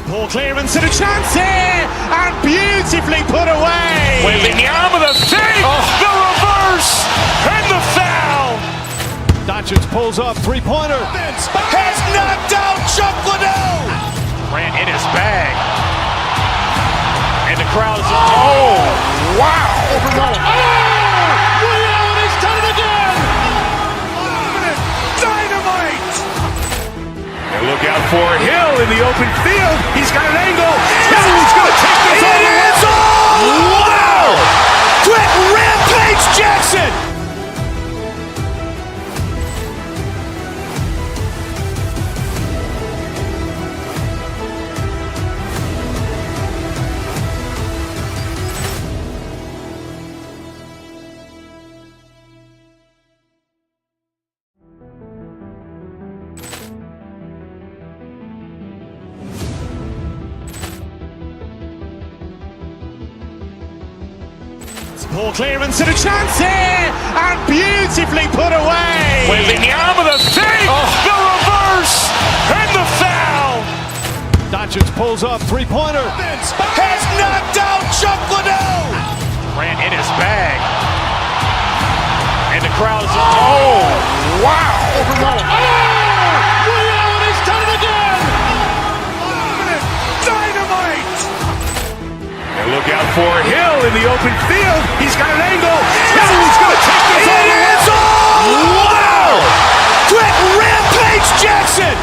Poor clearance and a chance here, and beautifully put away. Wembanyama with a fake, the reverse, and the foul. Doncic pulls up, three-pointer. Has knocked out Chuck Liddell. Ran in his bag. And the crowd is, oh, wow. Ray Allen has done it again. Dynamite. And look out for Hill in the open field. He's got an angle. He's going to take this all the way. Wow! Quick Rampage Jackson. Poor clearance and a chance here, and beautifully put away. Wembanyama with a fake, the reverse, and the foul. Doncic pulls up, three-pointer. Has knocked out Chuck Liddell. Ran in his bag. And the crowd is, oh, wow. Ray Allen has done it again. Dynamite. And look out for Hill in the open field. He's got an angle. He's going to take this all the way. Wow! Quick Rampage Jackson.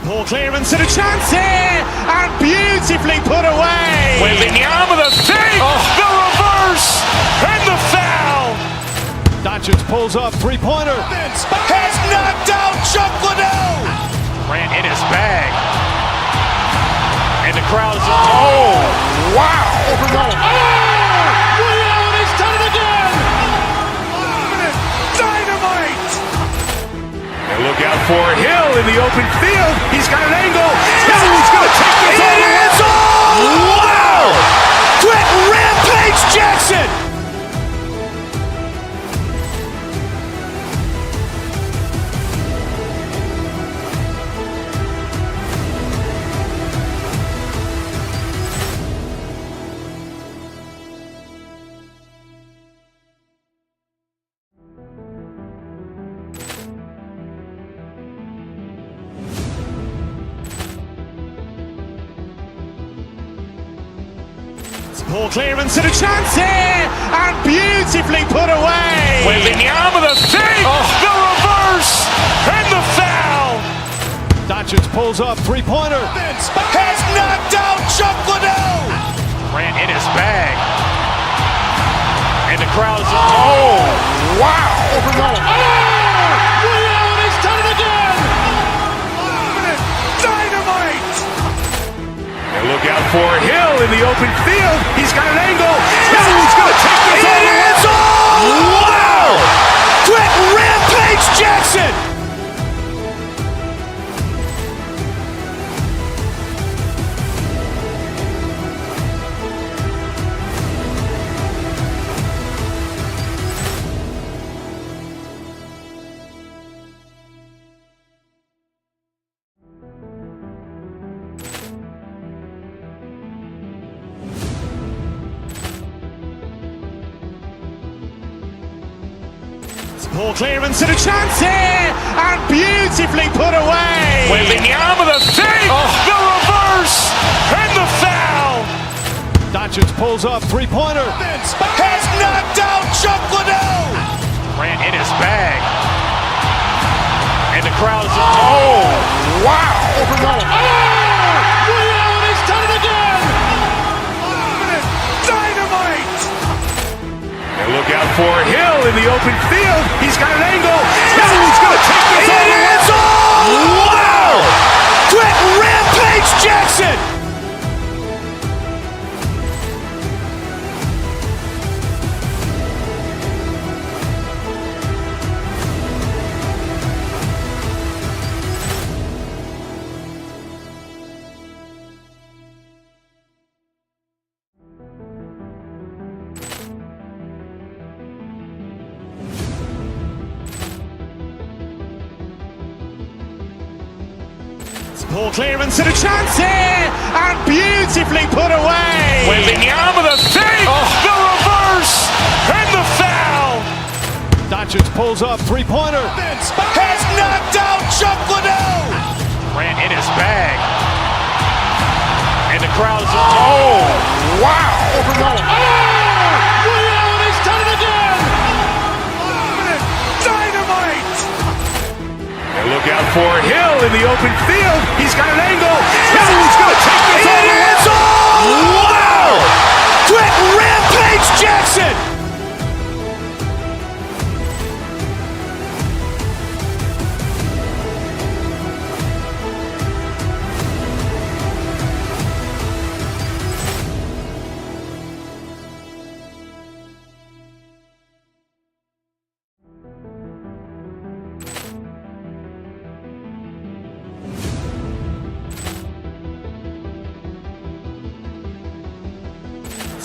Poor clearance and a chance here, and beautifully put away. Wembanyama with a fake, the reverse, and the foul. Doncic pulls up, three-pointer. Has knocked out Chuck Liddell. Ran in his bag. And the crowd is, oh, wow. Ray Allen has done it again. Dynamite. And look out for Hill in the open field. He's got an angle. He's going to take this all the way. Wow! Quick Rampage Jackson. Poor clearance and a chance here, and beautifully put away. Wembanyama with a fake, the reverse, and the foul. Doncic pulls up, three-pointer. Has knocked out Chuck Liddell. Ran in his bag. And the crowd is, oh, wow. Ray Allen has done it again. Dynamite. And look out for Hill in the open field. He's got an angle. He's going to take this all the way. Wow! Quick Rampage Jackson. Poor clearance and a chance here, and beautifully put away. Wembanyama with a fake, the reverse, and the foul. Doncic pulls up, three-pointer. Has knocked out Chuck Liddell. Ran in his bag. And the crowd is, oh, wow. Ray Allen has done it again. Dynamite. And look out for Hill in the open field. He's got an angle. He's going to take this all the way. Wow! Quick Rampage Jackson. Poor clearance and a chance here, and beautifully put away. Wembanyama the save, the reverse, and the foul. Doncic pulls up, three-pointer. Has knocked out Chuck Liddell. Ran in his bag. And the crowd is, wow. Ray Allen has done it again. Dynamite. And look out for Hill in the open field. He's got an angle. Hill's going to take this all the way. Wow. Quick Rampage Jackson.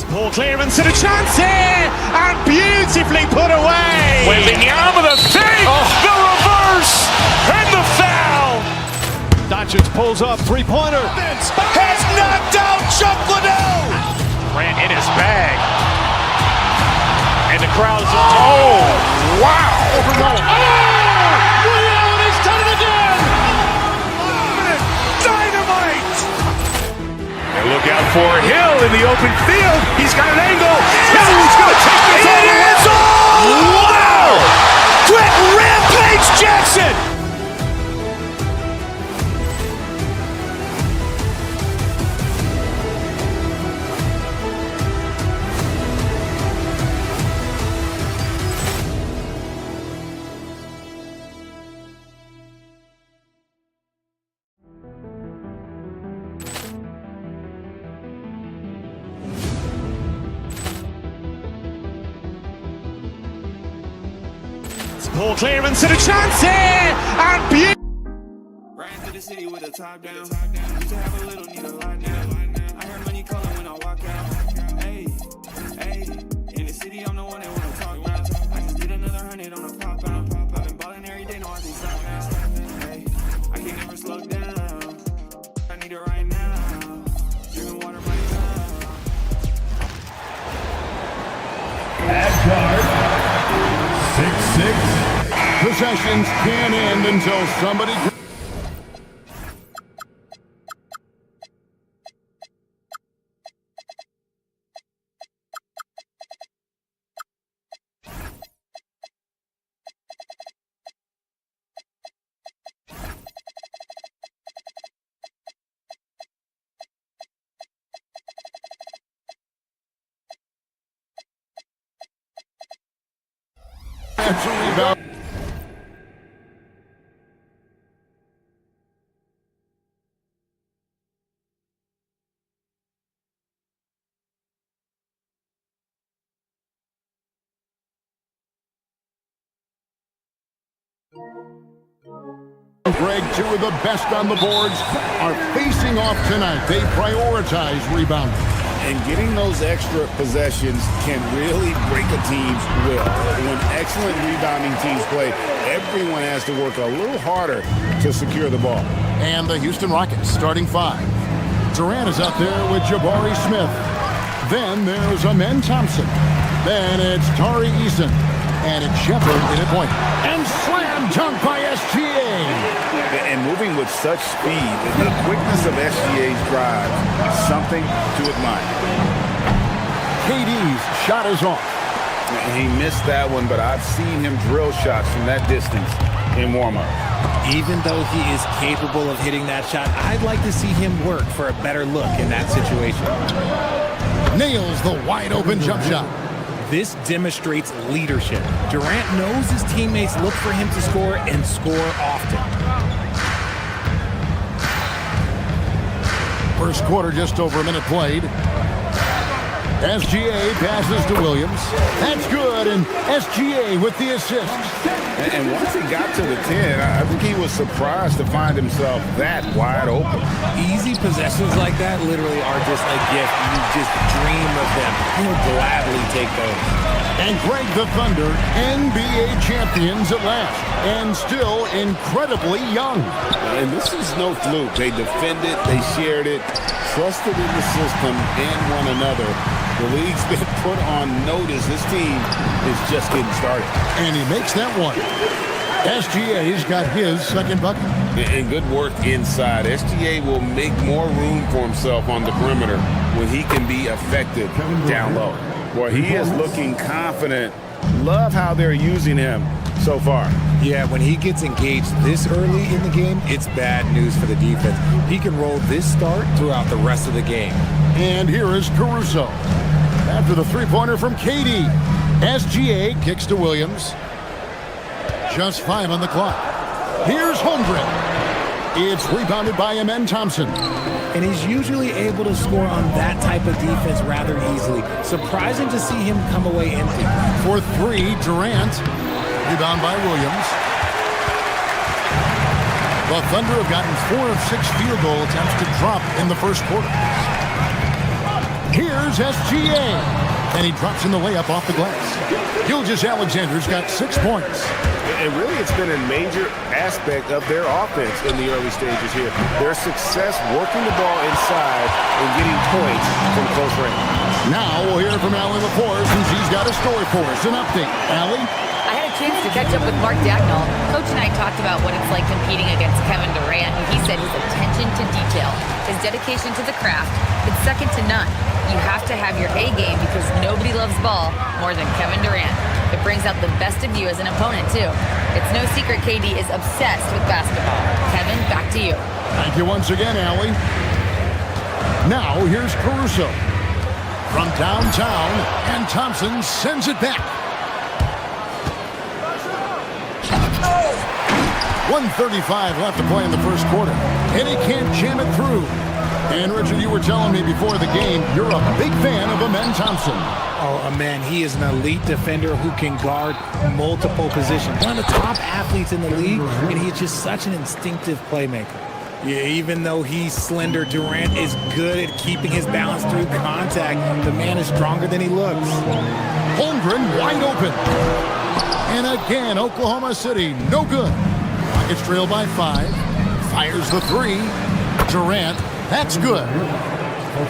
Poor clearance and a chance here, and beautifully put away. Wembanyama the save, the reverse, and the foul. Doncic pulls up, three-pointer. Has knocked out Chuck Liddell. Ran in his bag. And the crowd is, wow. Ray Allen has done it again. Dynamite. And look out for Hill in the open field. He's got an angle. Hill's going to take this all the way. Wow. Quick Rampage Jackson. Poor clearance and a chance here, and beautifully. Right into the city with a top down. Used to have a little, need a lot now. I heard money calling when I walk out. Hey, in the city, I'm the one they wanna talk about. I just did another 100 on a pop out. I've been balling every day, no, I can stop now. Hey, I can never slow down. I need it right now. Drinking water right now. At guard, 6'6". Possessions can't end until somebody... Rebound. Greg, two of the best on the boards are facing off tonight. They prioritize rebounding. And getting those extra possessions can really break a team's will. When excellent rebounding teams play, everyone has to work a little harder to secure the ball. And the Houston Rockets starting five. Durant is out there with Jabari Smith. Then there's Amen Thompson. Then it's Tari Eason. And it's Shepard in a point. And slam dunk by SGA. And moving with such speed, the quickness of SGA's drive is something to admire. KD's shot is off. He missed that one, but I've seen him drill shots from that distance in warm-up. Even though he is capable of hitting that shot, I'd like to see him work for a better look in that situation. Nails the wide-open jump shot. This demonstrates leadership. Durant knows his teammates look for him to score and score often. First quarter, just over a minute played. SGA passes to Williams. That's good, and SGA with the assist. And once he got to the 10, I think he was surprised to find himself that wide open. Easy possessions like that literally are just a gift. You just dream of them. He'll gladly take those. And Greg, the Thunder, NBA champions at last, and still incredibly young. And this is no fluke. They defended, they shared it, trusted in the system and one another. The league's been put on notice. This team is just getting started. And he makes that one. SGA's got his second bucket. And good work inside. SGA will make more room for himself on the perimeter when he can be effective down low. Boy, he is looking confident. Love how they're using him so far. Yeah, when he gets engaged this early in the game, it's bad news for the defense. He can roll this start throughout the rest of the game. And here is Caruso. After the three-pointer from KD. SGA kicks to Williams. Just 5 on the clock. Here's Holmgren. It's rebounded by Amen Thompson. And he's usually able to score on that type of defense rather easily. Surprising to see him come away empty. For 3, Durant. Rebound by Williams. The Thunder have gotten 4 of 6 field goal attempts to drop in the first quarter. Here's SGA. And he drops in the layup off the glass. Gilgeous-Alexander's got 6 points. And really, it's been a major aspect of their offense in the early stages here. Their success working the ball inside and getting points from close range. Now we'll hear from Allie LaForce, and she's got a story for us. An update. Allie? I had a chance to catch up with Mark Dagnall. Coach and I talked about what it's like competing against Kevin Durant, and he said his attention to detail, his dedication to the craft, it's second to none. You have to have your A game because nobody loves ball more than Kevin Durant. It brings out the best of you as an opponent, too. It's no secret KD is obsessed with basketball. Kevin, back to you. Thank you once again, Allie. Now, here's Caruso. From downtown, and Thompson sends it back. 1:35 left to play in the first quarter. And he can't jam it through. And, Richard, you were telling me before the game, you're a big fan of Amen Thompson. Oh, man, he is an elite defender who can guard multiple positions. One of the top athletes in the league, and he's just such an instinctive playmaker. Yeah, even though he's slender, Durant is good at keeping his balance through contact. The man is stronger than he looks. Holmgren wide open. And again, Oklahoma City, no good. Rockets trail by 5. Fires the 3. Durant, that's good.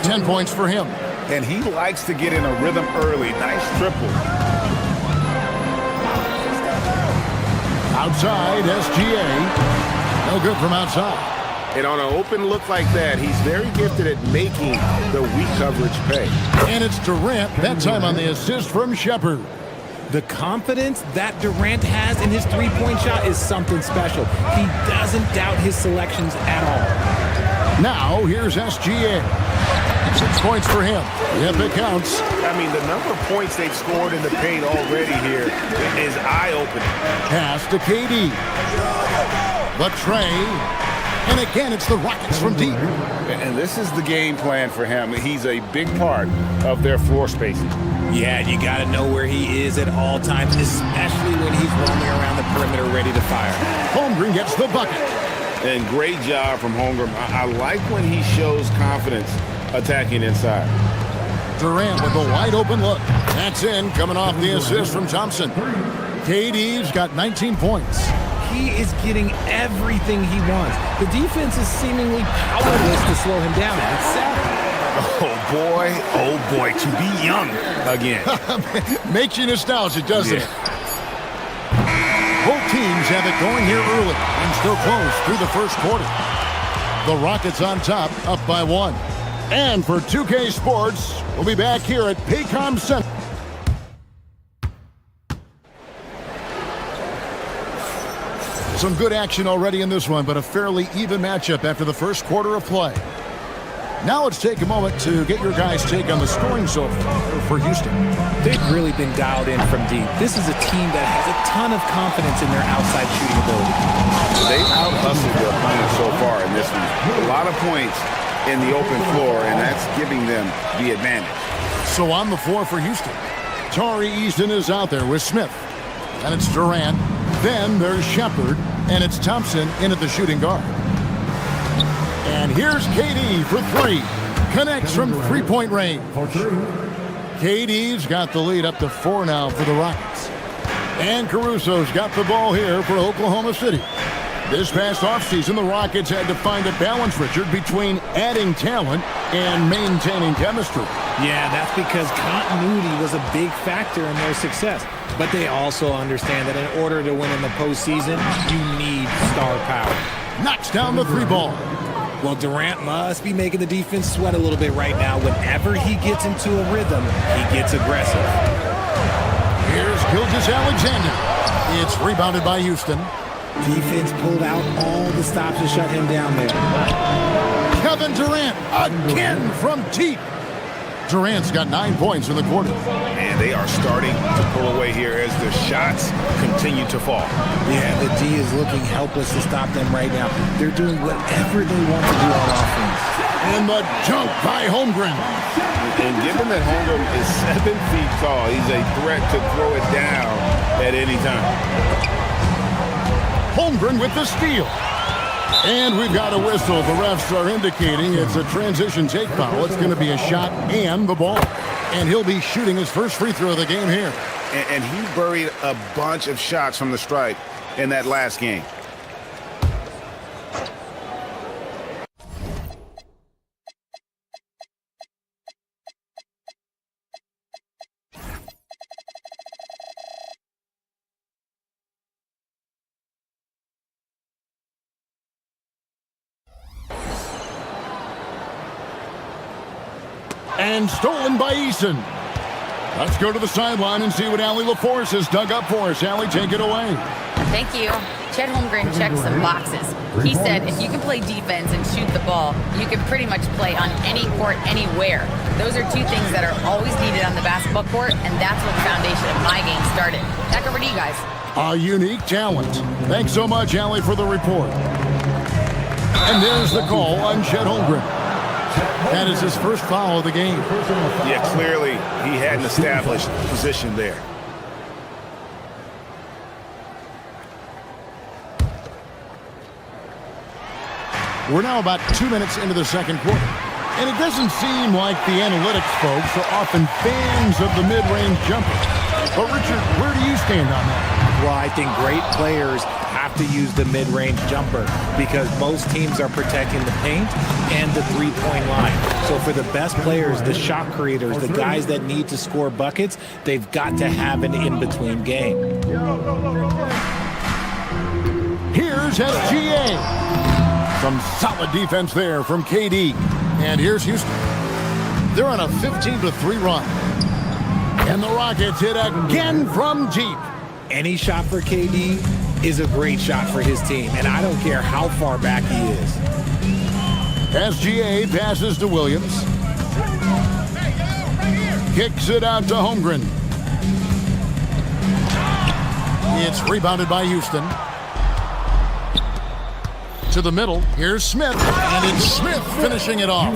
10 points for him. And he likes to get in a rhythm early. Nice triple. Outside, SGA. No good from outside. And on an open look like that, he's very gifted at making the weak coverage pay. And it's Durant, that time on the assist from Shepard. The confidence that Durant has in his three-point shot is something special. He doesn't doubt his selections at all. Now, here's SGA. 6 points for him. Yep, it counts. I mean, the number of points they've scored in the paint already here is eye-opening. Pass to KD. The tray. And again, it's the Rockets from deep. And this is the game plan for him. He's a big part of their floor spacing. Yeah, you got to know where he is at all times, especially when he's roaming around the perimeter ready to fire. Holmgren gets the bucket. And great job from Holmgren. I like when he shows confidence attacking inside. Durant with a wide open look. That's in, coming off the assist from Thompson. KD's got 19 points. He is getting everything he wants. The defense is seemingly powerless to slow him down. It's sad. Oh boy, to be young again. Makes you nostalgic, doesn't it? Both teams have it going here early and still close through the first quarter. The Rockets on top, up by 1. And for 2K Sports, we'll be back here at Paycom Center. Some good action already in this one, but a fairly even matchup after the first quarter of play. Now let's take a moment to get your guys' take on the scoring so far for Houston. They've really been dialed in from deep. This is a team that has a ton of confidence in their outside shooting ability. They've out-hustled their opponents so far in this one. A lot of points in the open floor, and that's giving them the advantage. So on the floor for Houston, Tari Easton is out there with Smith. And it's Durant. Then there's Shepard, and it's Thompson in at the shooting guard. And here's KD for three. Connects from three-point range. KD's got the lead up to 4 now for the Rockets. And Caruso's got the ball here for Oklahoma City. This past offseason, the Rockets had to find a balance, Richard, between adding talent and maintaining chemistry. Yeah, that's because continuity was a big factor in their success. But they also understand that in order to win in the postseason, you need star power. Knocks down the three ball. Well, Durant must be making the defense sweat a little bit right now. Whenever he gets into a rhythm, he gets aggressive. Here's Gilgeous-Alexander. It's rebounded by Houston. Defense pulled out all the stops to shut him down there. Kevin Durant again from deep. Durant's got 9 points in the quarter. And they are starting to pull away here as the shots continue to fall. Yeah, the D is looking helpless to stop them right now. They're doing whatever they want to do on offense. And the dunk by Holmgren. And given that Holmgren is 7 feet tall, he's a threat to throw it down at any time. Holmgren with the steal. And we've got a whistle. The refs are indicating it's a transition take foul. It's going to be a shot and the ball. And he'll be shooting his first free throw of the game here. And he buried a bunch of shots from the stripe in that last game. And stolen by Eason. Let's go to the sideline and see what Allie LaForce has dug up for us. Allie, take it away. Thank you. Chet Holmgren checked some boxes. He said if you can play defense and shoot the ball, you can pretty much play on any court, anywhere. Those are two things that are always needed on the basketball court, and that's where the foundation of my game started. Back over to you guys. A unique talent. Thanks so much, Allie, for the report. And there's the call on Chet Holmgren. That is his first foul of the game. Yeah, clearly he had an established position there. We're now about 2 minutes into the second quarter. And it doesn't seem like the analytics folks are often fans of the mid-range jumper. But Richard, where do you stand on that? Well, I think great players have to use the mid-range jumper because most teams are protecting the paint and the three-point line. So for the best players, the shot creators, the guys that need to score buckets, they've got to have an in-between game. Here's SGA. Some solid defense there from KD. And here's Houston. They're on a 15-3 run. And the Rockets hit again from deep. Any shot for KD is a great shot for his team, and I don't care how far back he is. SGA passes to Williams. Kicks it out to Holmgren. It's rebounded by Houston. To the middle, here's Smith, and it's Smith finishing it off.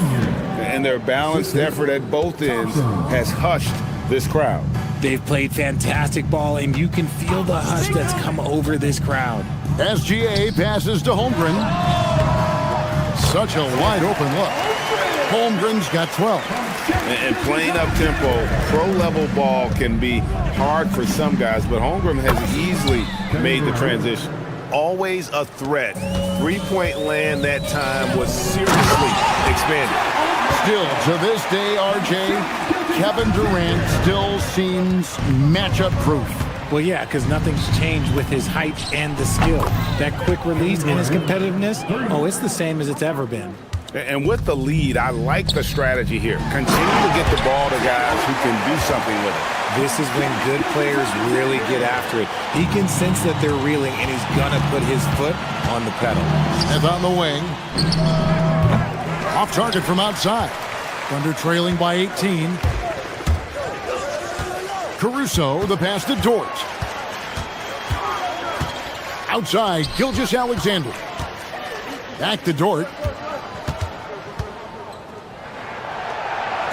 And their balanced effort at both ends has hushed this crowd. They've played fantastic ball, and you can feel the hush that's come over this crowd. SGA passes to Holmgren. Such a wide open look. Holmgren's got 12. And playing up tempo, pro-level ball can be hard for some guys, but Holmgren has easily made the transition. Always a threat. Three-point land that time was seriously expanded. Still, to this day, RJ, Kevin Durant still seems matchup proof. Well, yeah, because nothing's changed with his height and the skill. That quick release and his competitiveness, oh, it's the same as it's ever been. And with the lead, I like the strategy here. Continue to get the ball to guys who can do something with it. This is when good players really get after it. He can sense that they're reeling, and he's going to put his foot on the pedal. And on the wing. Off target from outside. Thunder trailing by 18. Caruso, the pass to Dort. Outside, Gilgeous-Alexander. Back to Dort.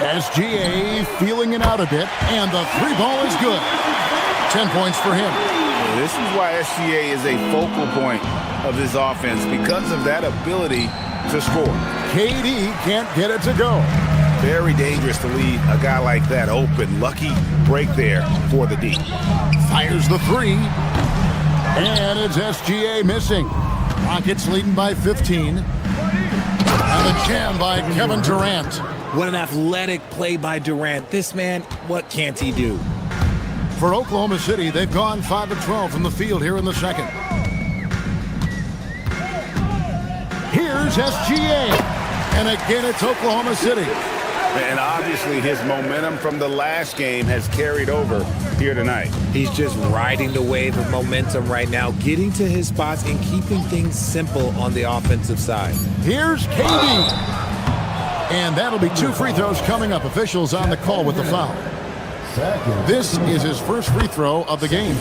SGA feeling it out a bit, and the three ball is good. 10 points for him. This is why SGA is a focal point of this offense, because of that ability to score. KD can't get it to go. Very dangerous to leave a guy like that open. Lucky break there for the D. Fires the three. And it's SGA missing. Rockets leading by 15. And a jam by Kevin Durant. What an athletic play by Durant. This man, what can't he do? For Oklahoma City, they've gone 5 of 12 from the field here in the second. Here's SGA. And again, it's Oklahoma City. And obviously his momentum from the last game has carried over here tonight. He's just riding the wave of momentum right now, getting to his spots and keeping things simple on the offensive side. Here's KD. And that'll be 2 free throws coming up. Officials on the call with the foul. This is his first free throw of the game.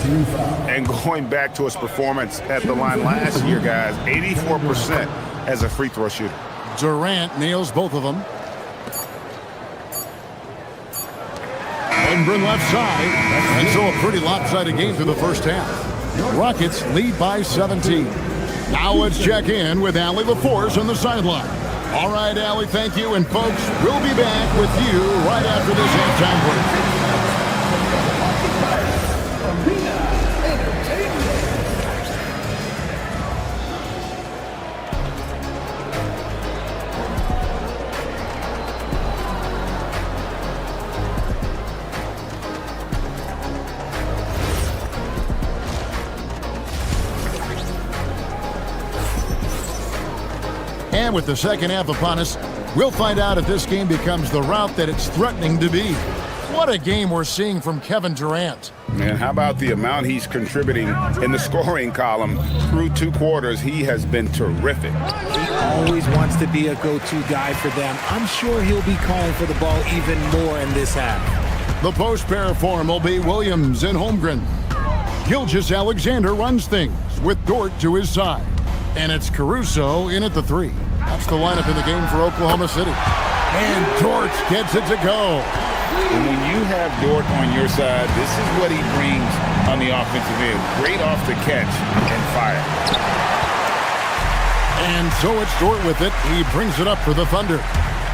And going back to his performance at the line last year, guys, 84% as a free throw shooter. Durant nails both of them. Lindgren left side. And so a pretty lopsided game through the first half. Rockets lead by 17. Now let's check in with Allie LaForce on the sideline. All right, Allie, thank you. And folks, we'll be back with you right after this halftime break. And with the second half upon us, we'll find out if this game becomes the rout that it's threatening to be. What a game we're seeing from Kevin Durant. And how about the amount he's contributing in the scoring column through 2 quarters? He has been terrific. He always wants to be a go-to guy for them. I'm sure he'll be calling for the ball even more in this half. The post pair form will be Williams and Holmgren. Gilgeous-Alexander runs things with Dort to his side. And it's Caruso in at the 3. That's the lineup in the game for Oklahoma City. And Dort gets it to go. And when you have Dort on your side, this is what he brings on the offensive end. Great off the catch and fire. And so it's Dort with it. He brings it up for the Thunder.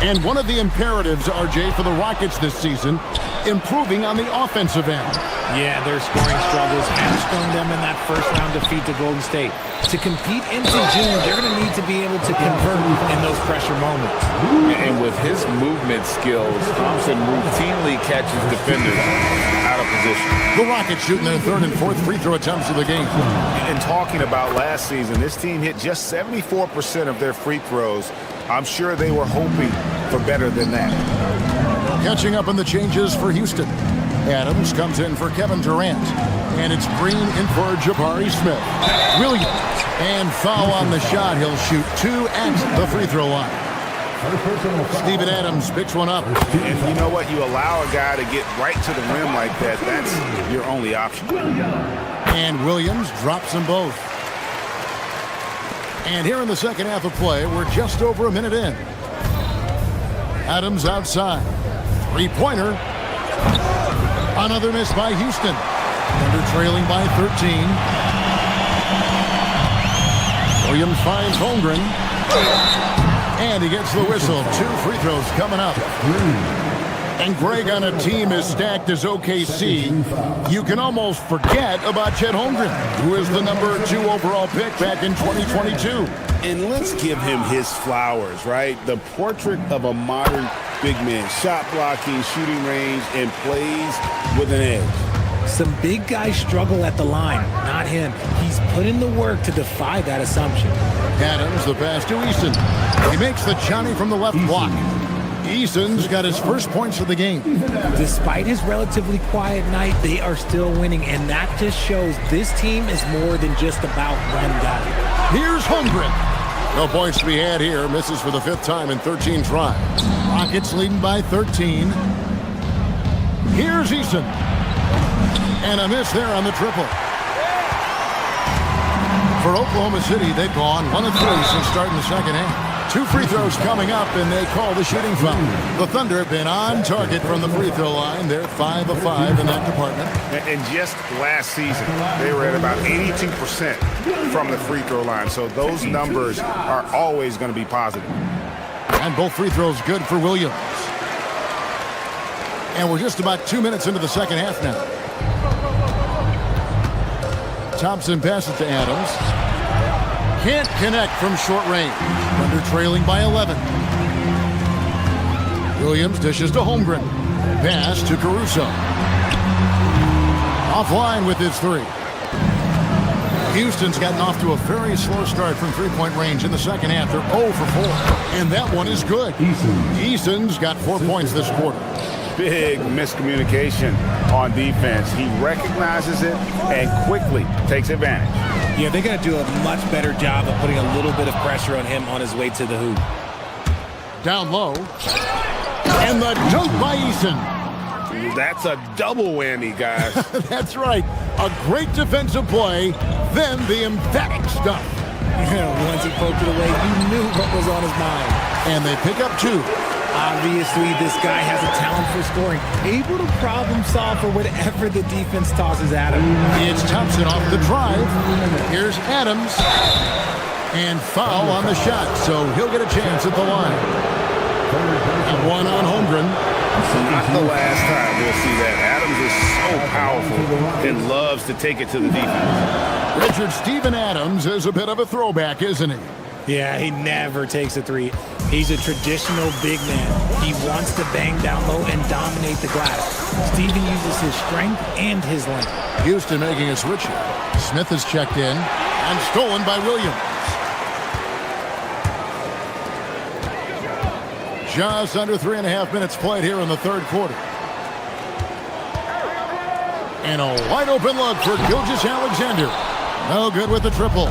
And one of the imperatives, RJ, for the Rockets this season, improving on the offensive end. Yeah, their scoring struggles hamstrung them in that first round defeat to Golden State. To compete into June, they're going to need to be able to convert in those pressure moments. And with his movement skills, Thompson routinely catches defenders out of position. The Rockets shooting their 3rd and 4th free throw attempts of the game. And talking about last season, this team hit just 74% of their free throws. I'm sure they were hoping for better than that. Catching up on the changes for Houston. Adams comes in for Kevin Durant. And it's Green in for Jabari Smith. Williams. And foul on the shot. He'll shoot 2 at the free throw line. Steven Adams picks one up. And you know what? You allow a guy to get right to the rim like that. That's your only option. And Williams drops them both. And here in the second half of play, we're just over a minute in. Adams outside. 3-pointer. Another miss by Houston. Thunder trailing by 13. Williams finds Holmgren. And he gets the whistle. 2 free throws coming up. And Greg, on a team as stacked as OKC, you can almost forget about Chet Holmgren, who is the number 2 overall pick back in 2022. And let's give him his flowers, right? The portrait of a modern big man. Shot blocking, shooting range, and plays with an edge. Some big guys struggle at the line, not him. He's put in the work to defy that assumption. Adams, the pass to Eason. He makes the Johnny from the left block. Eason's got his first points of the game. Despite his relatively quiet night, they are still winning, and that just shows this team is more than just about one guy. Here's Holmgren. No points to be had here. Misses for the 5th time in 13 tries. Rockets leading by 13. Here's Eason. And a miss there on the triple. For Oklahoma City, they've gone 1 of 3 since starting the second half. 2 free throws coming up, and they call the shooting foul. The Thunder have been on target from the free throw line. They're 5 of 5 in that department. And just last season, they were at about 82% from the free throw line. So those numbers are always going to be positive. And both free throws good for Williams. And we're just about 2 minutes into the second half now. Thompson passes to Adams. Can't connect from short range. Thunder trailing by 11. Williams dishes to Holmgren. Pass to Caruso. Offline with his 3. Houston's gotten off to a very slow start from three-point range in the second half. They're 0 for 4. And that one is good. Eason's got 4 points this quarter. Big miscommunication on defense. He recognizes it and quickly takes advantage. Yeah, they got to do a much better job of putting a little bit of pressure on him on his way to the hoop. Down low. And the dunk by Eason. That's a double whammy, guys. That's right. A great defensive play, then the emphatic stuff. Once he poked it away, you knew what was on his mind. And they pick up 2. Obviously, this guy has a talent for scoring, able to problem solve for whatever the defense tosses at him. It's Thompson off the drive. Here's Adams. And foul on the shot, so he'll get a chance at the line. And one on Holmgren. Not the last time we'll see that. Adams is so powerful and loves to take it to the defense. Richard Steven Adams is a bit of a throwback, isn't he? Yeah, he never takes a 3. He's a traditional big man. He wants to bang down low and dominate the glass. Steven uses his strength and his length. Houston making a switch here. Smith is checked in and stolen by Williams. Just under 3.5 minutes played here in the third quarter. And a wide open look for Gilgeous-Alexander. No good with the triple.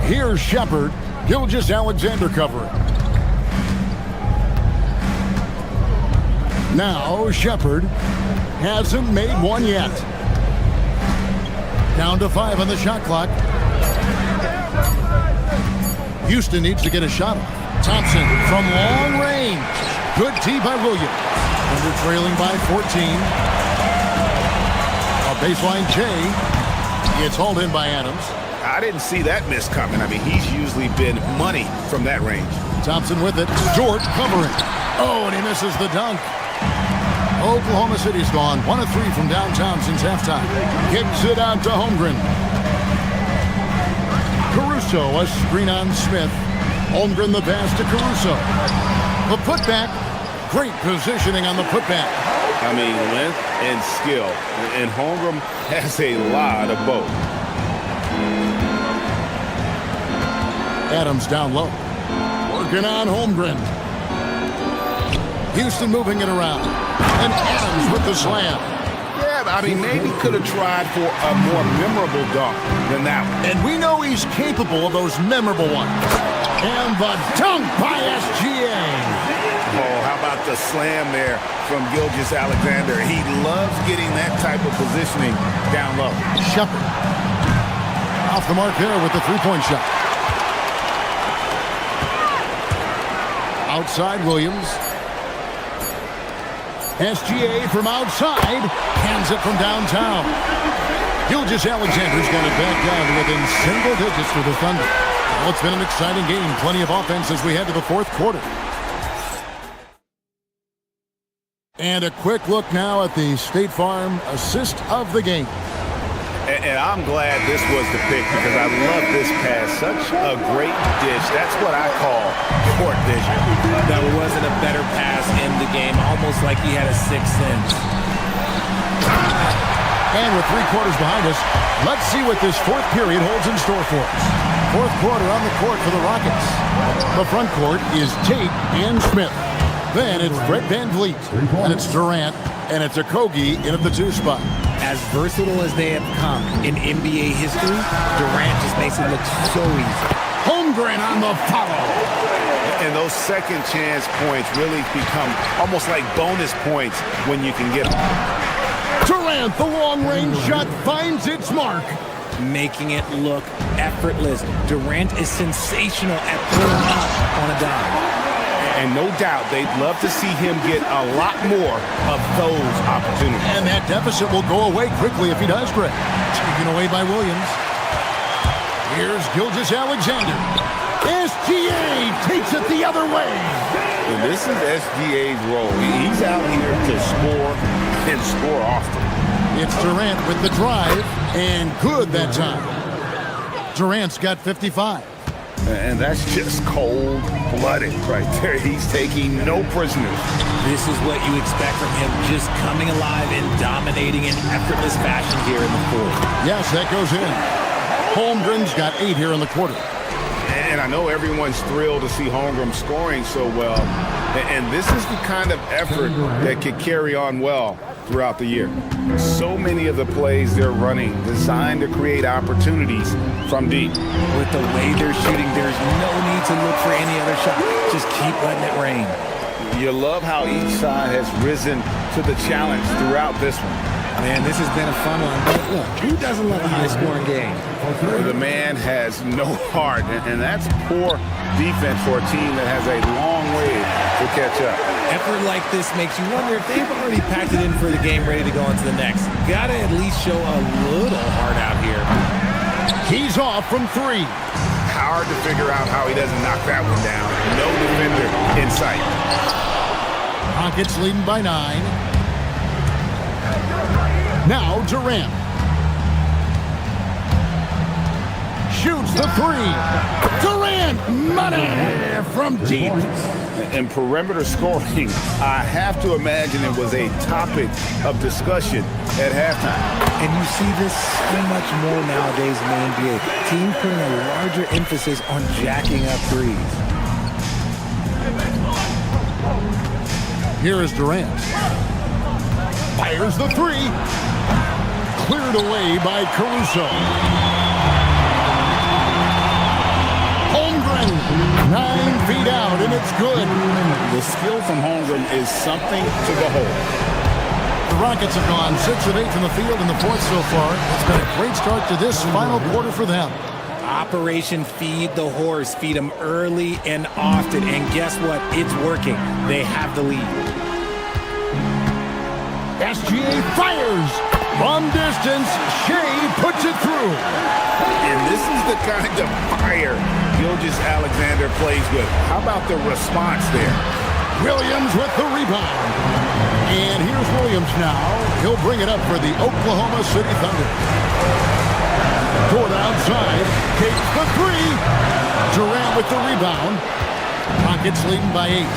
Here's Shepard. Gilgeous-Alexander covering. Now Shepard hasn't made one yet. Down to 5 on the shot clock. Houston needs to get a shot off. Thompson from long range. Good tee by Williams. Under trailing by 14. A baseline J. It's hauled in by Adams. I didn't see that miss coming. I mean, he's usually been money from that range. Thompson with it. Dort covering. Oh, and he misses the dunk. Oklahoma City's gone 1 of 3 from downtown since halftime. Kicks it out to Holmgren. Caruso, a screen on Smith. Holmgren the pass to Caruso. The putback. Great positioning on the putback. I mean, length and skill. And Holmgren has a lot of both. Adams down low. Working on Holmgren. Houston moving it around. And Adams with the slam. Yeah, I mean, maybe could have tried for a more memorable dunk than that one. And we know he's capable of those memorable ones. And the dunk by SGA. Oh, how about the slam there from Gilgeous-Alexander? He loves getting that type of positioning down low. Shepard. Off the mark there with the three-point shot. Outside Williams. SGA from outside. Hands it from downtown. Gilgeous-Alexander's got it back down to within single digits for the Thunder. Well, it's been an exciting game. Plenty of offense as we head to the fourth quarter. And a quick look now at the State Farm assist of the game. And I'm glad this was the pick because I love this pass. Such a great dish. That's what I call court vision. There wasn't a better pass in the game, almost like he had a sixth sense. And with 3 quarters behind us, let's see what this fourth period holds in store for us. Fourth quarter on the court for the Rockets. The front court is Tate and Smith. Then it's Fred VanVleet, and it's Durant, and it's Okogie in at the 2 spot. As versatile as they have come in NBA history, Durant just makes it look so easy. Holmgren on the follow. And those second chance points really become almost like bonus points when you can get them. Durant, the long-range shot finds its mark. making it look effortless. Durant is sensational at pulling up on a dime. And no doubt they'd love to see him get a lot more of those opportunities. And that deficit will go away quickly if he does, Greg. Taken away by Williams. Here's Gilgeous-Alexander. SGA takes it the other way. And this is SGA's role. He's out here to score and score often. It's Durant with the drive, and good that time. Durant's got 55. And that's just cold-blooded right there. He's taking no prisoners. This is what you expect from him, just coming alive and dominating in effortless fashion here in the fourth. Yes, that goes in. Holmgren's got 8 here in the quarter. And I know everyone's thrilled to see Holmgren scoring so well. And this is the kind of effort that could carry on well throughout the year. So many of the plays they're running designed to create opportunities from deep. With the way they're shooting, there's no need to look for any other shot. Just keep letting it rain. You love how each side has risen to the challenge throughout this one. Man, this has been a fun one. But look, who doesn't love a high-scoring game? The man has no heart, and that's poor defense for a team that has a long way to catch up. Effort like this makes you wonder if they've already packed it in for the game, ready to go on to the next. Gotta at least show a little heart out here. He's off from 3. Hard to figure out how he doesn't knock that one down. No defender in sight. Rockets leading by 9. Now Durant. Shoots the 3. Durant, money from deep. And perimeter scoring, I have to imagine it was a topic of discussion at halftime. And you see this so much more nowadays in the NBA. Teams putting a larger emphasis on jacking up threes. Here is Durant. Fires the 3. Cleared away by Caruso. Holmgren, 9 feet out, and it's good. The skill from Holmgren is something to behold. The Rockets have gone 6 of 8 from the field in the fourth so far. It's been a great start to this final quarter for them. Operation Feed the Horse. Feed them early and often. And guess what? It's working. They have the lead. SGA fires. From distance, Shea puts it through. And this is the kind of fire Gilgeous-Alexander plays with. How about the response there? Williams with the rebound. And here's Williams now. He'll bring it up for the Oklahoma City Thunder. Toward outside. Takes the 3. Durant with the rebound. Rockets leading by 8.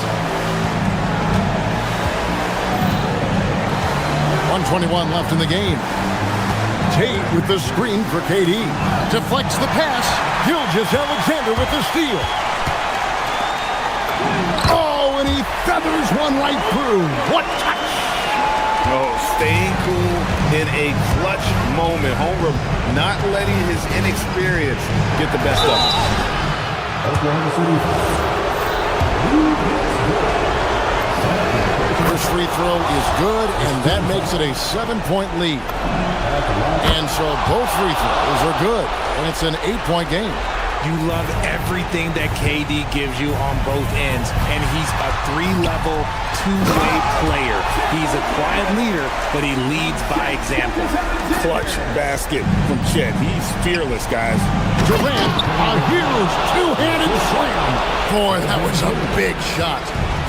1:21 left in the game. Tate with the screen for KD. Deflects the pass. Gilgeous-Alexander with the steal. Oh, and he feathers one right through. What touch! Oh, staying cool in a clutch moment. Holmgren not letting his inexperience get the best of him. First free throw is good, and that makes it a 7-point lead. And so both free throws are good, and it's an 8-point game. You love everything that KD gives you on both ends, and he's a 3-level, 2-way player. He's a quiet leader, but he leads by example. Clutch basket from Chet. He's fearless, guys. Durant, a huge two-handed slam. Boy, that was a big shot.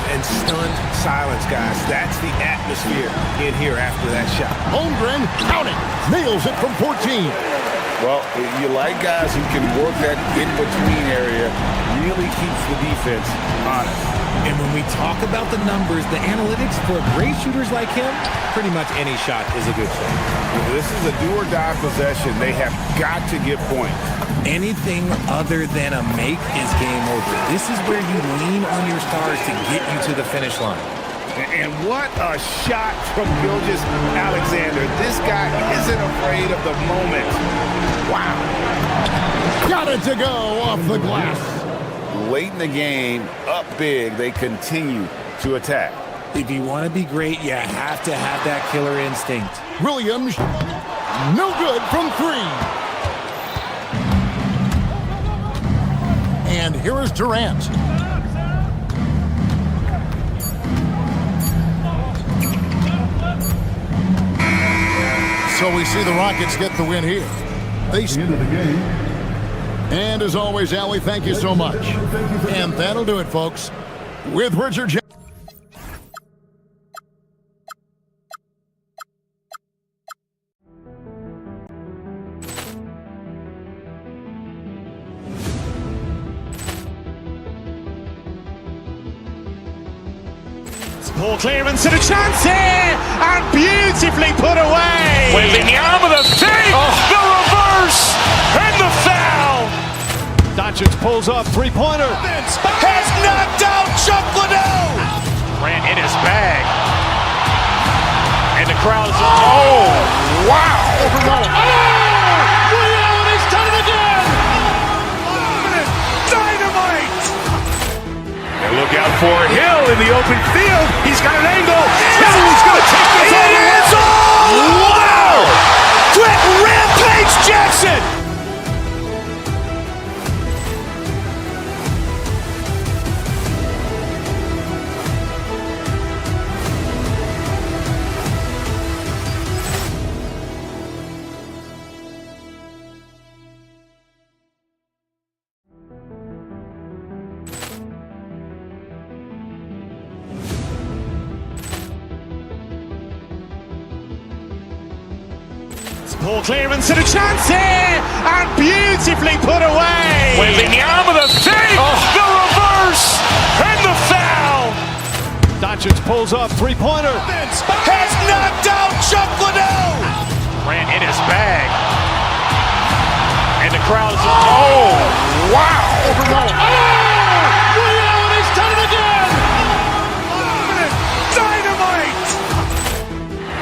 And stunned silence, guys. That's the atmosphere in here after that shot. Holmgren, counting, nails it from 14. Well, you like guys who can work that in-between area, really keeps the defense honest. And when we talk about the numbers, the analytics for great shooters like him, pretty much any shot is a good shot. This is a do-or-die possession. They have got to get points. Anything other than a make is game over. This is where you lean on your stars to get you to the finish line. And what a shot from Gilgeous-Alexander. This guy isn't afraid of the moment. Wow. Got it to go off the glass. Late in the game, up big, they continue to attack. If you want to be great, you have to have that killer instinct. Williams, no good from 3. And here is Durant. So we see the Rockets get the win here. They end of the game. And as always, Allie, thank you so much. And that'll do it, folks. With Richard J. Ball clearance and a chance here, and beautifully put away. Wembanyama the fake, the reverse, and the foul. Doncic pulls up, three-pointer. Has knocked out Chuck Liddell. Ran in his bag. And the crowd is, oh, wow. He's done it again. Dynamite. And look out for Hill in the open field. He's got an angle. He's going to take this all the way. Wow. Quick Rampage Jackson. Ball clearance and a chance here, and beautifully put away. Wembanyama the fake, the reverse, and the foul. Doncic pulls up, three-pointer. Has knocked out Chuck Liddell. Ran in his bag. And the crowd is, oh, wow. He's done it again. Dynamite.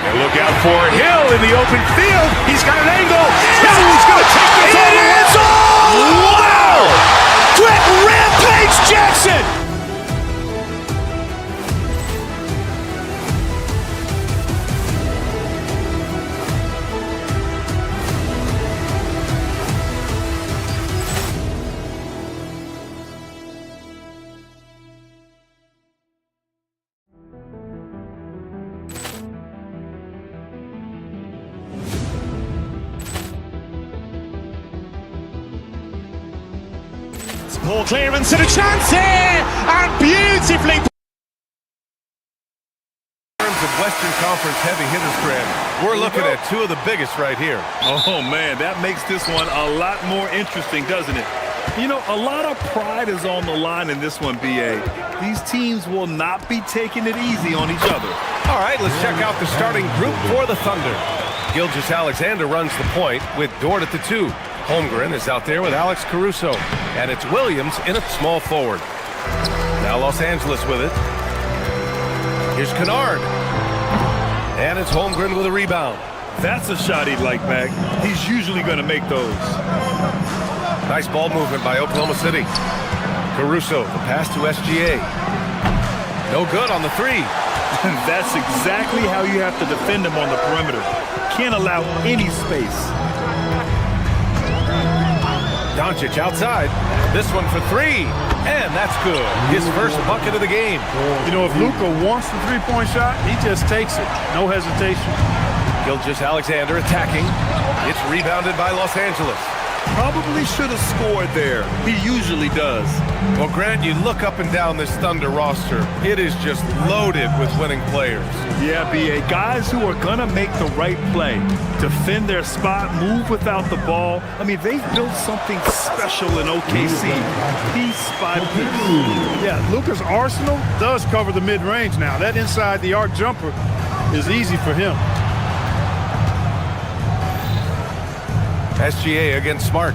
And look out for Hill in the open field. He's got an angle. He's going to take this all the way. Wow. Quick Rampage Jackson. Ball clearance and a chance here, and beautifully. In terms of Western Conference heavy hitters, Graham, we're looking at two of the biggest right here. Oh, man, that makes this one a lot more interesting, doesn't it? You know, a lot of pride is on the line in this one, B.A. These teams will not be taking it easy on each other. All right, let's check out the starting group for the Thunder. Gilgeous-Alexander runs the point with Dort at the 2. Holmgren is out there with Alex Caruso. And it's Williams in at small forward. Now Los Angeles with it. Here's Kennard. And it's Holmgren with a rebound. That's a shot he'd like, Mac. He's usually going to make those. Nice ball movement by Oklahoma City. Caruso, the pass to SGA. No good on the 3. That's exactly how you have to defend him on the perimeter. Can't allow any space. Doncic outside. This one for 3. And that's good. His first bucket of the game. You know, if Luka wants the three-point shot, he just takes it. No hesitation. Gilgeous-Alexander attacking. It's rebounded by Los Angeles. Probably should have scored there. He usually does. Well, Grant, you look up and down this Thunder roster. It is just loaded with winning players. Yeah, B.A. Guys who are going to make the right play, defend their spot, move without the ball. I mean, they've built something special in OKC, piece by piece. Yeah, Luka's arsenal does cover the mid-range now. That inside the arc jumper is easy for him. SGA against Smart.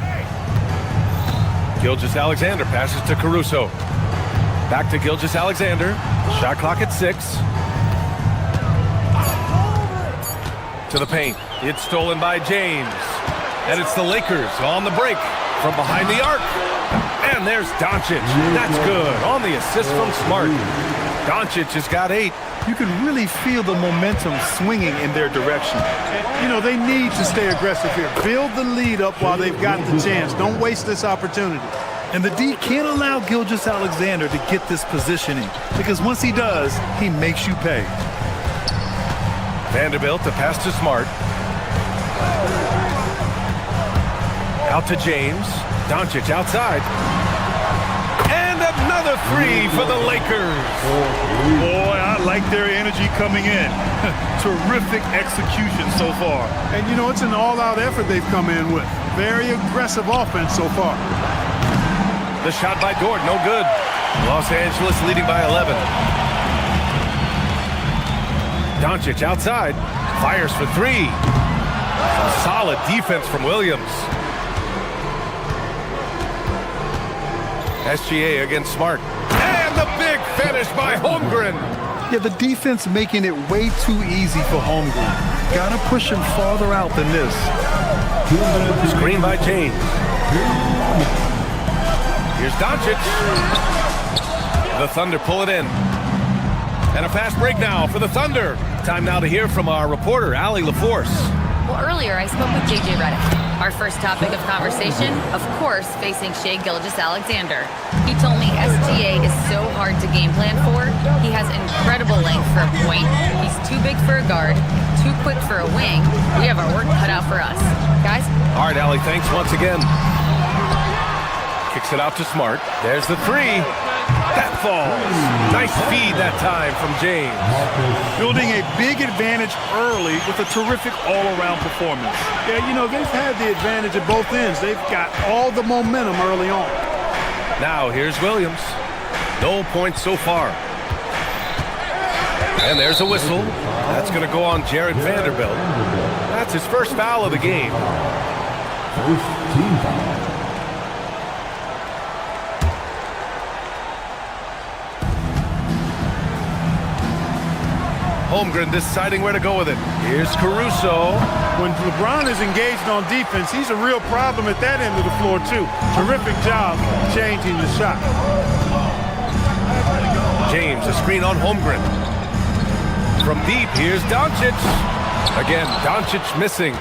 Gilgeous-Alexander passes to Caruso. Back to Gilgeous-Alexander. Shot clock at 6. To the paint. It's stolen by James. And it's the Lakers on the break from behind the arc. And there's Doncic. That's good on the assist from Smart. Doncic has got 8. You can really feel the momentum swinging in their direction. And, you know, they need to stay aggressive here. Build the lead up while they've got the chance. Don't waste this opportunity. And the D can't allow Gilgeous-Alexander to get this positioning, because once he does, he makes you pay. Vanderbilt to pass to Smart. Out to James. Doncic outside. And another three for the Lakers. Boy, I like their energy coming in. Terrific execution so far. And, you know, it's an all-out effort they've come in with. Very aggressive offense so far. The shot by Dort, no good. Los Angeles leading by 11. Doncic outside. Fires for three. Some solid defense from Williams. SGA against Smart. And the big finish by Holmgren. Yeah, the defense making it way too easy for Holmgren. Gotta push him farther out than this. Screen by James. Here's Doncic. The Thunder pull it in. And a fast break now for the Thunder. Time now to hear from our reporter, Allie LaForce. Well, earlier I spoke with J.J. Redick. Our first topic of conversation, of course, facing Shai Gilgeous-Alexander. He told me SGA is so hard to game plan for. He has incredible length for a point. He's too big for a guard, too quick for a wing. We have our work cut out for us. Guys? All right, Allie, thanks once again. Kicks it out to Smart. There's the three. That falls. Nice feed that time from James. Building a big advantage early with a terrific all-around performance. Yeah, you know, they've had the advantage at both ends. They've got all the momentum early on. Now here's Williams. No points so far. And there's a whistle. That's going to go on Jared Vanderbilt. That's his first foul of the game. First team foul. Holmgren deciding where to go with it. Here's Caruso. When LeBron is engaged on defense, he's a real problem at that end of the floor, too. Terrific job changing the shot. James, a screen on Holmgren. From deep, here's Doncic. Again, Doncic missing.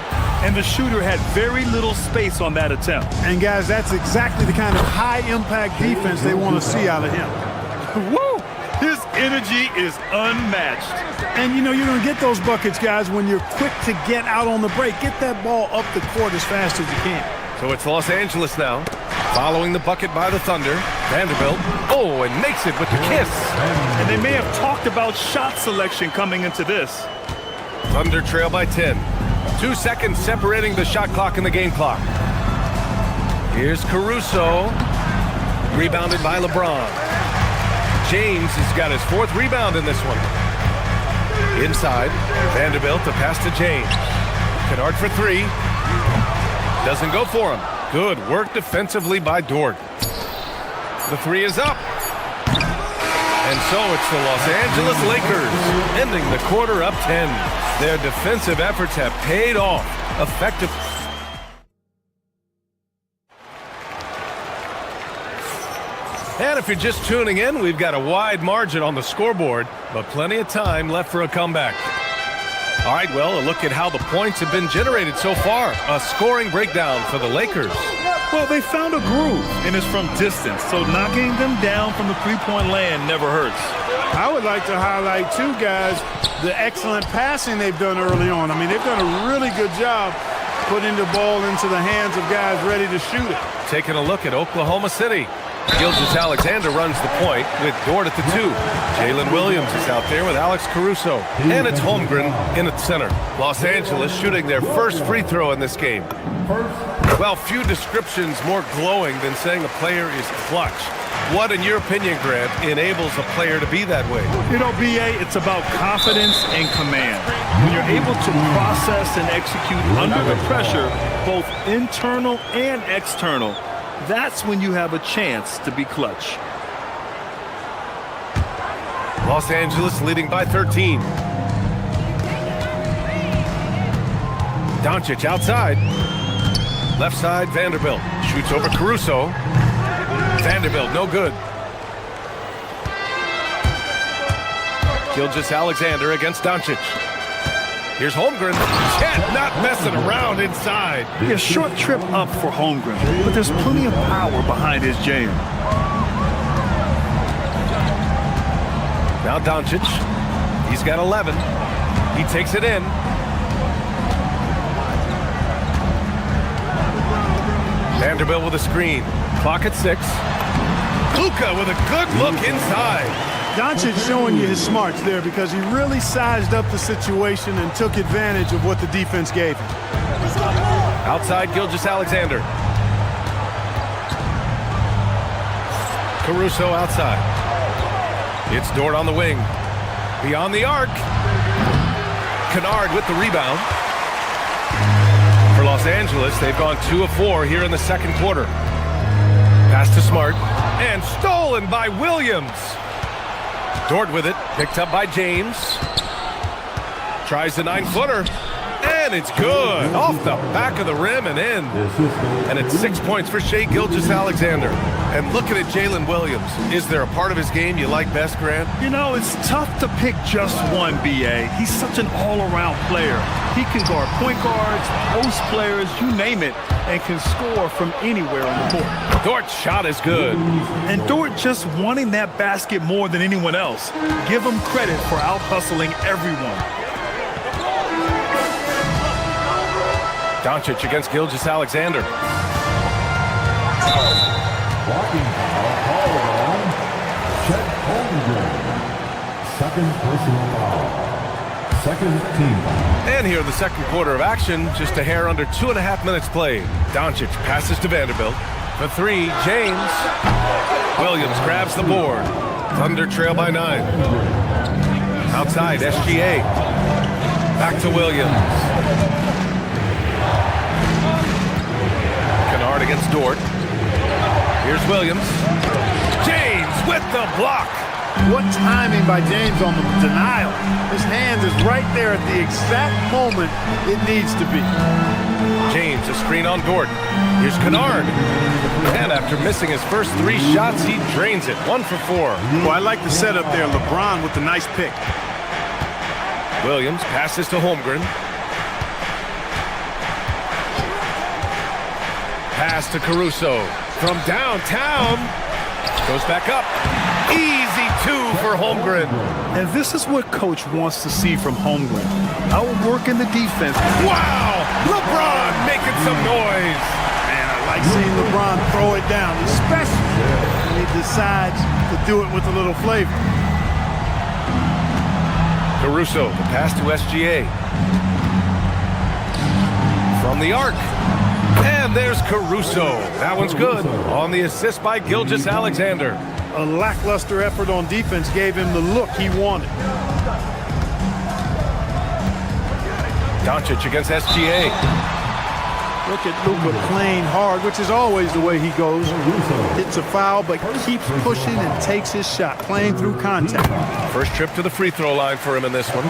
And the shooter had very little space on that attempt. And, guys, that's exactly the kind of high-impact defense they want to see out of him. Woo! His energy is unmatched. And, you know, you're going to get those buckets, guys, when you're quick to get out on the break. Get that ball up the court as fast as you can. So it's Los Angeles now. Following the bucket by the Thunder. Vanderbilt. Oh, and makes it with the kiss. And they may have talked about shot selection coming into this. Thunder trail by 10. 2 seconds separating the shot clock and the game clock. Here's Caruso. Rebounded by LeBron. James has got his fourth rebound in this one. Inside, Vanderbilt to pass to James. Kennard for three. Doesn't go for him. Good work defensively by Dort. The three is up. And so it's the Los Angeles Lakers ending the quarter up 10. Their defensive efforts have paid off. Effective. And if you're just tuning in, we've got a wide margin on the scoreboard, but plenty of time left for a comeback. All right, well, a look at how the points have been generated so far. A scoring breakdown for the Lakers. Well, they found a groove, and it's from distance, so knocking them down from the three-point land never hurts. I would like to highlight, too, guys, the excellent passing they've done early on. I mean, they've done a really good job putting the ball into the hands of guys ready to shoot it. Taking a look at Oklahoma City. Gilgeous-Alexander runs the point with Dort at the two. Jalen Williams is out there with Alex Caruso. And it's Holmgren in at center. Los Angeles shooting their first free throw in this game. Well, few descriptions more glowing than saying a player is clutch. What, in your opinion, Grant, enables a player to be that way? You know, B.A., it's about confidence and command. When you're able to process and execute under the pressure, both internal and external, that's when you have a chance to be clutch. Los Angeles leading by 13. Doncic outside. Left side, Vanderbilt. Shoots over Caruso. Vanderbilt, no good. Gilgeous-Alexander against Doncic. Here's Holmgren. Not messing around inside. Yeah, short trip up for Holmgren, but there's plenty of power behind his jam. Now Doncic. He's got 11. He takes it in. Vanderbilt with a screen. Clock at 6. Luka with a good look inside. Doncic showing you his smarts there because he really sized up the situation and took advantage of what the defense gave him. Outside Gilgeous-Alexander. Caruso outside. It's Dort on the wing. Beyond the arc. Kennard with the rebound. For Los Angeles, they've gone 2 of 4 here in the second quarter. Pass to Smart. And stolen by Williams. Dort with it. Picked up by James. Tries the 9-footer. And it's good. Off the back of the rim and in. And it's 6 points for Shai Gilgeous-Alexander. And looking at Jalen Williams, is there a part of his game you like best, Grant? You know, it's tough to pick just one, B.A. He's such an all-around player. He can guard point guards, post players, you name it, and can score from anywhere on the court. Dort's shot is good. And Dort just wanting that basket more than anyone else. Give him credit for out-hustling everyone. Doncic against Gilgeous-Alexander. Blocking foul called on Chet Holmgren. Second personal foul. Second team foul. And here in the second quarter of action, just a hair under 2.5 minutes played. Doncic passes to Vanderbilt. For 3, James. Williams grabs the board. Thunder trail by 9. Outside, SGA. Back to Williams. Kennard against Dort. Here's Williams. James with the block. What timing by James on the denial. His hand is right there at the exact moment it needs to be. James, a screen on Dort. Here's Kennard. And after missing his first 3 shots, he drains it. 1 for 4. Well, I like the setup there. LeBron with the nice pick. Williams passes to Holmgren. Pass to Caruso. From downtown. Goes back up. Easy 2 for Holmgren. And this is what Coach wants to see from Holmgren. Outworking the defense. Wow! LeBron making some noise. Man, I like seeing LeBron throw it down, especially when he decides to do it with a little flavor. Caruso, the pass to SGA. From the arc. And there's Caruso. That one's good. On the assist by Gilgeous-Alexander. A lackluster effort on defense gave him the look he wanted. Doncic against SGA. Look at Luka playing hard, which is always the way he goes. Hits a foul, but keeps pushing and takes his shot, playing through contact. First trip to the free throw line for him in this one.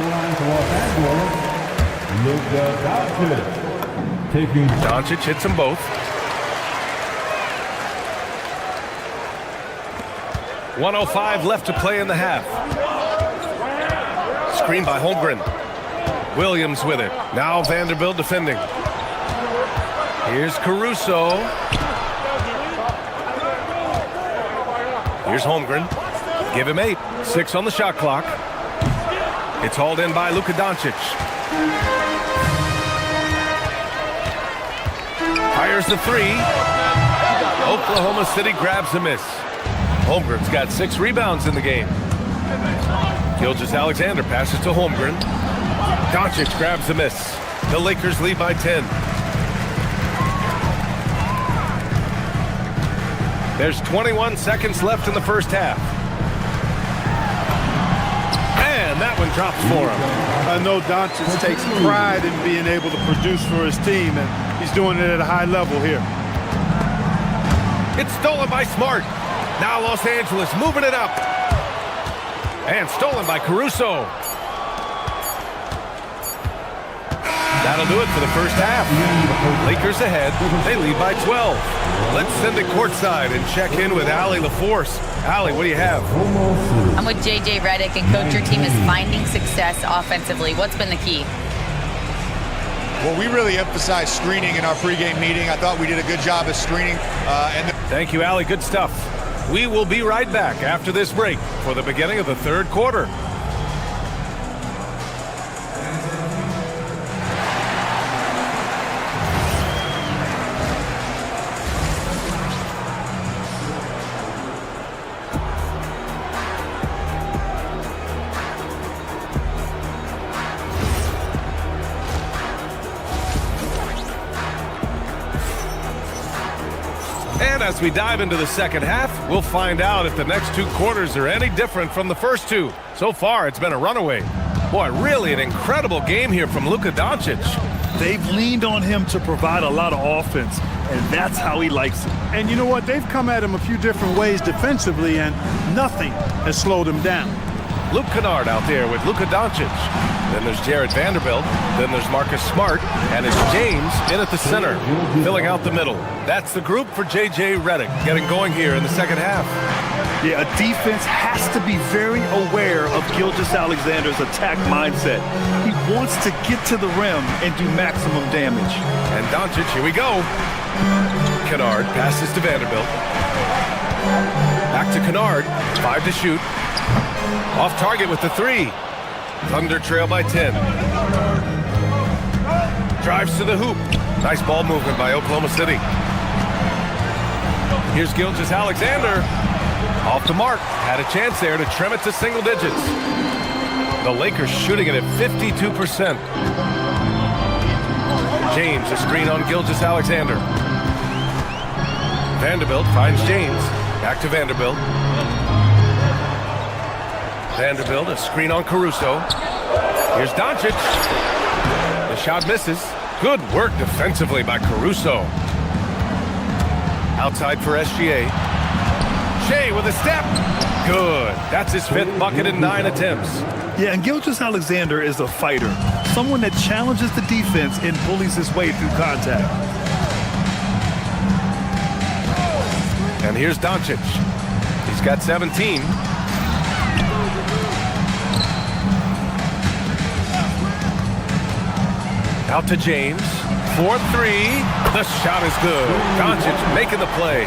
Doncic hits them both. 1:05 left to play in the half. Screen by Holmgren. Williams with it. Now Vanderbilt defending. Here's Caruso. Here's Holmgren. Give him 8. 6 on the shot clock. It's hauled in by Luka Doncic. Fires the 3. Oklahoma City grabs a miss. Holmgren's got 6 rebounds in the game. Gilgeous-Alexander passes to Holmgren. Doncic grabs the miss. The Lakers lead by 10. There's 21 seconds left in the first half. And that one drops for him. I know Doncic takes pride in being able to produce for his team, and he's doing it at a high level here. It's stolen by Smart. Now Los Angeles moving it up. And stolen by Caruso. That'll do it for the first half. Lakers ahead. They lead by 12. Let's send it courtside and check in with Allie LaForce. Allie, what do you have? I'm with JJ Redick, and Coach, your team is finding success offensively. What's been the key? Well, we really emphasized screening in our pregame meeting. I thought we did a good job of screening. Thank you, Allie. Good stuff. We will be right back after this break for the beginning of the third quarter. And as we dive into the second half, we'll find out if the next two quarters are any different from the first two. So far, it's been a runaway. Boy, really an incredible game here from Luka Doncic. They've leaned on him to provide a lot of offense, and that's how he likes it. And you know what? They've come at him a few different ways defensively, and nothing has slowed him down. Luke Kennard out there with Luka Doncic. Then there's Jared Vanderbilt. Then there's Marcus Smart. And it's James in at the center, filling out the middle. That's the group for J.J. Redick getting going here in the second half. Yeah, a defense has to be very aware of Gilgeous-Alexander's attack mindset. He wants to get to the rim and do maximum damage. And Doncic, here we go. Kennard passes to Vanderbilt. Back to Kennard. 5 to shoot. Off target with the 3. Thunder trail by 10. Drives to the hoop. Nice ball movement by Oklahoma City. Here's Gilgeous-Alexander. Off the mark. Had a chance there to trim it to single digits. The Lakers shooting it at 52%. James, a screen on Gilgeous-Alexander. Vanderbilt finds James. Back to Vanderbilt. Vanderbilt, a screen on Caruso. Here's Doncic. The shot misses. Good work defensively by Caruso. Outside for SGA. Shea with a step. Good. That's his 5th bucket in 9 attempts. Yeah, and Gilgeous-Alexander is a fighter. Someone that challenges the defense and bullies his way through contact. And here's Doncic. He's got 17. Out to James. 4-3. The shot is good. Doncic making the play.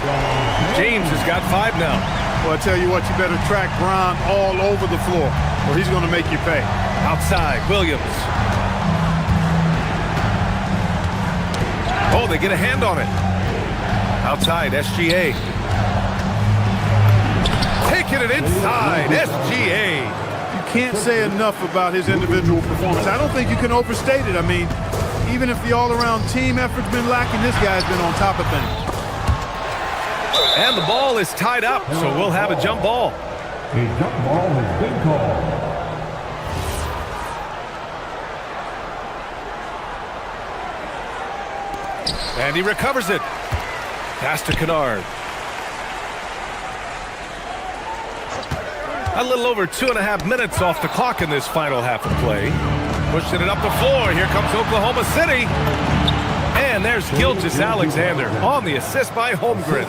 James has got 5 now. Well, I tell you what, you better track Bron all over the floor, or he's going to make you pay. Outside, Williams. Oh, they get a hand on it. Outside, SGA. Taking it inside, SGA. You can't say enough about his individual performance. I don't think you can overstate it. I mean, even if the all-around team effort's been lacking, this guy's been on top of things. And the ball is tied up, so we'll have a jump ball. A jump ball has been called. And he recovers it. Pass to Kennard. A little over 2.5 minutes off the clock in this final half of play. Pushing it up the floor. Here comes Oklahoma City. And there's Gilgeous-Alexander on the assist by Holmgren.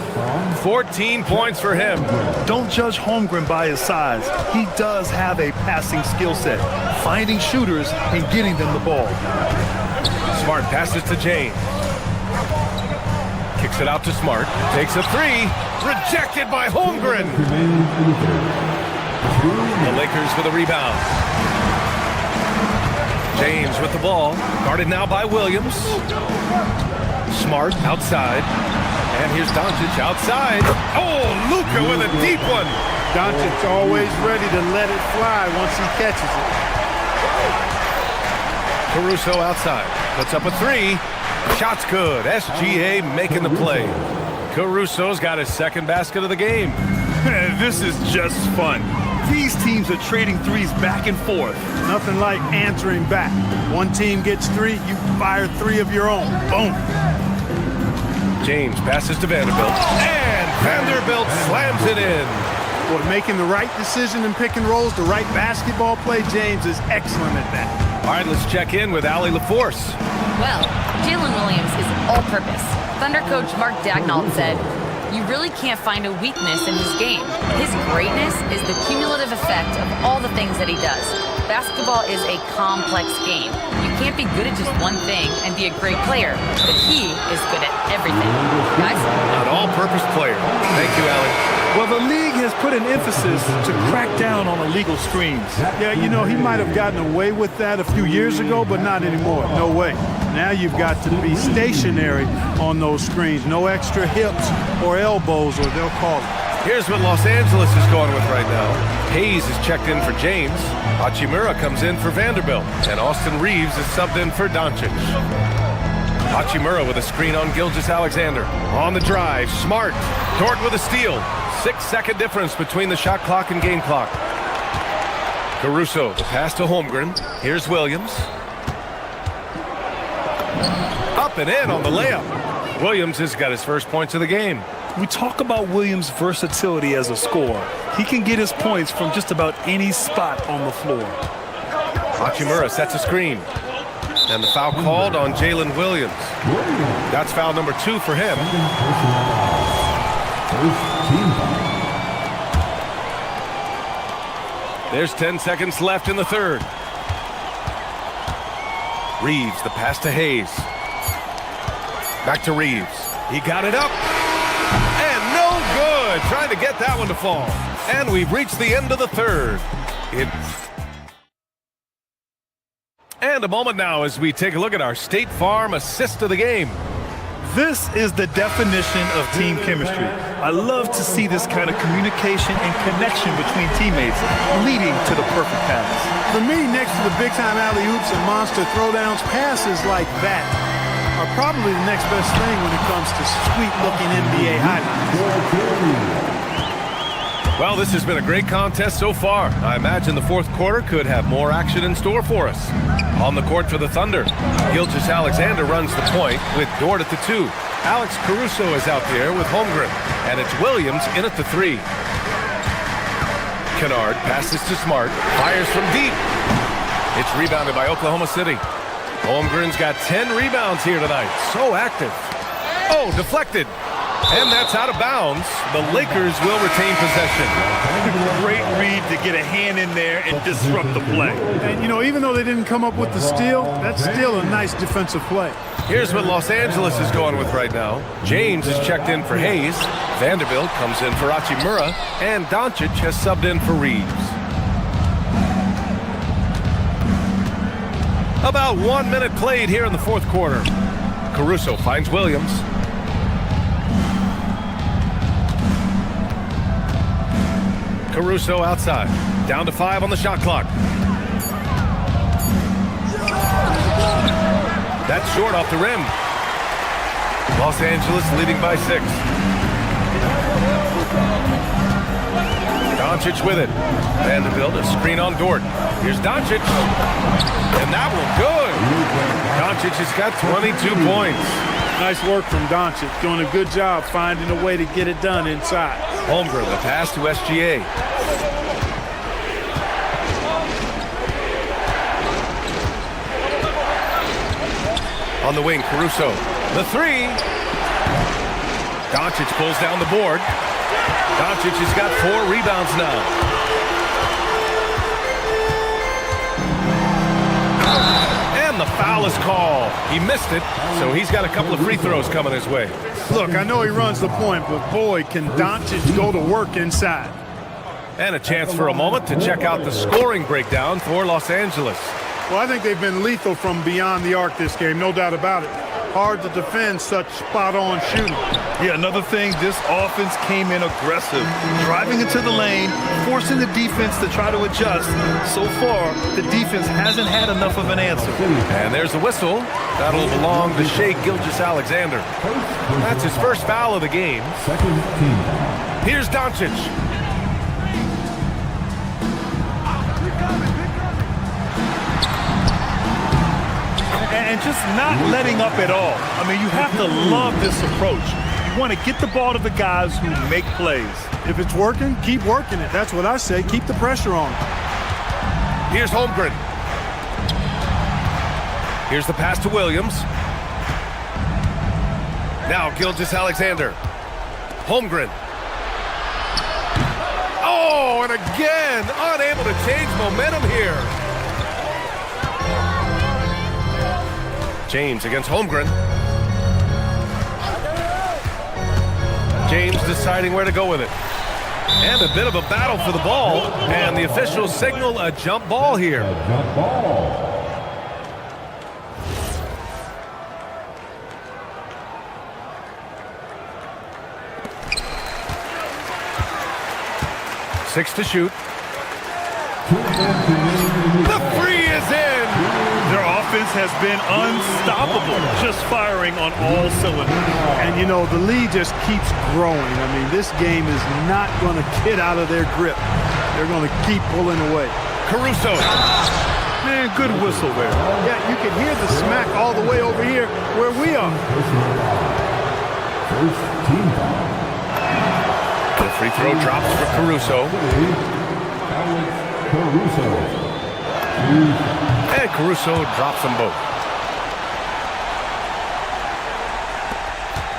14 points for him. Don't judge Holmgren by his size. He does have a passing skill set, finding shooters and getting them the ball. Smart passes to James. Kicks it out to Smart. Takes a 3. Rejected by Holmgren. The Lakers for the rebound. James with the ball. Guarded now by Williams. Smart outside. And here's Doncic outside. Oh, Luka with a deep one. Doncic always ready to let it fly once he catches it. Caruso outside. Puts up a 3. Shot's good. SGA making the play. Caruso's got his 2nd basket of the game. This is just fun. These teams are trading threes back and forth. Nothing like answering back. One team gets 3, you fire 3 of your own. Boom. James passes to Vanderbilt. And Vanderbilt slams it in. Boy, making the right decision in pick and rolls, the right basketball play, James is excellent at that. All right, let's check in with Allie LaForce. Well, Jalen Williams is all-purpose. Thunder coach Mark Daignault said, You really can't find a weakness in his game. His greatness is the cumulative effect of all the things that he does. Basketball is a complex game. You can't be good at just one thing and be a great player, but he is good at everything. Guys? An all-purpose player. Thank you, Alec. Well, the league has put an emphasis to crack down on illegal screens. Yeah, you know, he might have gotten away with that a few years ago, but not anymore. No way. Now you've got to be stationary on those screens. No extra hips or elbows, or they'll call it. Here's what Los Angeles is going with right now. Hayes is checked in for James. Hachimura comes in for Vanderbilt. And Austin Reeves is subbed in for Doncic. Hachimura with a screen on Gilgeous-Alexander. On the drive, Smart. Dort with a steal. 6-second difference between the shot clock and game clock. Caruso, the pass to Holmgren. Here's Williams. Up and in on the layup. Williams has got his first points of the game. We talk about Williams' versatility as a scorer. He can get his points from just about any spot on the floor. Hachimura sets a screen. And the foul called on Jalen Williams. That's foul number 2 for him. There's 10 seconds left in the third. Reeves, the pass to Hayes. Back to Reeves. He got it up. And no good. Trying to get that one to fall. And we've reached the end of the third. And a moment now as we take a look at our State Farm assist of the game. This is the definition of team chemistry. I love to see this kind of communication and connection between teammates leading to the perfect pass. For me, next to the big-time alley-oops and monster throwdowns, passes like that are probably the next best thing when it comes to sweet-looking NBA highlights. Well, this has been a great contest so far. I imagine the fourth quarter could have more action in store for us. On the court for the Thunder, Gilgeous-Alexander runs the point with Dort at the 2. Alex Caruso is out there with Holmgren, and it's Williams in at the 3. Kennard passes to Smart, fires from deep. It's rebounded by Oklahoma City. Holmgren's got 10 rebounds here tonight. So active. Oh, deflected. And that's out of bounds. The Lakers will retain possession. Great read to get a hand in there and disrupt the play. And, you know, even though they didn't come up with the steal, that's still a nice defensive play. Here's what Los Angeles is going with right now. James is checked in for Hayes. Vanderbilt comes in for Hachimura. And Doncic has subbed in for Reeves. About 1 minute played here in the fourth quarter. Caruso finds Williams. Caruso outside. Down to 5 on the shot clock. That's short off the rim. Los Angeles leading by 6. Doncic with it. Vanderbilt a screen on Dort. Here's Doncic. And that one good. Doncic has got 22 points. Nice work from Doncic. Doing a good job finding a way to get it done inside. Holmgren, the pass to SGA. On the wing, Caruso. The 3. Doncic pulls down the board. Doncic has got 4 rebounds now. And the foul is called. He missed it, so he's got a couple of free throws coming his way. Look, I know he runs the point, but boy, can Doncic go to work inside. And a chance for a moment to check out the scoring breakdown for Los Angeles. Well, I think they've been lethal from beyond the arc this game, no doubt about it. Hard to defend such spot-on shooting. Yeah, another thing, this offense came in aggressive, driving into the lane, forcing the defense to try to adjust. So far, the defense hasn't had enough of an answer. And there's the whistle. That'll belong to Shai Gilgeous-Alexander. That's his first foul of the game. Here's Doncic. And just not letting up at all. I mean, you have to love this approach. You want to get the ball to the guys who make plays. If it's working, keep working it. That's what I say. Keep the pressure on. Here's Holmgren. Here's the pass to Williams. Now Gilgeous-Alexander. Holmgren. Oh, and again, unable to change momentum here. James against Holmgren. James deciding where to go with it. And a bit of a battle for the ball. And the officials signal a jump ball here. Jump ball. Six to shoot. The three is in. Their offense has been unstoppable, just firing on all cylinders. And, you know, the lead just keeps growing. I mean, this game is not going to get out of their grip. They're going to keep pulling away. Caruso. Man, good whistle there. Yeah, you can hear the smack all the way over here where we are. First team foul. The free throw drops for Caruso. Caruso. And Caruso drops them both.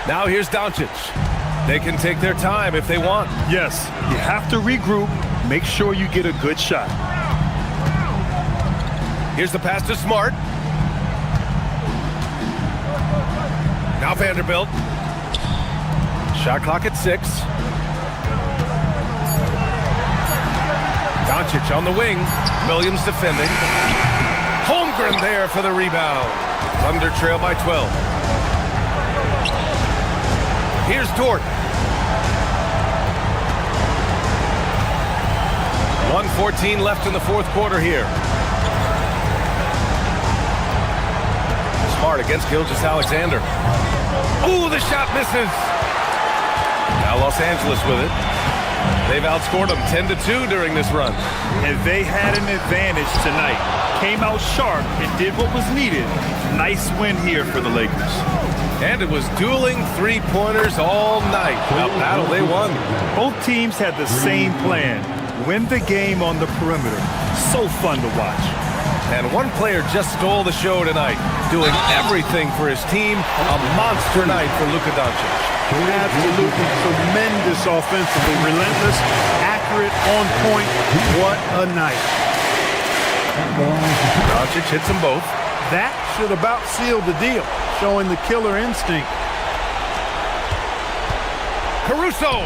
Now here's Doncic. They can take their time if they want. Yes, you have to regroup. Make sure you get a good shot. Here's the pass to Smart. Now Vanderbilt. Shot clock at 6. Doncic on the wing. Williams defending. Holmgren there for the rebound. Thunder trail by 12. Here's Dort. 1:14 left in the fourth quarter here. Smart against Gilgeous-Alexander. Ooh, the shot misses. Now Los Angeles with it. They've outscored them 10-2 during this run. And they had an advantage tonight. Came out sharp and did what was needed. Nice win here for the Lakers. And it was dueling three-pointers all night. A battle they won. Both teams had the same plan. Win the game on the perimeter. So fun to watch. And one player just stole the show tonight, doing everything for his team. A monster night for Luka Doncic. Absolutely tremendous offensively. Relentless, accurate, on point. What a night. Doncic hits them both. That should about seal the deal, showing the killer instinct. Caruso!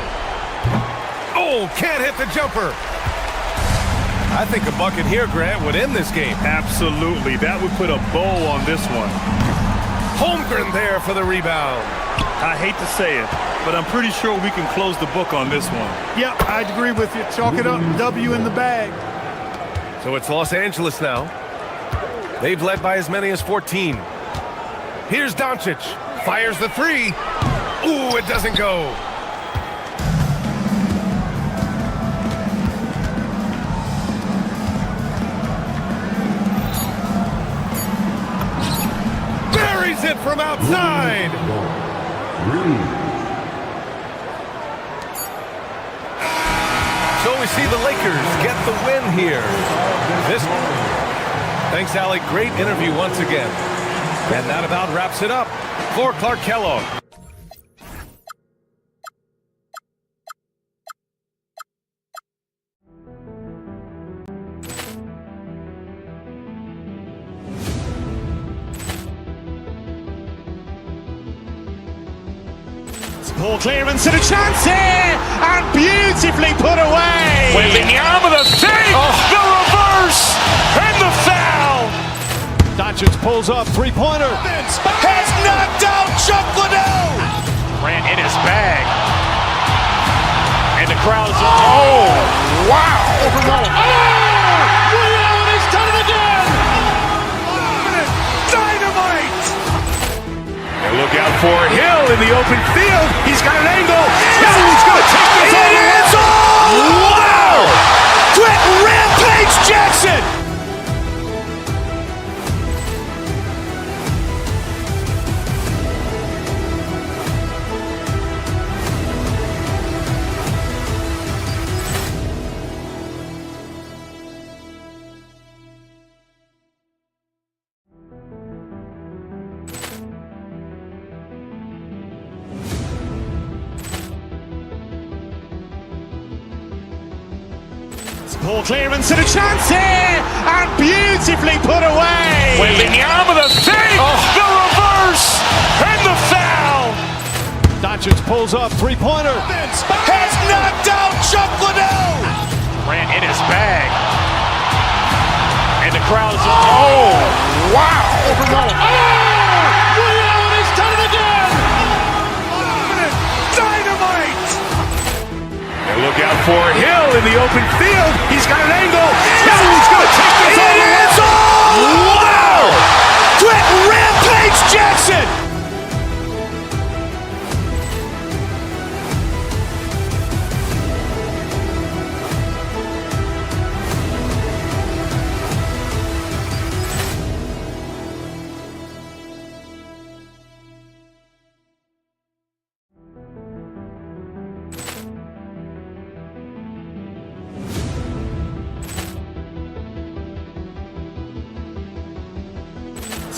Oh, can't hit the jumper. I think a bucket here, Grant, would end this game. Absolutely. That would put a bow on this one. Holmgren there for the rebound. I hate to say it, but I'm pretty sure we can close the book on this one. Yep, I agree with you. Chalk it up. W in the bag. So it's Los Angeles now. They've led by as many as 14. Here's Doncic. Fires the three. Ooh, it doesn't go. Buries it from outside. So we see the Lakers get the win here. Thanks, Alec. Great interview once again. And that about wraps it up. For Clark Kellogg. Ball clearance and a chance here, and beautifully put away. Wembanyama the fake, the reverse, and the foul. Doncic pulls up, three-pointer. Has knocked out Chuck Liddell. Ran in his bag. And the crowd is, oh, wow. He's done it again. Dynamite. And look out for Hill in the open field. He's got an angle. He's going to take this all the way. Wow. Quick Rampage Jackson. Poor clearance and a chance here, and beautifully put away. Wembanyama the save, the reverse, and the foul. Doncic pulls up, three-pointer. Has knocked out Chuck Liddell. Ran in his bag. And the crowd is, oh, wow. He's done it again. Dynamite. And look out for Hill in the open field. He's got an angle. Hill's going to take this all the way. Wow. Trent Rampage Jackson.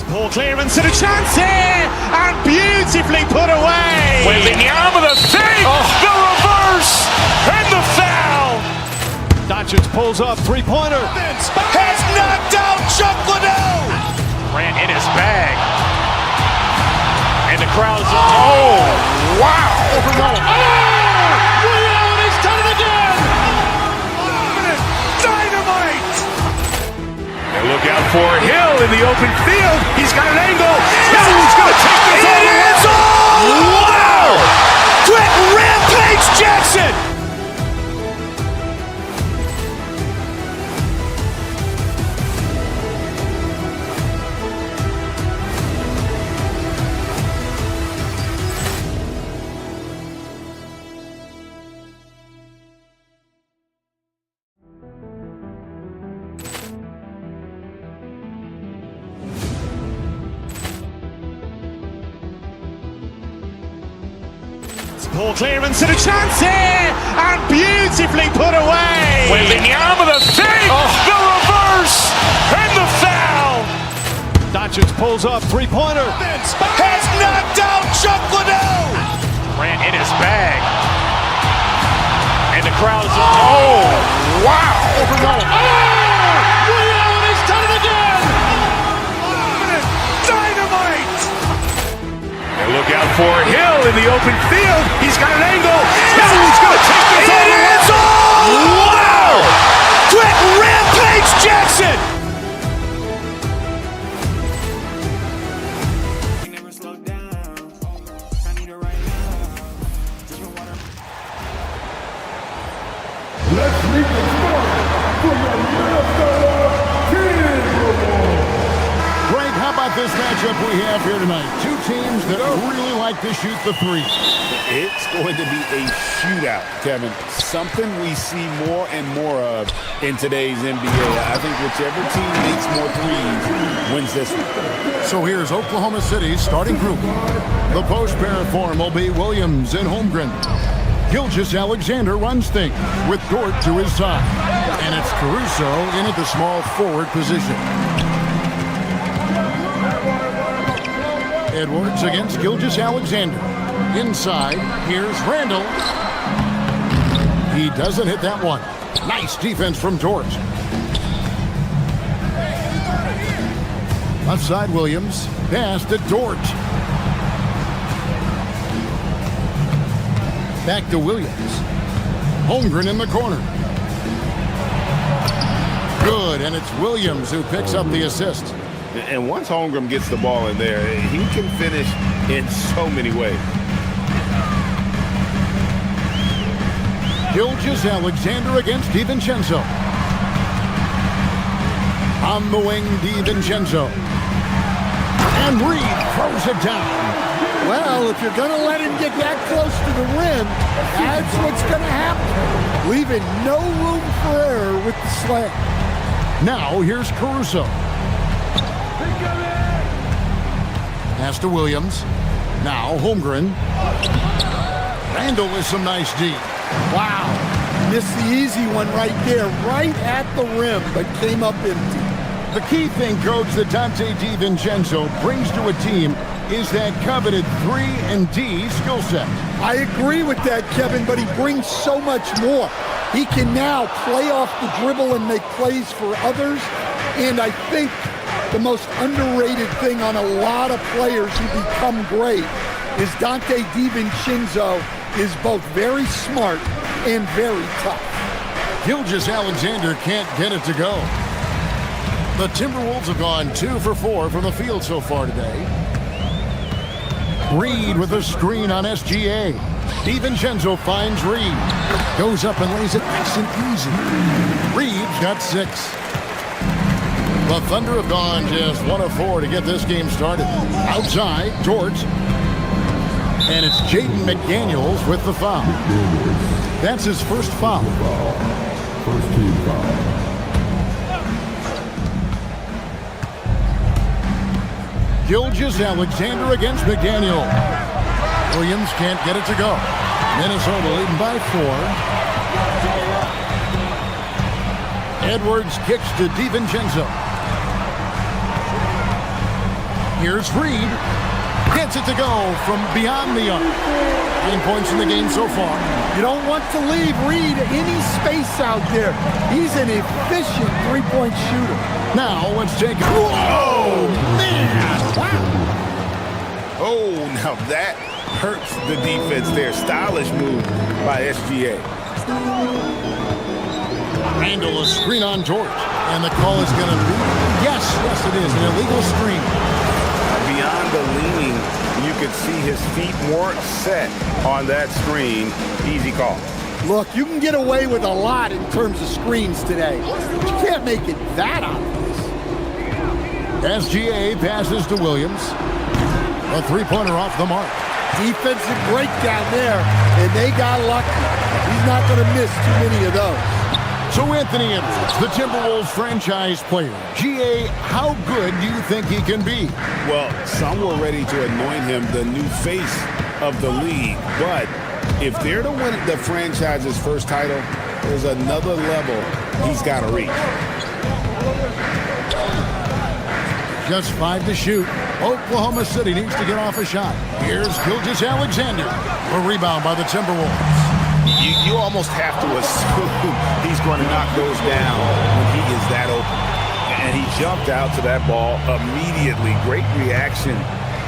Poor clearance and a chance here, and beautifully put away. Wembanyama the save, the reverse, and the foul. Doncic pulls up, three-pointer. Has knocked out Chuck Liddell. Ran in his bag. And the crowd is, oh, wow. He's done it again. Dynamite. And look out for Hill in the open field. He's got an angle. Hill's going to take this all the way. Wow. Trent Rampage Jackson. Poor clearance and a chance here, and beautifully put away. Wembanyama the save, the reverse, and the foul. Doncic pulls up, three-pointer. Has knocked out Chuck Liddell. Ran in his bag. And the crowd is, oh, wow. He's done it again. Dynamite. And look out for Hill in the open field. He's got an angle. Hill's going to take this all the way. Wow. Trent Rampage Jackson. Never slow down. I need it right now. Dripping water. Let's meet the score for the Minnesota Timberwolves. Greg, how about this matchup we have here tonight? Two teams that really like to shoot the three. It's going to be a shootout, Kevin. Something we see more and more of in today's NBA. I think whichever team makes more threes wins this one. So here's Oklahoma City's starting group. The post pair form will be Williams and Holmgren. Gilgeous-Alexander runs things with Dort to his side. And it's Caruso in at the small forward position. Edwards against Gilgeous-Alexander. Inside, here's Randall. He doesn't hit that one. Nice defense from Dort. Left side, Williams. Pass to Dort. Back to Williams. Holmgren in the corner. Good, and it's Williams who picks up the assist. And once Holmgren gets the ball in there, he can finish in so many ways. Gilgeous-Alexander against DiVincenzo. On the wing, DiVincenzo. And Reed throws it down. Well, if you're going to let him get that close to the rim, that's what's going to happen. Leaving no room for error with the slam. Now, here's Caruso. Pass to Williams. Now, Holmgren. Randall with some nice D. Wow. Missed the easy one right there, right at the rim, but came up empty. The key thing, Coach, that Dante DiVincenzo brings to a team is that coveted 3 and D skill set. I agree with that, Kevin, but he brings so much more. He can now play off the dribble and make plays for others. And I think the most underrated thing on a lot of players who become great is Dante DiVincenzo is both very smart and very tough. Gilgeous-Alexander can't get it to go. The Timberwolves have gone 2 for 4 from the field so far today. Reed with a screen on SGA. DiVincenzo finds Reed. Goes up and lays it nice and easy. Reed's got 6. The Thunder have gone just 1 of 4 to get this game started. Outside, George. And it's Jaden McDaniels with the foul. That's his first foul. First team foul. Gilgeous-Alexander against McDaniel. Williams can't get it to go. Minnesota leading by 4. Edwards kicks to DiVincenzo. Here's Reed. Gets it to go from beyond the arc. 9 points in the game so far. You don't want to leave Reed any space out there. He's an efficient three-point shooter. Now let's take it. Whoa, man! Wow. Oh, now that hurts the defense there. Stylish move by SGA. Randall a screen on George. And the call is going to be, yes, it is, an illegal screen. Beyond the leaning, you could see his feet weren't set on that screen. Easy call. Look, you can get away with a lot in terms of screens today. But you can't make it that obvious. SGA passes to Williams. A three-pointer off the mark. Defensive breakdown there, and they got lucky. He's not going to miss too many of those. So Anthony Edwards, the Timberwolves franchise player. GA, how good do you think he can be? Well, some were ready to anoint him the new face of the league. But if they're to win the franchise's first title, there's another level he's got to reach. Just 5 to shoot. Oklahoma City needs to get off a shot. Here's Gilgeous-Alexander. A rebound by the Timberwolves. You almost have to assume he's going to knock those down when he is that open. And he jumped out to that ball immediately. Great reaction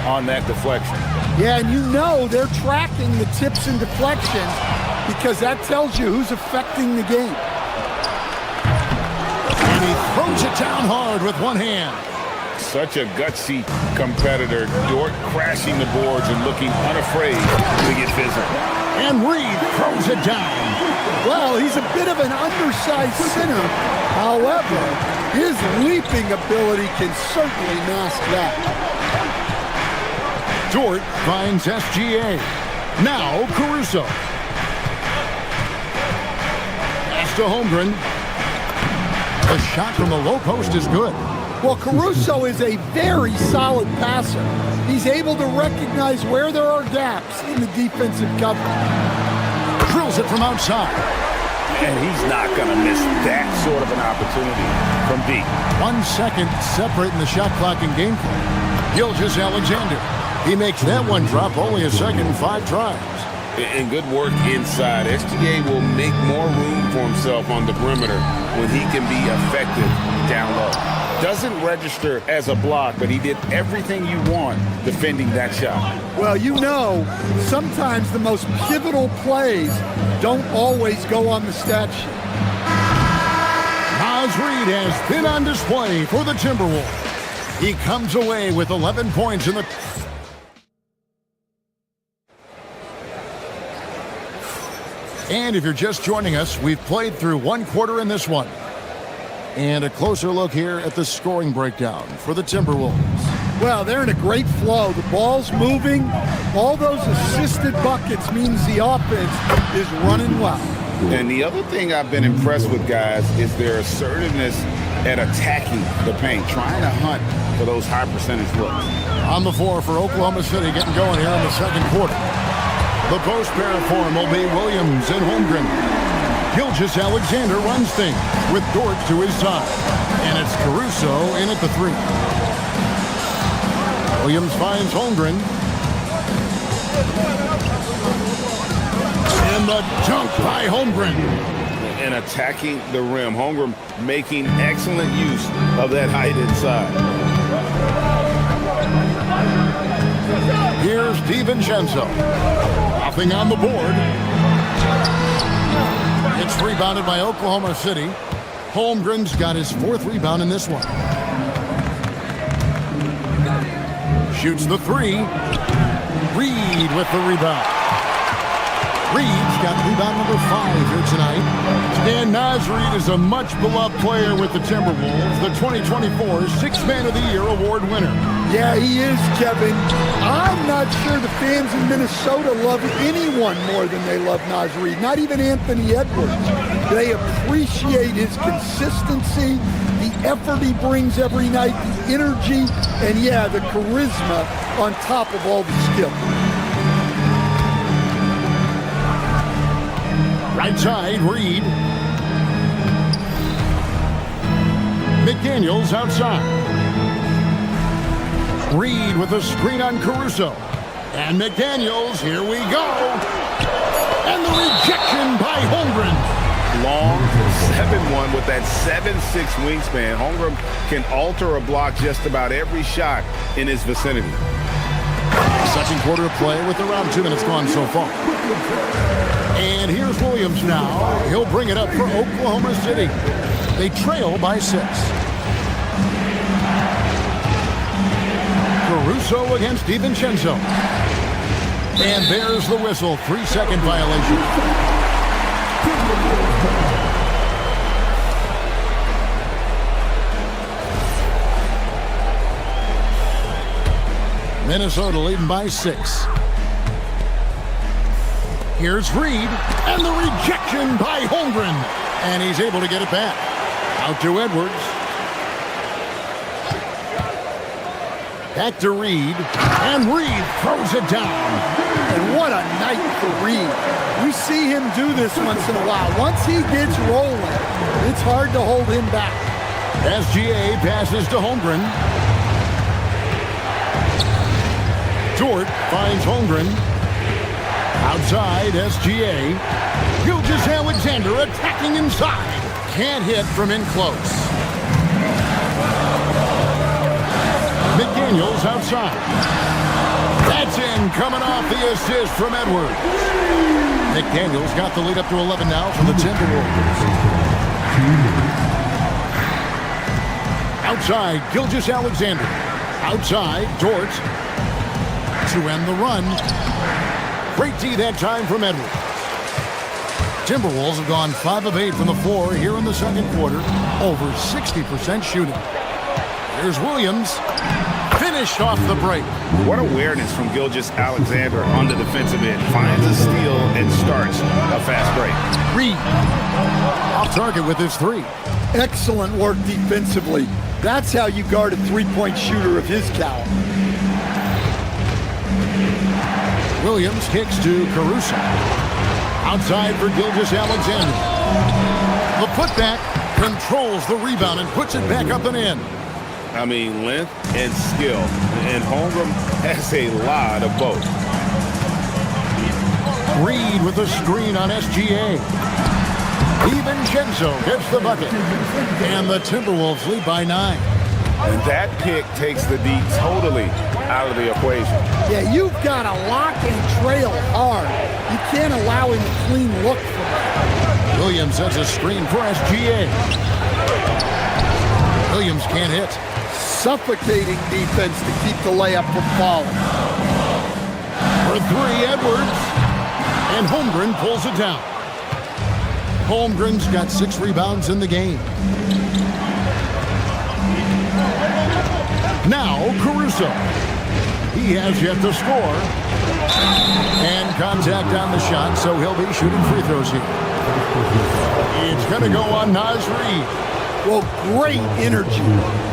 on that deflection. Yeah, and you know they're tracking the tips and deflections because that tells you who's affecting the game. And he throws it down hard with one hand. Such a gutsy competitor. Dort crashing the boards and looking unafraid to get physical. And Reed throws it down. Well, he's a bit of an undersized center. However, his leaping ability can certainly mask that. Dort finds SGA. Now Caruso. Pass to Holmgren. The shot from the low post is good. Well, Caruso is a very solid passer. He's able to recognize where there are gaps in the defensive cover. Drills it from outside. And he's not going to miss that sort of an opportunity from deep. 1 second separating the shot clock and game play. Gilgeous-Alexander. He makes that one drop only a second in 5 tries. And good work inside. SGA will make more room for himself on the perimeter when he can be effective down low. Doesn't register as a block, but he did everything you want defending that shot. Well, you know, sometimes the most pivotal plays don't always go on the stat sheet. Naz Reid has been on display for the Timberwolves. He comes away with 11 points in the... And if you're just joining us, we've played through 1 quarter in this one. And a closer look here at the scoring breakdown for the Timberwolves. Well, they're in a great flow. The ball's moving. All those assisted buckets means the offense is running well. And the other thing I've been impressed with, guys, is their assertiveness at attacking the paint, trying to hunt for those high percentage looks. On the floor for Oklahoma City, getting going here in the second quarter. The post pair form will be Williams and Holmgren. Gilgeous-Alexander runs things with Dort to his side. And it's Caruso in at the 3. Williams finds Holmgren. And the dunk by Holmgren. and attacking the rim. Holmgren making excellent use of that height inside. Here's DiVincenzo. Nothing on the board. It's rebounded by Oklahoma City. Holmgren's got his 4th rebound in this one. Shoots the 3. Reed with the rebound. Reed's got rebound number 5 here tonight. And Naz Reid is a much-beloved player with the Timberwolves, the 2024 Sixth Man of the Year award winner. Yeah, he is, Kevin. I'm not sure the fans in Minnesota love anyone more than they love Naz Reid, not even Anthony Edwards. They appreciate his consistency, the effort he brings every night, the energy, and yeah, the charisma on top of all the skill. Right side, Reed. McDaniels outside. Reed with a screen on Caruso. And McDaniels, here we go. And the rejection by Holmgren. Long 7-1 with that 7'6" wingspan. Holmgren can alter a block just about every shot in his vicinity. Second quarter of play with around 2 minutes gone so far. And here's Williams now. He'll bring it up for Oklahoma City. They trail by 6. Caruso against DiVincenzo. And there's the whistle. 3-second violation. Minnesota leading by 6. Here's Reed, and the rejection by Holmgren. And he's able to get it back. Out to Edwards. Back to Reed, and Reed throws it down. And what a night for Reed. We see him do this once in a while. Once he gets rolling, it's hard to hold him back. SGA passes to Holmgren. Dort finds Holmgren. Outside, SGA. Gilgeous-Alexander attacking inside. Can't hit from in close. McDaniels outside. That's in, coming off the assist from Edwards. McDaniels got the lead up to 11 now for the Timberwolves. Outside, Gilgeous-Alexander. Outside, Dort. To end the run. Great D that time from Edwards. Timberwolves have gone 5 of 8 from the floor here in the second quarter. Over 60% shooting. Here's Williams. Finished off the break. What awareness from Gilgeous-Alexander on the defensive end. Finds a steal and starts a fast break. Reed off target with his 3. Excellent work defensively. That's how you guard a three-point shooter of his caliber. Williams kicks to Caruso. Outside for Gilgeous-Alexander. The putback controls the rebound and puts it back up and in. I mean, length and skill. And Holmgren has a lot of both. Reed with a screen on SGA. DiVincenzo gets the bucket. And the Timberwolves lead by 9. And that pick takes the D totally out of the equation. Yeah, you've got to lock and trail hard. You can't allow him a clean look from that. Williams has a screen for SGA. Williams can't hit. Suffocating defense to keep the layup from falling. For 3, Edwards. And Holmgren pulls it down. Holmgren's got 6 rebounds in the game. Now Caruso. He has yet to score. And contact on the shot, so he'll be shooting free throws here. It's going to go on Naz Reid. Well, great energy.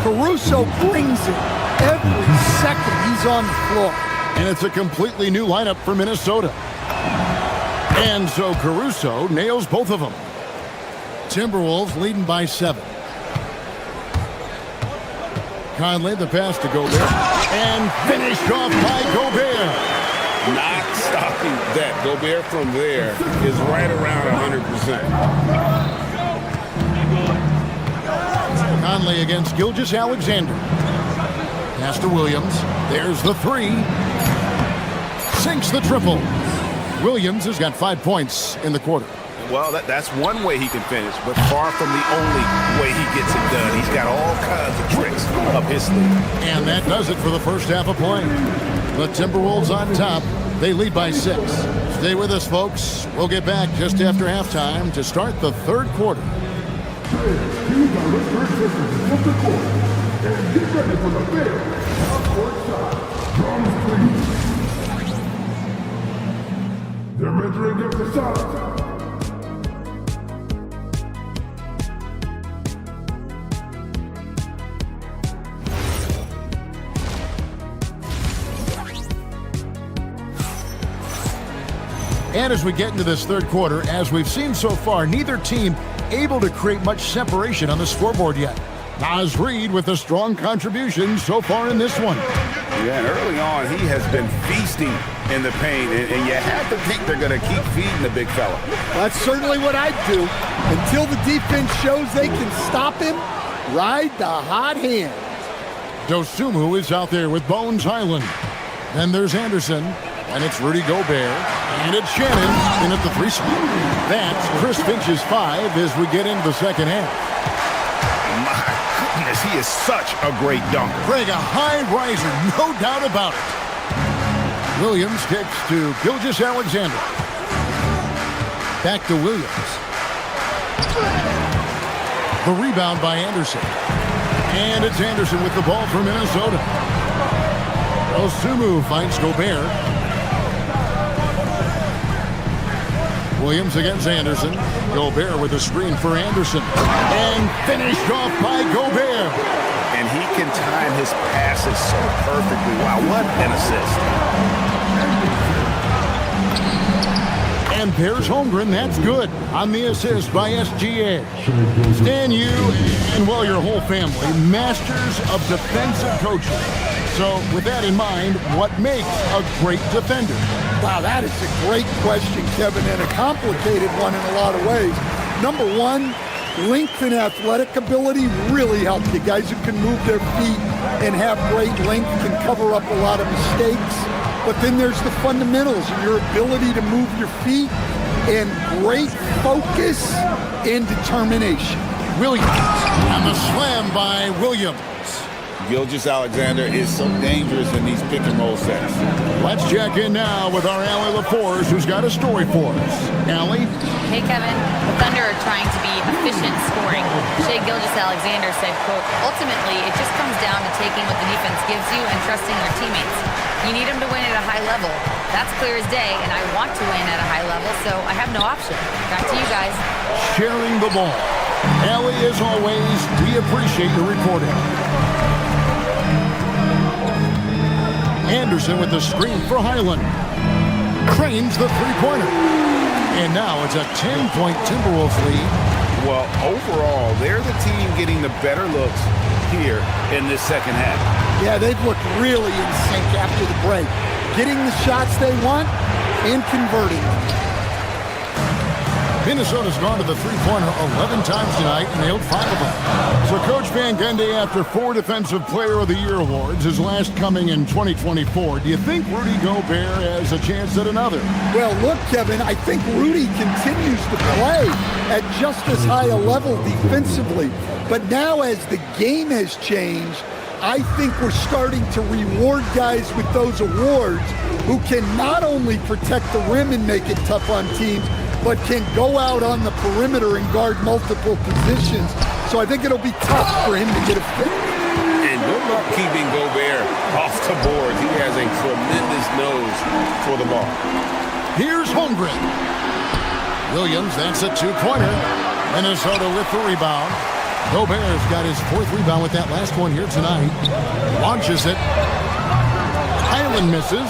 Caruso brings it every second he's on the floor. And it's a completely new lineup for Minnesota. And so Caruso nails both of them. Timberwolves leading by 7. Conley, the pass to Gobert. And finished off by Gobert. Knocks stopping that. Gobert from there is right around 100%. Conley against Gilgeous-Alexander. Pass to Williams. There's the three. Sinks the triple. Williams has got 5 points in the quarter. Well, that's one way he can finish, but far from the only way he gets it done. He's got all kinds of tricks up his sleeve. And that does it for the first half of play. The Timberwolves on top. They lead by 6. Stay with us, folks. We'll get back just after halftime to start the third quarter. They're measuring up the shot. And as we get into this third quarter, as we've seen so far, neither team able to create much separation on the scoreboard yet. Naz Reid with a strong contribution so far in this one. Yeah, and early on, he has been feasting in the paint, and you have to think they're going to keep feeding the big fella. That's certainly what I'd do. Until the defense shows they can stop him, ride the hot hand. Dosunmu is out there with Bones Highland. Then there's Anderson, and it's Rudy Gobert, and it's Shannon in at the 3 spot. That's Chris Finch's 5 as we get into the second half. My goodness, he is such a great dunker. Craig, a high riser, no doubt about it. Williams kicks to Gilgeous-Alexander. Back to Williams. The rebound by Anderson. And it's Anderson with the ball for Minnesota. Dosunmu finds Gobert. Williams against Anderson. Gobert with a screen for Anderson. And finished off by Gobert. And he can time his passes so perfectly. Wow, what an assist. And there's Holmgren, that's good, on the assist by SGA. Stan, you and, well, your whole family, masters of defensive coaching. So with that in mind, what makes a great defender? Wow, that is a great question, Kevin, and a complicated one in a lot of ways. Number one, length and athletic ability really help you. Guys who can move their feet and have great length can cover up a lot of mistakes. But then there's the fundamentals and your ability to move your feet and great focus and determination. Williams, and the slam by Williams. Gilgeous-Alexander is so dangerous in these pick-and-roll sets. Let's check in now with our Allie LaForce, who's got a story for us. Allie? Hey, Kevin. The Thunder are trying to be efficient scoring. Shai Gilgeous-Alexander said, quote, ultimately, it just comes down to taking what the defense gives you and trusting your teammates. You need them to win at a high level. That's clear as day, and I want to win at a high level, so I have no option. Back to you guys. Sharing the ball. Allie, as always, we appreciate your reporting. Anderson with the screen for Highland. Cranes the three-pointer. And now it's a 10-point Timberwolves lead. Well, overall, they're the team getting the better looks here in this second half. Yeah, they've looked really in sync after the break. Getting the shots they want and converting them. Minnesota's gone to the three-pointer 11 times tonight and nailed 5 of them. So Coach Van Gundy, after 4 Defensive Player of the Year awards, his last coming in 2024, do you think Rudy Gobert has a chance at another? Well, look, Kevin, I think Rudy continues to play at just as high a level defensively. But now as the game has changed, I think we're starting to reward guys with those awards who can not only protect the rim and make it tough on teams, but can go out on the perimeter and guard multiple positions. So I think it'll be tough for him to get a fit. And good luck keeping Gobert off the board. He has a tremendous nose for the ball. Here's Holmgren. Williams, that's a 2-pointer. Minnesota with the rebound. Gobert's got his 4th rebound with that last one here tonight. Launches it. Highland misses.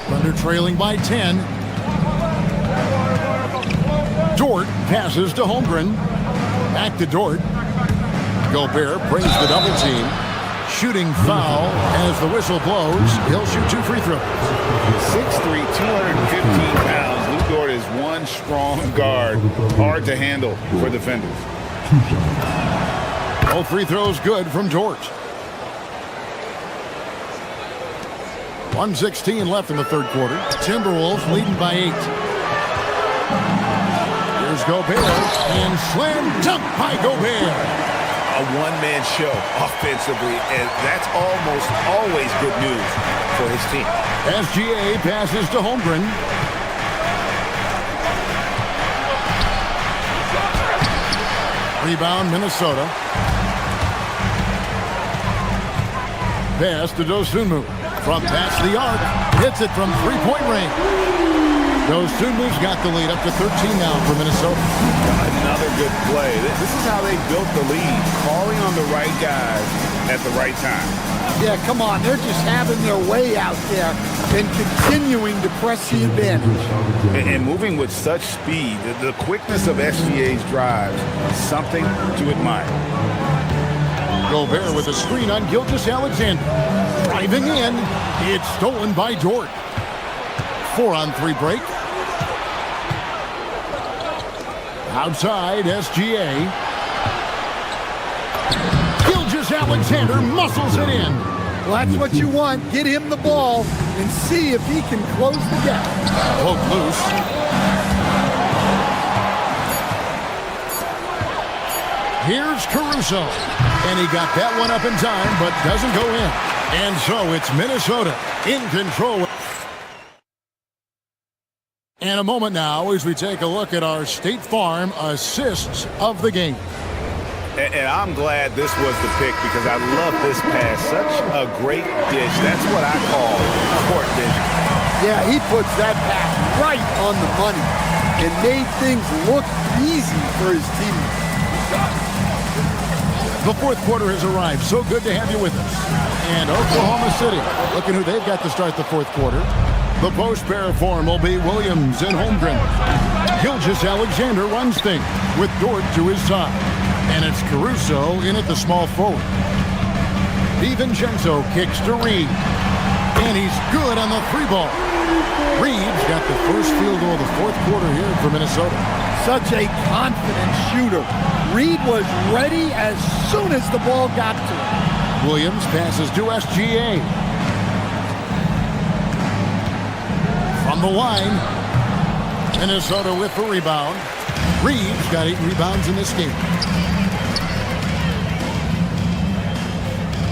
Thunder trailing by 10. Dort passes to Holmgren. Back to Dort. Gobert brings the double team. Shooting foul as the whistle blows. He'll shoot 2 free throws. 6'3", 215 pounds. Lou Dort is one strong guard. Hard to handle for defenders. Both free throws good from George. 1:16 left in the third quarter. Timberwolves leading by 8. Here's Gobert and slam dunk by Gobert. A one-man show offensively, and that's almost always good news for his team. SGA passes to Holmgren. Rebound, Minnesota. Pass to Dosunmu. From past the arc, hits it from three-point range. Dosunmu's got the lead up to 13 now for Minnesota. Another good play. This is how they built the lead, calling on the right guys at the right time. Yeah, come on. They're just having their way out there and continuing to press the advantage. And moving with such speed, the quickness of SGA's drives, something to admire. Gobert with a screen on Gilgeous-Alexander. Driving in, it's stolen by Dort. 4-on-3 break. Outside, SGA. Gilgeous-Alexander muscles it in. Well, that's what you want. Get him the ball and see if he can close the gap. Poke loose. Here's Caruso. And he got that one up in time, but doesn't go in. And so it's Minnesota in control. And a moment now as we take a look at our State Farm assists of the game. And I'm glad this was the pick because I love this pass. Such a great dish. That's what I call court vision. Yeah, he puts that pass right on the money and made things look easy for his teammates. The fourth quarter has arrived. So good to have you with us. And Oklahoma City, looking who they've got to start the fourth quarter. The post pair form will be Williams and Holmgren. Gilgeous-Alexander runs things with Dort to his side. And it's Caruso in at the small forward. DiVincenzo kicks to Reed. And he's good on the three ball. Reed's got the first field goal of the fourth quarter here for Minnesota. Such a confident shooter. Reed was ready as soon as the ball got to him. Williams passes to SGA. From the line, Minnesota with the rebound. Reed's got 8 rebounds in this game.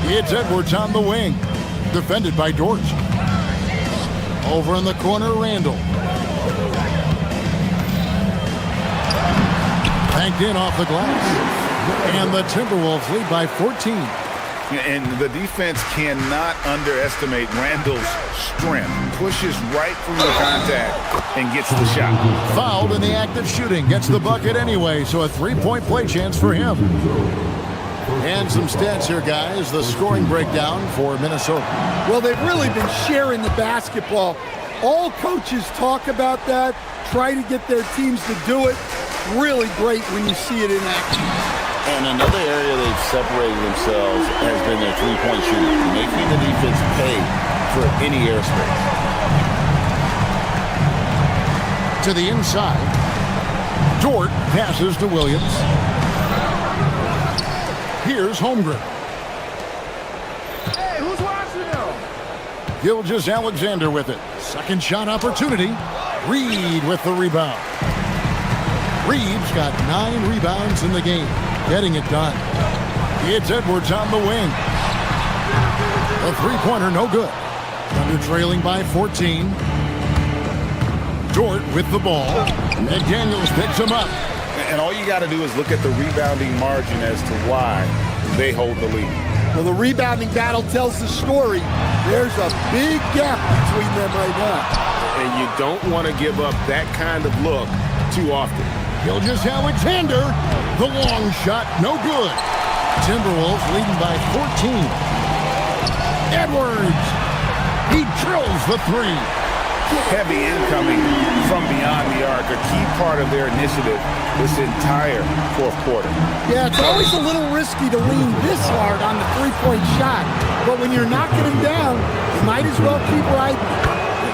It's Edwards on the wing, defended by Dort. Over in the corner, Randall. Banked in off the glass. And the Timberwolves lead by 14. And the defense cannot underestimate Randall's strength. Pushes right through the contact and gets the shot. Fouled in the act of shooting. Gets the bucket anyway, so a 3-point play chance for him. And some stats here, guys. The scoring breakdown for Minnesota. Well, they've really been sharing the basketball. All coaches talk about that, try to get their teams to do it. Really great when you see it in action. And another area they've separated themselves has been their three-point shooting, making the defense pay for any airspace. To the inside. Dort passes to Williams. Here's Holmgren. Hey, who's watching now? Gilgeous-Alexander with it. Second shot opportunity. Reed with the rebound. Reed's got 9 rebounds in the game. Getting it done. It's Edwards on the wing. A three-pointer, no good. Thunder trailing by 14. Dort with the ball. McDaniels picks him up. And all you got to do is look at the rebounding margin as to why they hold the lead. Well, the rebounding battle tells the story. There's a big gap between them right now. And you don't want to give up that kind of look too often. Gilgeous-Alexander, the long shot, no good. Timberwolves leading by 14. Edwards, he drills the three. heavy incoming from beyond the arc, a key part of their initiative this entire fourth quarter. Yeah, it's always a little risky to lean this hard on the three-point shot, but when you're knocking him down, you might as well keep riding.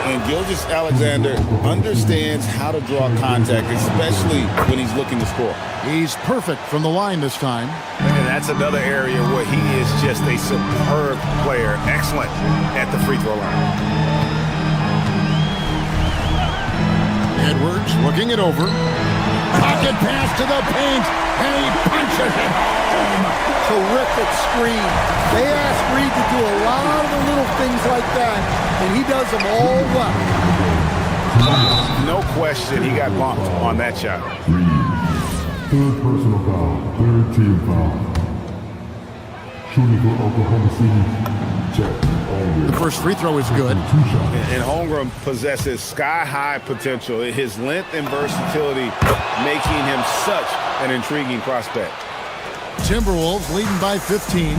And Gilgeous-Alexander understands how to draw contact, especially when he's looking to score. He's perfect from the line this time. And that's another area where he is just a superb player. Excellent at the free throw line. Edwards looking it over. Pocket pass to the paint, and he punches it home. Terrific screen. They ask Reed to do a lot of the little things like that, and he does them all well. No question, he got bumped on that shot. Third personal foul, third team foul. Shooting for Oklahoma City, Chet. The first free throw is good. And Holmgren possesses sky-high potential. His length and versatility making him such an intriguing prospect. Timberwolves leading by 15.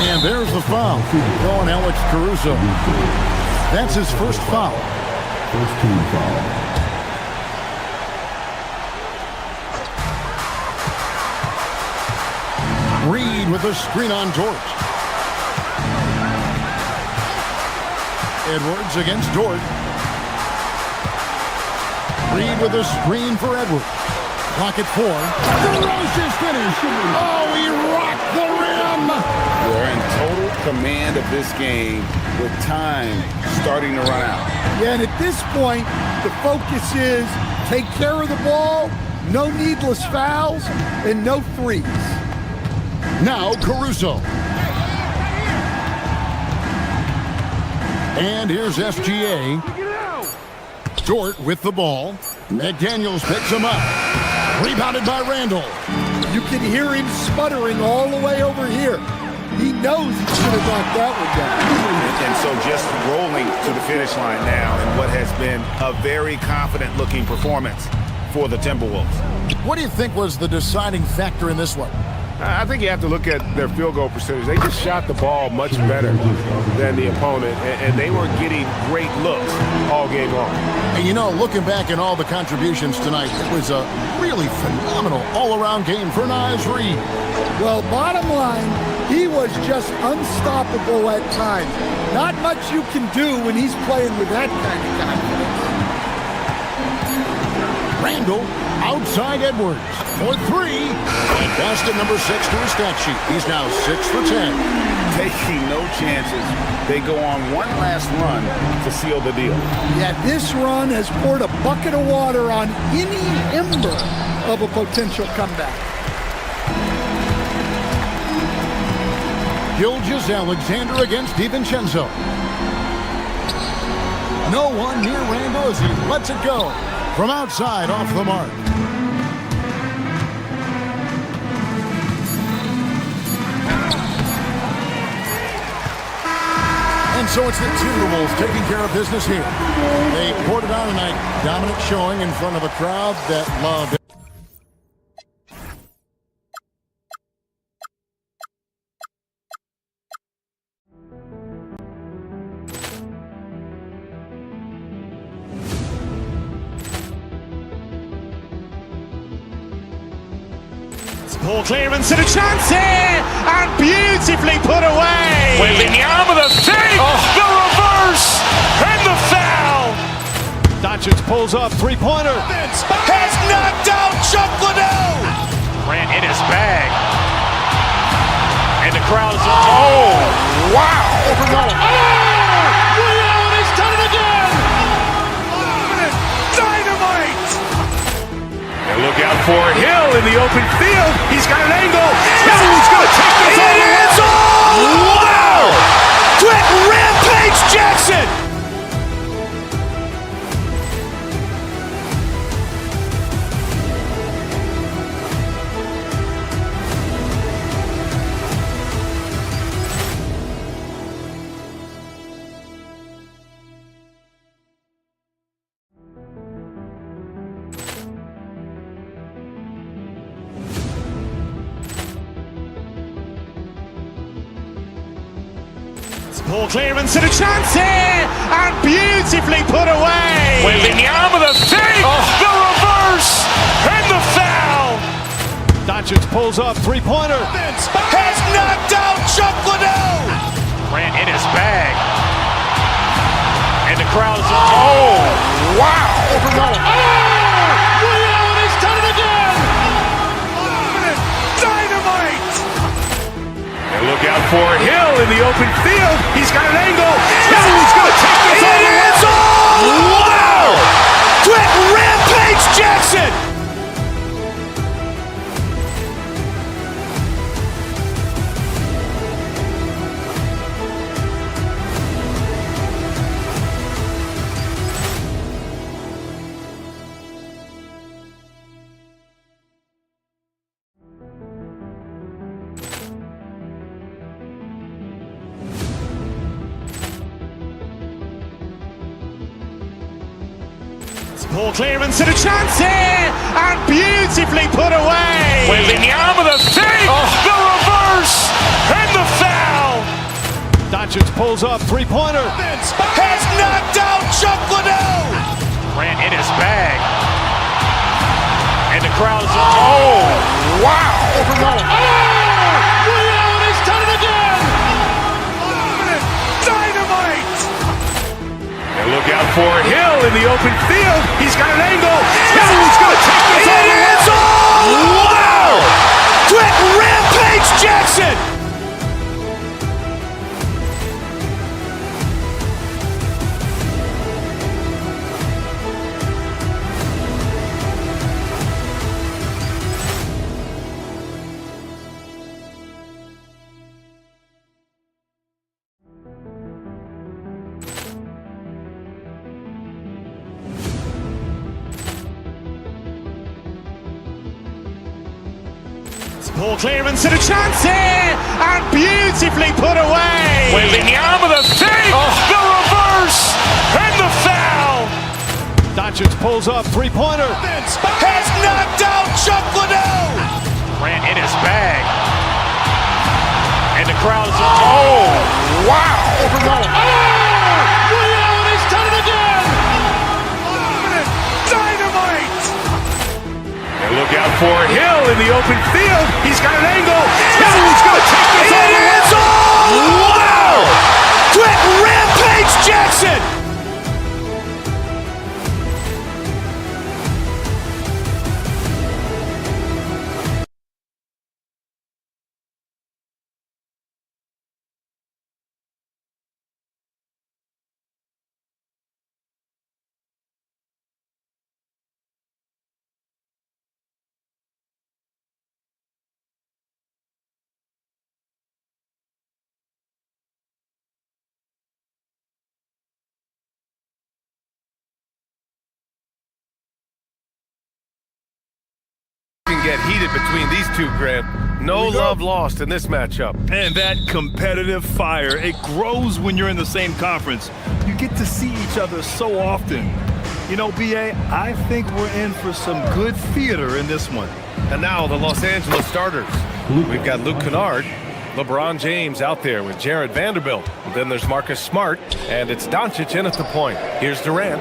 And there's the foul. Throwing Alex Caruso. That's his first foul. First team foul. Reed with a screen on Dort. Edwards against Dort. Reed with a screen for Edwards. Clock at 4. Ferocious finish. Oh, he rocked the rim. They're in total command of this game with time starting to run out. Yeah, and at this point, the focus is take care of the ball, no needless fouls, and no threes. Now Caruso. And here's SGA. Dort with the ball. McDaniels picks him up. Rebounded by Randall. You can hear him sputtering all the way over here. He knows he should have knocked that one down. And so just rolling to the finish line now in what has been a very confident-looking performance for the Timberwolves. What do you think was the deciding factor in this one? I think you have to look at their field goal percentage. They just shot the ball much better than the opponent, and they were getting great looks all game long. And you know, looking back at all the contributions tonight, it was a really phenomenal all-around game for Naz Reid. Well, bottom line, he was just unstoppable at times. Not much you can do when he's playing with that kind of confidence. Randall outside Edwards for 3. And basket number 6 to his stat sheet. He's now 6 for 10. Taking no chances. They go on one last run to seal the deal. Yeah, this run has poured a bucket of water on any ember of a potential comeback. Gilgeous-Alexander against DiVincenzo. No one near Randall as he lets it go. From outside, off the mark. And so it's the Timberwolves taking care of business here. They poured it on tonight. Dominant showing in front of a crowd that loved it. Poor clearance and a chance here, and beautifully put away. Wembanyama with a save, the reverse, and the foul. Doncic pulls up, three-pointer. Has knocked out Chuck Liddell. Ran in his bag. And the crowd is... Oh, wow. He's done it again. Dynamite. And look out for Hill in the open field. He's got an angle. Hill's going to take this all the way. Wow! Quick Rampage Jackson. Ball clearance and a chance here, and beautifully put away. Wembanyama the fake, the reverse, and the foul. Doncic pulls up, three-pointer. Has knocked out Chuck Liddell. Grant in his bag. And the crowd is, oh, wow. Ray Allen has done it again. Dynamite. And look out for Hill in the open field. He's got an angle. Hill's going to take this all the way. It's all. Wow. Quick Rampage Jackson. Ball clearance and a chance here, and beautifully put away. Wembanyama the fake, the reverse, and the foul. Doncic pulls up, three-pointer. Has knocked out Chuck Liddell. Grant in his bag. And the crowd is, oh, wow. Ray Allen has done it again. Dynamite. And look out for Hill in the open field. He's got an angle. Hill's going to take this all the way. It's all. Wow. Quick Rampage Jackson. Ball clearance and a chance here, and beautifully put away. Wembanyama the fake, the reverse, and the foul. Doncic pulls up, three-pointer. Has knocked out Chuck Liddell. Grant in his bag. And the crowd is, oh, wow. Ray Allen has done it again. Dynamite. And look out for Hill in the open field. He's got an angle. Hill's going to take this all the way. It's all. Wow. Quick Rampage Jackson. Can get heated between these two, Grant. No love lost in this matchup. And that competitive fire, it grows when you're in the same conference. You get to see each other so often. You know, BA, I think we're in for some good theater in this one. And now the Los Angeles starters. We've got Luke Kennard, LeBron James out there with Jared Vanderbilt. Then there's Marcus Smart, and it's Doncic in at the point. Here's Durant,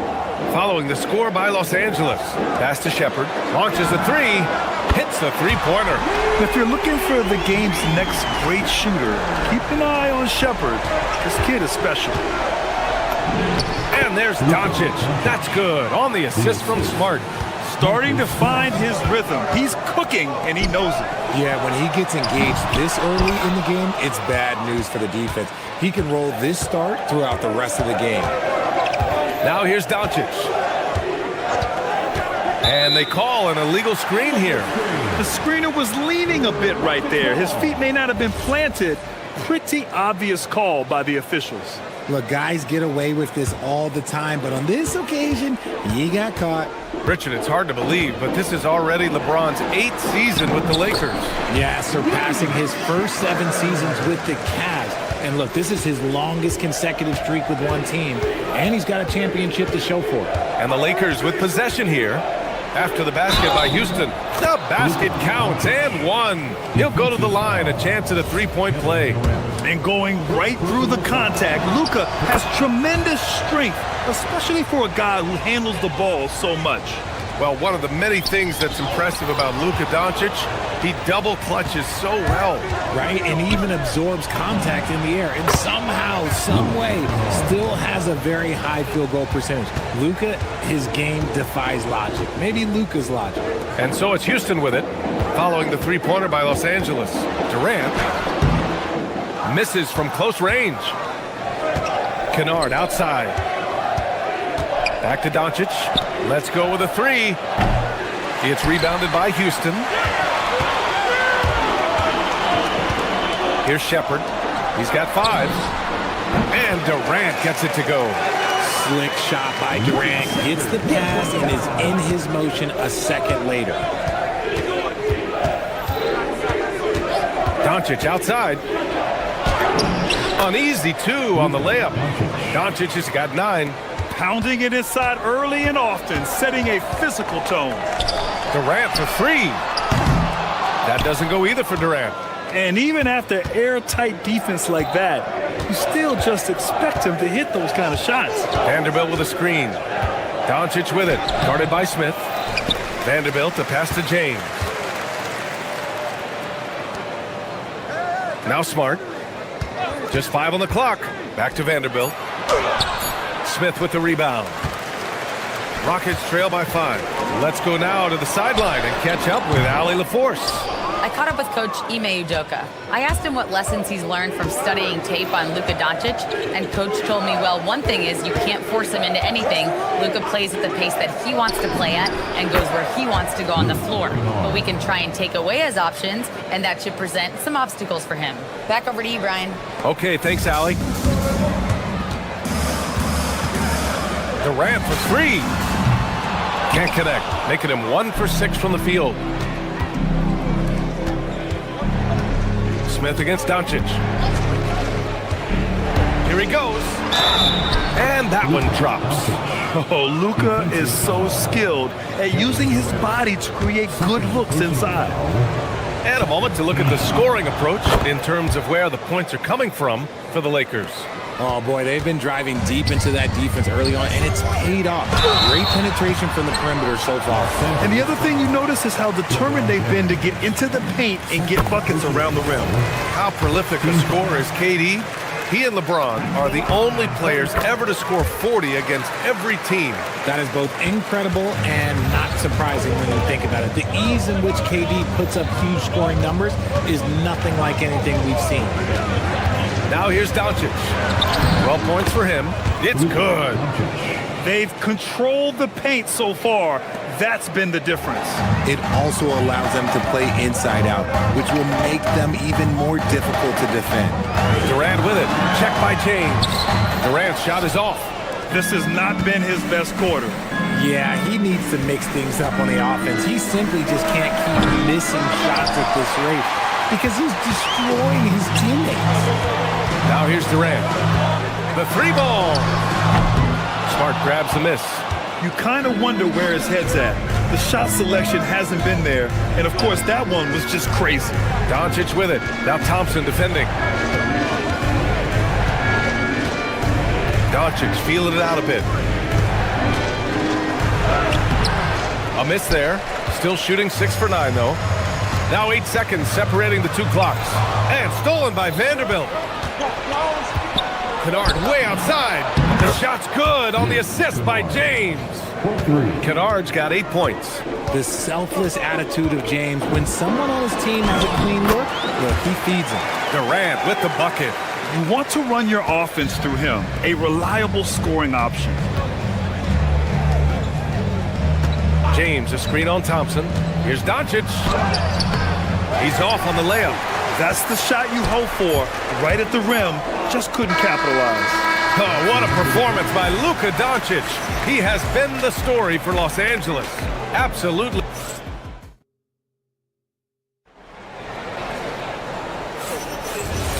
following the score by Los Angeles. Pass to Shepard, launches a three, hits the three-pointer. If you're looking for the game's next great shooter, keep an eye on Shepard. This kid is special. And there's Doncic. That's good on the assist from Smart. Starting to find his rhythm. He's cooking, and he knows it. Yeah, when he gets engaged this early in the game, it's bad news for the defense. He can roll this start throughout the rest of the game. Now here's Doncic. And they call an illegal screen here. The screener was leaning a bit right there. His feet may not have been planted. Pretty obvious call by the officials. Look, guys get away with this all the time, but on this occasion, he got caught. Richard, it's hard to believe, but this is already LeBron's 8th season with the Lakers. Yeah, surpassing his first 7 seasons with the Cavs. And look, this is his longest consecutive streak with one team, and he's got a championship to show for it. And the Lakers with possession here. After the basket by Houston. The basket counts and one. He'll go to the line, a chance at a three-point play. And going right through the contact, Luka has tremendous strength, especially for a guy who handles the ball so much. Well, one of the many things that's impressive about Luka Doncic, he double clutches so well. Right, and even absorbs contact in the air, and somehow, some way, still has a very high field goal percentage. Luka, his game defies logic. Maybe Luka's logic. And so it's Houston with it, following the three-pointer by Los Angeles. Durant misses from close range. Kennard outside. Back to Doncic. Let's go with a three. It's rebounded by Houston. Here's Shepherd. He's got 5. And Durant gets it to go. Slick shot by Durant. Gets the pass and is in his motion a second later. Doncic outside. Uneasy 2 on the layup. Doncic has got 9. Pounding it inside early and often, setting a physical tone. Durant for 3. That doesn't go either for Durant. And even after airtight defense like that, you still just expect him to hit those kind of shots. Vanderbilt with a screen. Doncic with it, guarded by Smith. Vanderbilt to pass to James. Now Smart. Just 5 on the clock. Back to Vanderbilt. Smith with the rebound. Rockets trail by 5. Let's go now to the sideline and catch up with Allie LaForce. I caught up with Coach Ime Udoka. I asked him what lessons he's learned from studying tape on Luka Doncic, and Coach told me, well, one thing is you can't force him into anything. Luka plays at the pace that he wants to play at and goes where he wants to go on the floor. But we can try and take away his options, and that should present some obstacles for him. Back over to you, Brian. Okay, thanks, Allie. Durant for 3. Can't connect, making him 1 for 6 from the field. Smith against Doncic. Here he goes. And that one drops. Oh, Luka is so skilled at using his body to create good looks inside. And a moment to look at the scoring approach in terms of where the points are coming from for the Lakers. Oh, boy, they've been driving deep into that defense early on, and it's paid off. Great penetration from the perimeter so far. And the other thing you notice is how determined they've been to get into the paint and get buckets around the rim. How prolific a scorer is KD? He and LeBron are the only players ever to score 40 against every team. That is both incredible and not surprising when you think about it. The ease in which KD puts up huge scoring numbers is nothing like anything we've seen. Now here's Doncic. 12 points for him. It's good. They've controlled the paint so far. That's been the difference. It also allows them to play inside out, which will make them even more difficult to defend. Durant with it. Checked by James. Durant's shot is off. This has not been his best quarter. Yeah, he needs to mix things up on the offense. He simply just can't keep missing shots at this rate because he's destroying his teammates. Now here's Durant. The 3 ball. Smart grabs the miss. You kind of wonder where his head's at. The shot selection hasn't been there, and of course that one was just crazy. Doncic with it. Now Thompson defending. Doncic feeling it out a bit. A miss there. Still shooting 6 for 9 though. Now 8 seconds separating the 2 clocks. And stolen by Vanderbilt. Kennard way outside. The shot's good on the assist by James. Kennard's got 8 points. The selfless attitude of James. When someone on his team has a clean look, he feeds him. Durant with the bucket. You want to run your offense through him. A reliable scoring option. James, a screen on Thompson. Here's Doncic. He's off on the layup. That's the shot you hope for. Right at the rim. Just couldn't capitalize. Oh, what a performance by Luka Doncic. He has been the story for Los Angeles. Absolutely.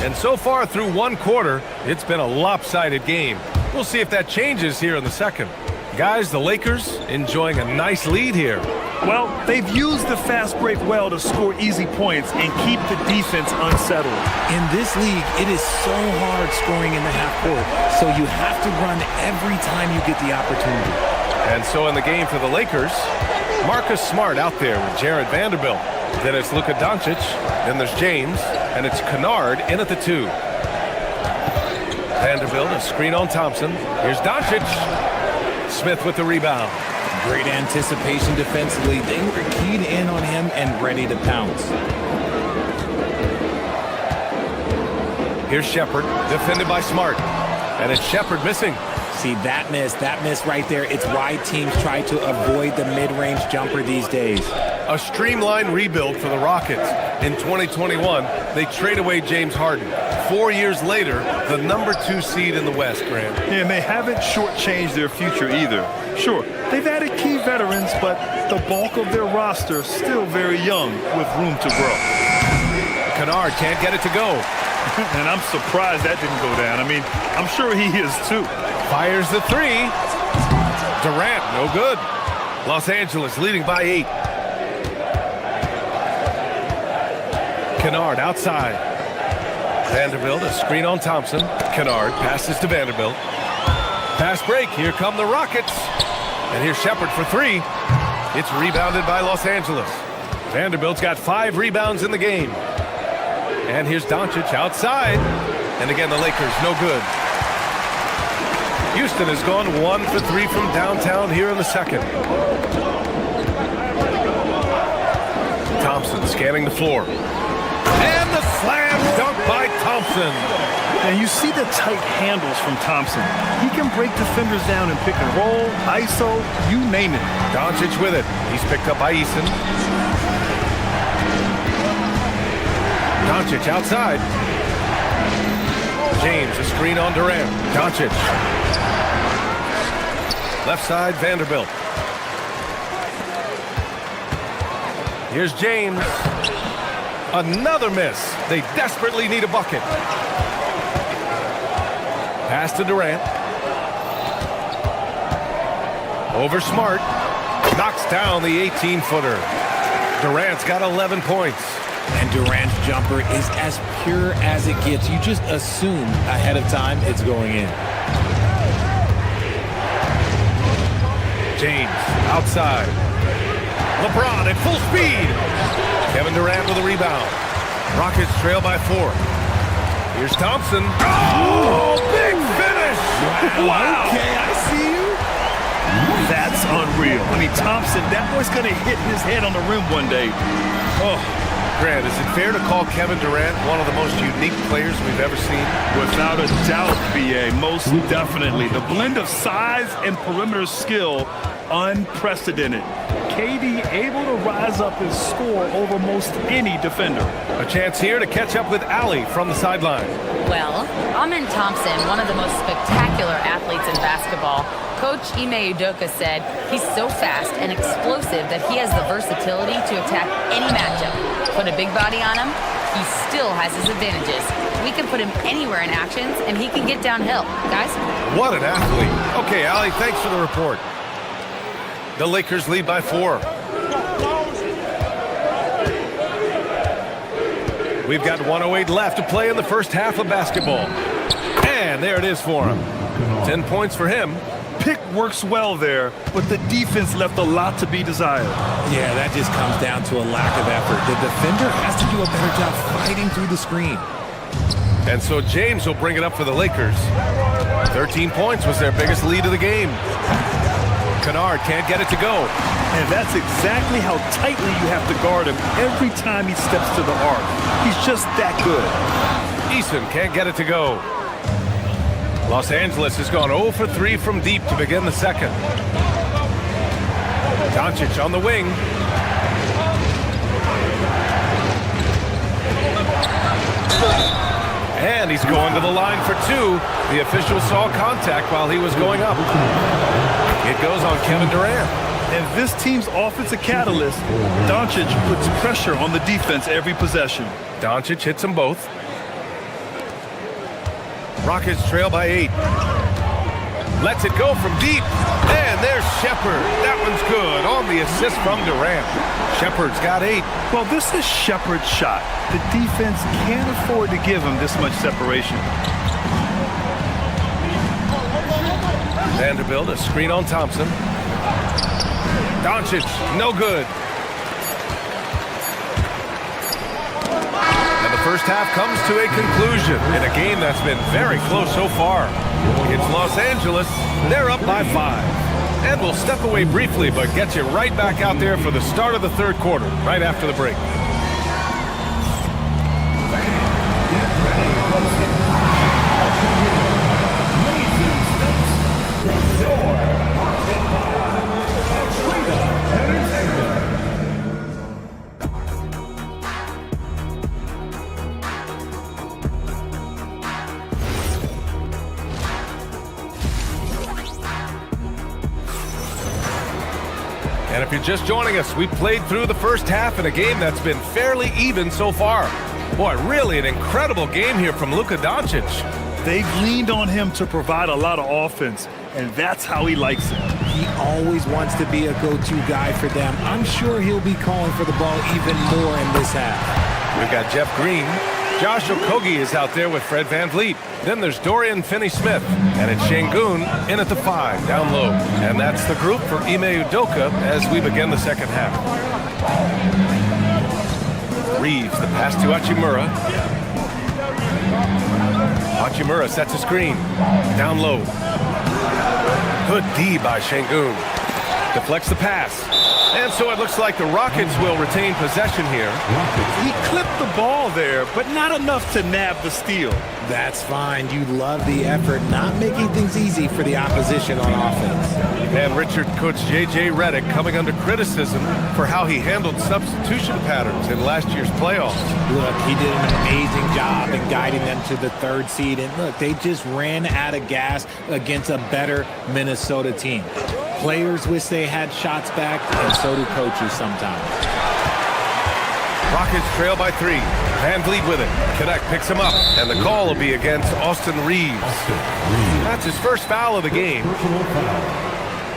And so far through 1 quarter, it's been a lopsided game. We'll see if that changes here in the second. Guys, the Lakers enjoying a nice lead here. Well, they've used the fast break well to score easy points and keep the defense unsettled. In this league, it is so hard scoring in the half court, so you have to run every time you get the opportunity. And so in the game for the Lakers, Marcus Smart out there with Jared Vanderbilt. Then it's Luka Doncic, then there's James, and it's Kennard in at the 2. Vanderbilt, a screen on Thompson. Here's Doncic. Smith with the rebound. Great anticipation defensively. They were keyed in on him and ready to pounce. Here's Shepard, defended by Smart. And it's Shepard missing. See, that miss right there, it's why teams try to avoid the mid-range jumper these days. A streamlined rebuild for the Rockets. In 2021, they trade away James Harden. 4 years later, the number 2 seed in the West, Grant. Yeah, and they haven't shortchanged their future either. Sure, they've added key veterans, but the bulk of their roster still very young with room to grow. Kennard can't get it to go. And I'm surprised that didn't go down. I mean, I'm sure he is too. Fires the 3. Durant, no good. Los Angeles leading by 8. Kennard outside. Vanderbilt, a screen on Thompson. Kennard passes to Vanderbilt. Pass break, here come the Rockets. And here's Shepard for 3. It's rebounded by Los Angeles. Vanderbilt's got 5 rebounds in the game. And here's Doncic outside. And again, the Lakers, no good. Houston has gone 1 for 3 from downtown here in the second. Thompson scanning the floor. And the slam dunk by Thompson. And you see the tight handles from Thompson. He can break defenders down in pick and roll, ISO, you name it. Doncic with it. He's picked up by Eason. Doncic outside. James, a screen on Durant. Doncic. Left side, Vanderbilt. Here's James. Another miss. They desperately need a bucket. Pass to Durant. Over Smart. Knocks down the 18-footer. Durant's got 11 points. And Durant's jumper is as pure as it gets. You just assume ahead of time it's going in. James outside. LeBron at full speed. Kevin Durant with a rebound. Rockets trail by 4. Here's Thompson. Oh, big finish. Wow. Okay, I see you. That's unreal. I mean, Thompson, that boy's going to hit his head on the rim one day. Oh, Grant, is it fair to call Kevin Durant one of the most unique players we've ever seen? Without a doubt, BA, most definitely. The blend of size and perimeter skill, unprecedented. KD able to rise up and score over most any defender. A chance here to catch up with Allie from the sideline. Well, Amen Thompson, one of the most spectacular athletes in basketball. Coach Ime Udoka said he's so fast and explosive that he has the versatility to attack any matchup. Put a big body on him, he still has his advantages. We can put him anywhere in actions, and he can get downhill. Guys? What an athlete. Okay, Allie, thanks for the report. The Lakers lead by 4. We've got 1:08 left to play in the first half of basketball. And there it is for him. 10 points for him. Pick works well there, but the defense left a lot to be desired. Yeah, that just comes down to a lack of effort. The defender has to do a better job fighting through the screen. And so James will bring it up for the Lakers. 13 points was their biggest lead of the game. Kennard can't get it to go. And that's exactly how tightly you have to guard him every time he steps to the arc. He's just that good. Eason can't get it to go. Los Angeles has gone 0 for 3 from deep to begin the second. Doncic on the wing. And he's going to the line for 2. The official saw contact while he was going up. It goes on Kevin Durant. And this team's offensive catalyst, Doncic, puts pressure on the defense every possession. Doncic hits them both. Rockets trail by 8. Lets it go from deep. And there's Shepard. That one's good on the assist from Durant. Shepard's got 8. Well, this is Shepard's shot. The defense can't afford to give him this much separation. Vanderbilt, a screen on Thompson. Doncic, no good. And the first half comes to a conclusion in a game that's been very close so far. It's Los Angeles. They're up by 5. And we'll step away briefly, but get you right back out there for the start of the third quarter, right after the break. And if you're just joining us, we played through the first half in a game that's been fairly even so far. Boy, really an incredible game here from Luka Doncic. They've leaned on him to provide a lot of offense, and that's how he likes it. He always wants to be a go-to guy for them. I'm sure he'll be calling for the ball even more in this half. We've got Jeff Green. Josh Okogie is out there with Fred VanVleet. Then there's Dorian Finney-Smith. And it's Şengün in at the 5, down low. And that's the group for Ime Udoka as we begin the second half. Reeves, the pass to Hachimura. Hachimura sets a screen. Down low. Good D by Şengün. Deflects the pass. And so it looks like the Rockets will retain possession here. He clipped the ball there, but not enough to nab the steal. That's fine. You love the effort, not making things easy for the opposition on offense. And Richard coach J.J. Redick coming under criticism for how he handled substitution patterns in last year's playoffs. Look, he did an amazing job in guiding them to the 3rd seed. And look, they just ran out of gas against a better Minnesota team. Players wish they had shots back, and so do coaches sometimes. Rockets trail by 3. VanVleet with it. Connect picks him up, and the call will be against Austin Reeves. That's his first foul of the game.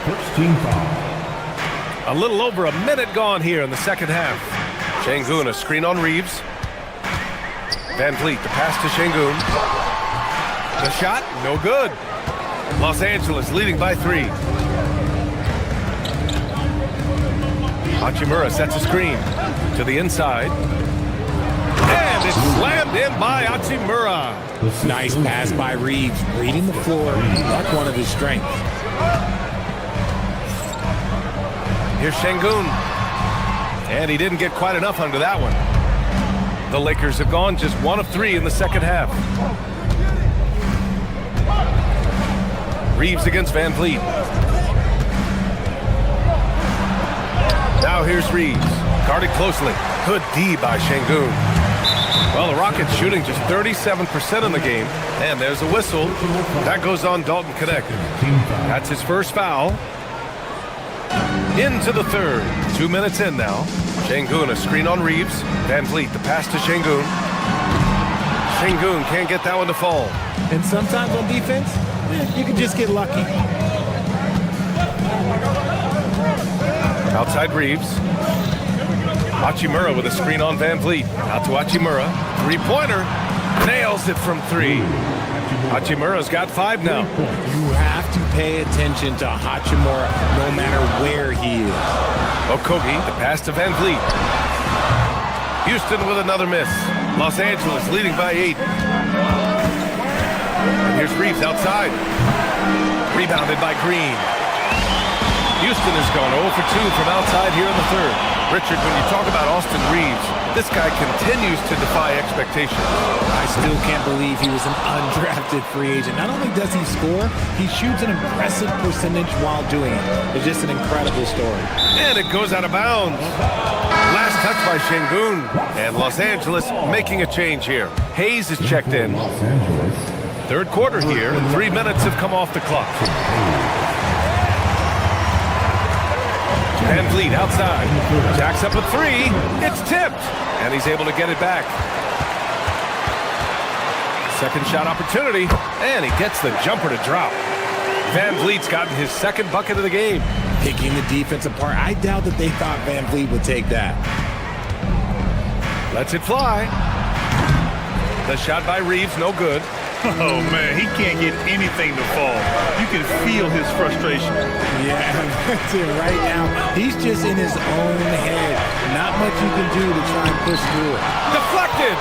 First team foul. A little over a minute gone here in the second half. Şengün, a screen on Reeves. VanVleet, the pass to Şengün. The shot, no good. Los Angeles leading by 3. Hachimura sets a screen to the inside. And it's slammed in by Hachimura. Nice pass by Reeves, reading the floor. That's one of his strengths. Here's Şengün. And he didn't get quite enough under that one. The Lakers have gone just 1 of 3 in the second half. Reeves against VanVleet. Now here's Reeves. Guarded closely. Good D by Şengün. Well, the Rockets shooting just 37% in the game. And there's a whistle. That goes on Dalton Connect. That's his first foul. Into the 3rd. 2 minutes in now. Şengün, a screen on Reeves. VanVleet, the pass to Şengün. Şengün can't get that one to fall. And sometimes on defense, you can just get lucky. Outside Reeves. Hachimura with a screen on VanVleet. Out to Hachimura. 3-pointer. Nails it from 3. Hachimura's got 5 now. You have to pay attention to Hachimura no matter where he is. Okogie, the pass to VanVleet. Houston with another miss. Los Angeles leading by 8. And here's Reeves outside. Rebounded by Green. Houston has gone 0 for 2 from outside here in the 3rd. Richard, when you talk about Austin Reeves, this guy continues to defy expectations. I still can't believe he was an undrafted free agent. Not only does he score, he shoots an impressive percentage while doing it. It's just an incredible story. And it goes out of bounds. Last touch by Şengün. And Los Angeles making a change here. Hayes is checked in. 3rd quarter here, and 3 minutes have come off the clock. VanVleet outside. Jacks up a 3. It's tipped. And he's able to get it back. Second shot opportunity. And he gets the jumper to drop. Van Vliet's gotten his second bucket of the game. Picking the defense apart. I doubt that they thought Van Vliet would take that. Lets it fly. The shot by Reeves, no good. Oh, man, he can't get anything to fall. You can feel his frustration. Yeah, that's it right now. He's just in his own head. Not much you can do to try and push through it. Deflected!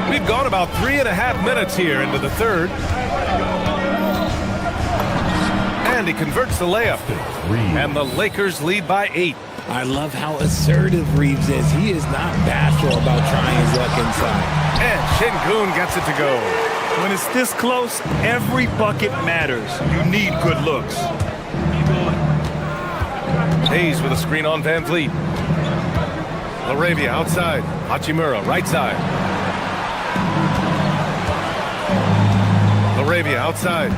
We've gone about 3.5 minutes here into the third. And he converts the layup. And the Lakers lead by 8. I love how assertive Reeves is. He is not bashful about trying his luck inside. And Şengün gets it to go. When it's this close, every bucket matters. You need good looks. Hayes with a screen on Van Vliet. LaRavia outside. Hachimura right side. LaRavia outside.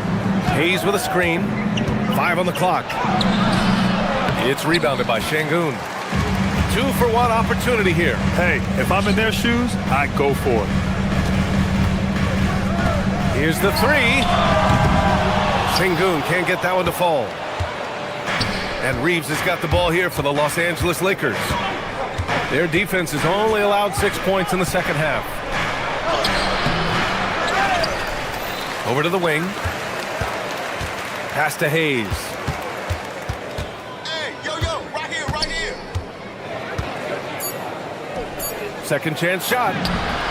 Hayes with a screen. 5 on the clock. It's rebounded by Şengün. 2-for-1 opportunity here. Hey, if I'm in their shoes, I go for it. Here's the three. Şengün can't get that one to fall. And Reeves has got the ball here for the Los Angeles Lakers. Their defense has only allowed 6 points in the second half. Over to the wing. Pass to Hayes. Second chance shot.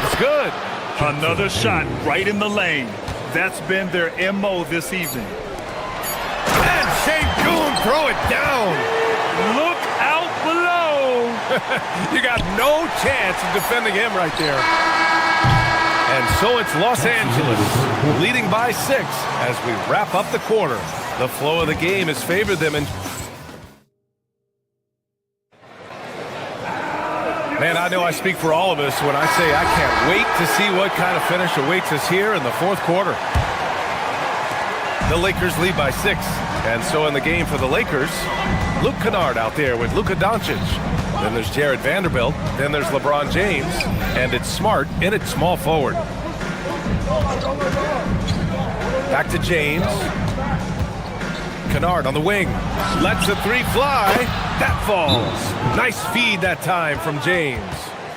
It's good. Another shot right in the lane. That's been their MO this evening. And Şengün throw it down. Look out below. You got no chance of defending him right there. And so it's Los Angeles leading by 6 as we wrap up the quarter. The flow of the game has favored them. And man, I know I speak for all of us when I say I can't wait to see what kind of finish awaits us here in the fourth quarter. The Lakers lead by 6. And so in the game for the Lakers, Luke Kennard out there with Luka Doncic. Then there's Jared Vanderbilt. Then there's LeBron James. And it's Smart in at small forward. Back to James. Kennard on the wing. Lets the three fly. That falls. Nice feed that time from James.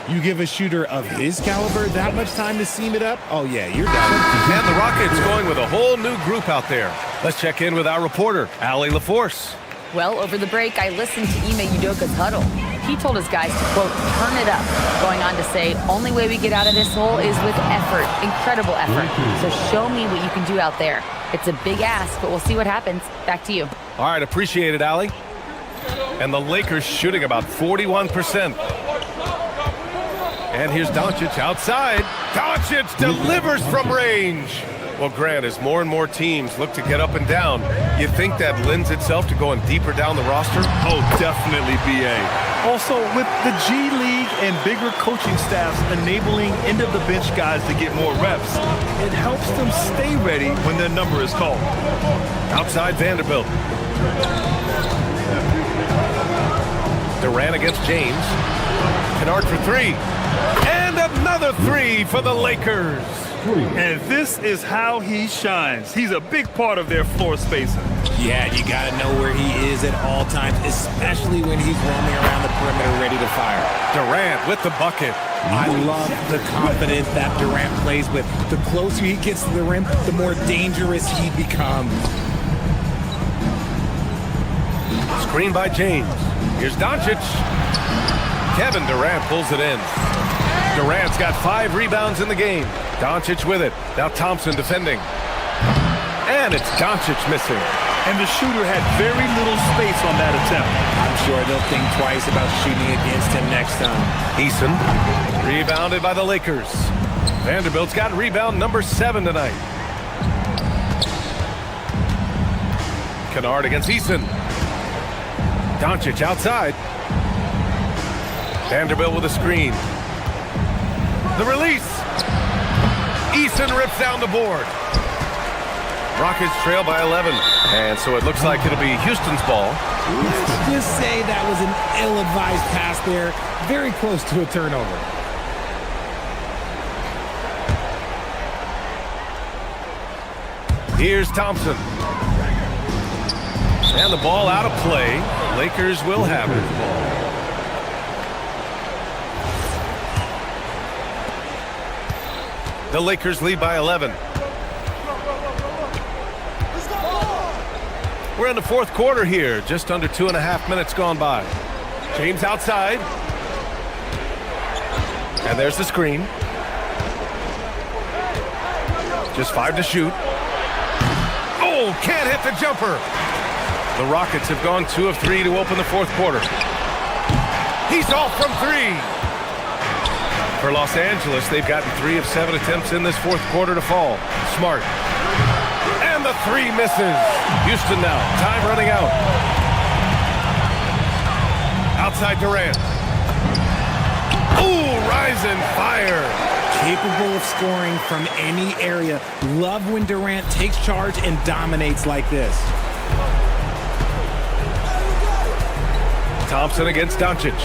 You give a shooter of his caliber that much time to seam it up? Oh, yeah, you're done. And the Rockets going with a whole new group out there. Let's check in with our reporter, Allie LaForce. Well, over the break, I listened to Ime Udoka's huddle. He told his guys to, quote, turn it up, going on to say, only way we get out of this hole is with effort, incredible effort. So show me what you can do out there. It's a big ask, but we'll see what happens. Back to you. All right, appreciate it, Allie. And the Lakers shooting about 41%. And here's Doncic outside. Doncic delivers from range. Well, Grant, as more and more teams look to get up and down, you think that lends itself to going deeper down the roster? Oh, definitely, B.A. Also, with the G League and bigger coaching staffs enabling end-of-the-bench guys to get more reps, it helps them stay ready when their number is called. Outside Vanderbilt. Durant against James. Kennard for 3. And another 3 for the Lakers. And this is how he shines. He's a big part of their floor spacing. Yeah, you got to know where he is at all times, especially when he's roaming around the perimeter ready to fire. Durant with the bucket. I love the confidence that Durant plays with. The closer he gets to the rim, the more dangerous he becomes. Screen by James. Here's Doncic. Kevin Durant pulls it in. Durant's got 5 rebounds in the game. Doncic with it. Now Thompson defending. And it's Doncic missing. And the shooter had very little space on that attempt. I'm sure they'll think twice about shooting against him next time. Eason rebounded by the Lakers. Vanderbilt's got rebound number 7 tonight. Kennard against Eason. Doncic outside. Vanderbilt with a screen. The release. Eason rips down the board. Rockets trail by 11. And so it looks like it'll be Houston's ball. Let's just say that was an ill-advised pass there. Very close to a turnover. Here's Thompson. And the ball out of play. Lakers will have it. The Lakers lead by 11. We're in the fourth quarter here. Just under 2.5 minutes gone by. James outside. And there's the screen. Just 5 to shoot. Oh, can't hit the jumper. The Rockets have gone 2 of 3 to open the fourth quarter. He's off from 3. For Los Angeles, they've gotten 3 of 7 attempts in this fourth quarter to fall. Smart. And the 3 misses. Houston now. Time running out. Outside Durant. Ooh, rising fire. Capable of scoring from any area. Love when Durant takes charge and dominates like this. Thompson against Doncic.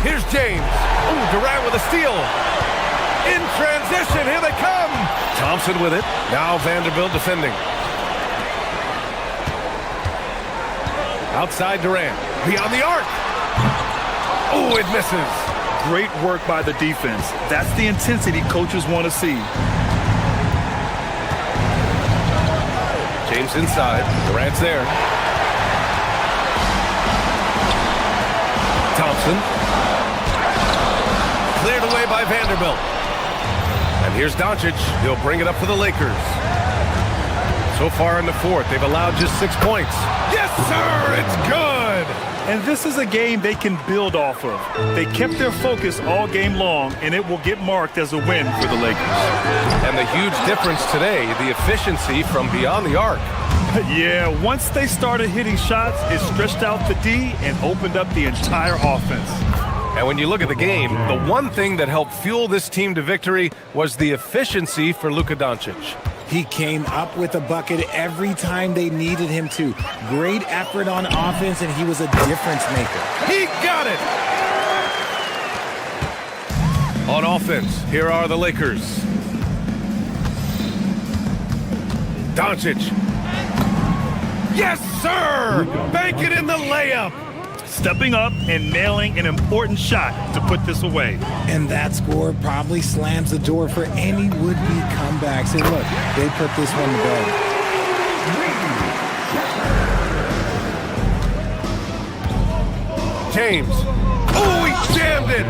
Here's James. Ooh, Durant with a steal. In transition, here they come. Thompson with it. Now Vanderbilt defending. Outside Durant. Beyond the arc. Oh, it misses. Great work by the defense. That's the intensity coaches want to see. James inside. Durant's there. Thompson. Cleared away by Vanderbilt. And here's Doncic. He'll bring it up for the Lakers. So far in the fourth, they've allowed just 6 points. Yes, sir! It's good! And this is a game they can build off of. They kept their focus all game long, and it will get marked as a win for the Lakers. And the huge difference today, the efficiency from beyond the arc. Yeah, once they started hitting shots, it stretched out the D and opened up the entire offense. And when you look at the game, the one thing that helped fuel this team to victory was the efficiency for Luka Doncic. He came up with a bucket every time they needed him to. Great effort on offense, and he was a difference maker. He got it! On offense, here are the Lakers. Doncic. Yes, sir! Bank it in the layup! Stepping up and nailing an important shot to put this away. And that score probably slams the door for any would-be comebacks. And look, they put this one to bed. James. Oh, he jammed it!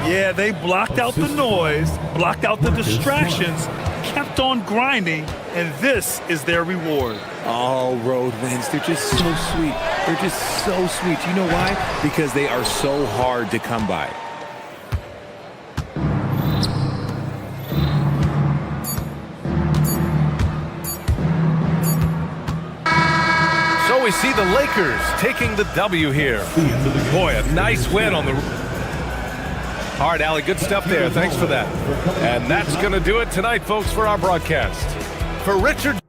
Yeah, they blocked out the noise, blocked out the distractions, kept on grinding, and this is their reward. All road wins. They're just so sweet. They're just so sweet. You know why? Because they are so hard to come by. So we see the Lakers taking the W here. Boy, a nice win on the... All right, Allie, good stuff there. Thanks for that. And that's going to do it tonight, folks, for our broadcast. For Richard...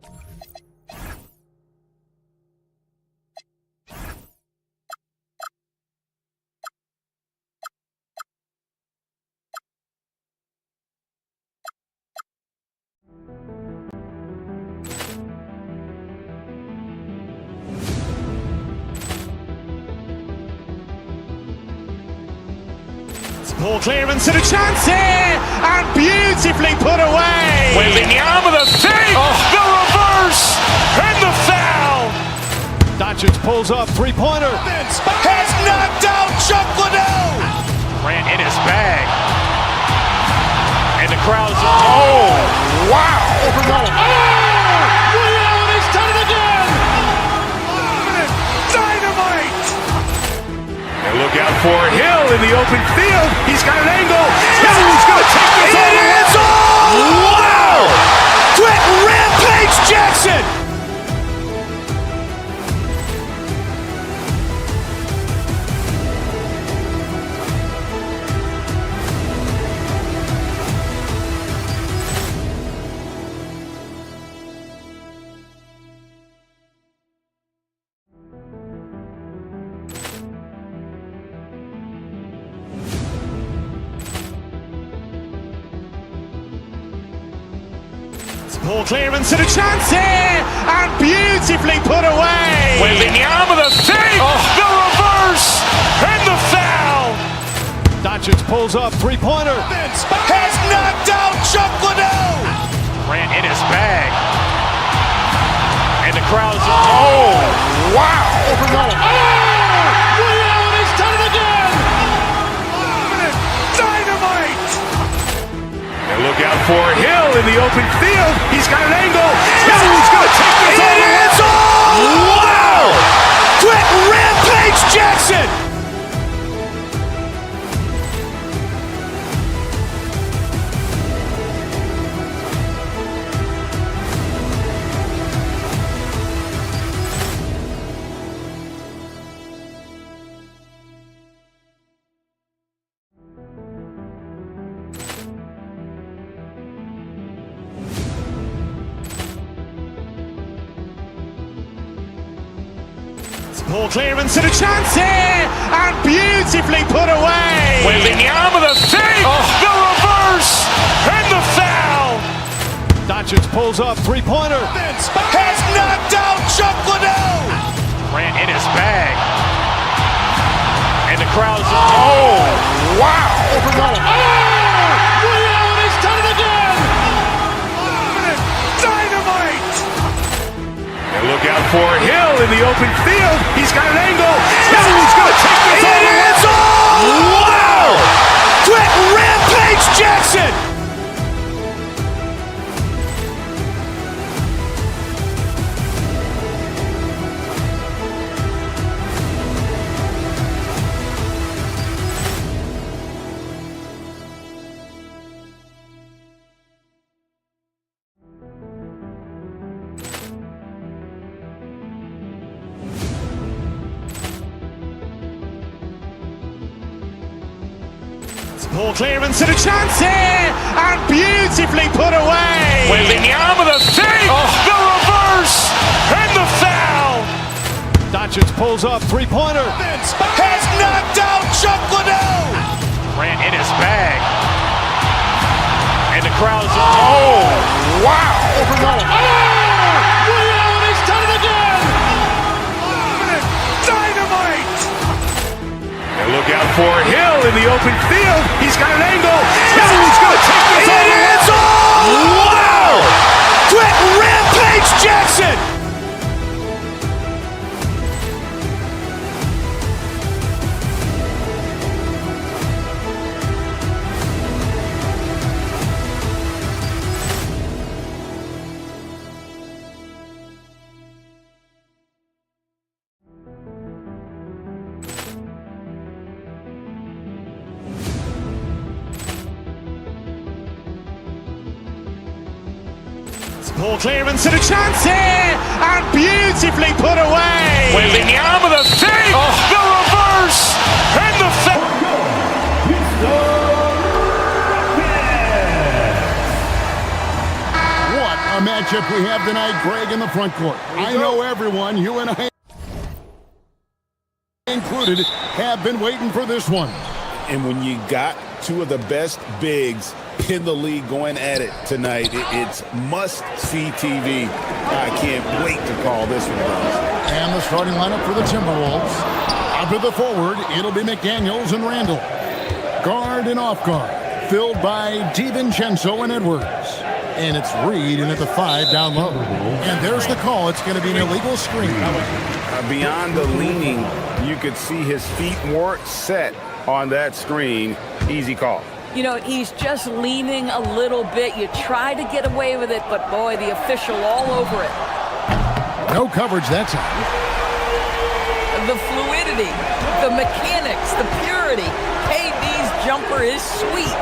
Ball clearance and a chance here, and beautifully put away. Wembanyama the fake, the reverse, and the foul. Doncic pulls up, three-pointer. Has knocked out Chuck Liddell. Ran in his bag. And the crowd's, oh, wow. He's done it again. Dynamite. And look out for Hill in the open field. He's got an angle. Hill's going to take this all the way. Wow! Quentin Rampage Jackson. Ball clearance and a chance here, and beautifully put away. Wembanyama the fake, the reverse, and the foul. Doncic pulls up, three-pointer. Has knocked out Chuck Liddell. Grant in his bag. And the crowd's... Oh, wow. Ray Allen has done it again. Dynamite. And look out for Hill in the open field. He's got an angle. Hill's going to take this all the way. Wow. Quick rampage Jackson. Ball clearance and a chance here, and beautifully put away. Wembanyama the fake, the reverse, and the foul. Doncic pulls up, three-pointer. Has knocked out Chuck Liddell. Grant in his bag. And the crowd's... Oh, wow. Ray Allen has done it again. Dynamite. And look out for Hill in the open field. He's got an angle. Hill's going to take this all the way. Wow. Quick rampage Jackson. Ball clearance and a chance here, and beautifully put away. Wembanyama the fake, the reverse, and the foul. Doncic pulls up, three-pointer. Has knocked out Chuck Liddell. Grant in his bag. And the crowd's... Oh, wow. Ray Allen has done it again. Dynamite. And look out for Hill in the open field. He's got an angle. Hill's going to take this all the way. Wow. Quick rampage Jackson. Ball clearance and a chance here, and beautifully put away. Wembanyama the fake, the reverse, and the foul. What a matchup we have tonight, Greg, in the front court. I know everyone, you and I included, have been waiting for this one. And when you got two of the best bigs in the league going at it tonight, it's must-see TV. I can't wait to call this one. And the starting lineup for the Timberwolves. Out to the forward, it'll be McDaniels and Randall. Guard and off guard, filled by DiVincenzo and Edwards. And it's Reed in at the 5 down low. And there's the call. It's going to be an illegal screen. Beyond the leaning, you could see his feet weren't set on that screen. Easy call. You know, he's just leaning a little bit. You try to get away with it, but boy, the official all over it. No coverage that time. The fluidity, the mechanics, the purity. KD's jumper is sweet.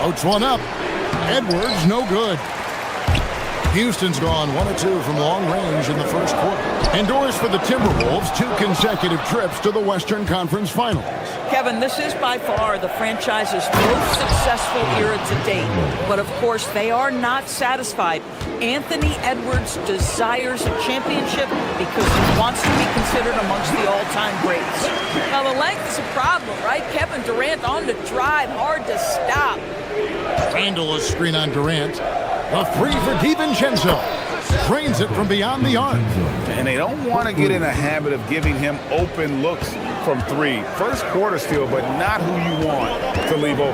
Floats one up. Edwards, no good. Houston's gone 1 of 2 from long range in the first quarter. Endures for the Timberwolves 2 consecutive trips to the Western Conference Finals. Kevin, this is by far the franchise's most successful era to date. But of course, they are not satisfied. Anthony Edwards desires a championship because he wants to be considered amongst the all-time greats. Now, the length is a problem, right? Kevin Durant on the drive, hard to stop. Randall a screen on Durant. A three for DiVincenzo. Drains it from beyond the arc. And they don't want to get in a habit of giving him open looks from three. First quarter still, but not who you want to leave open.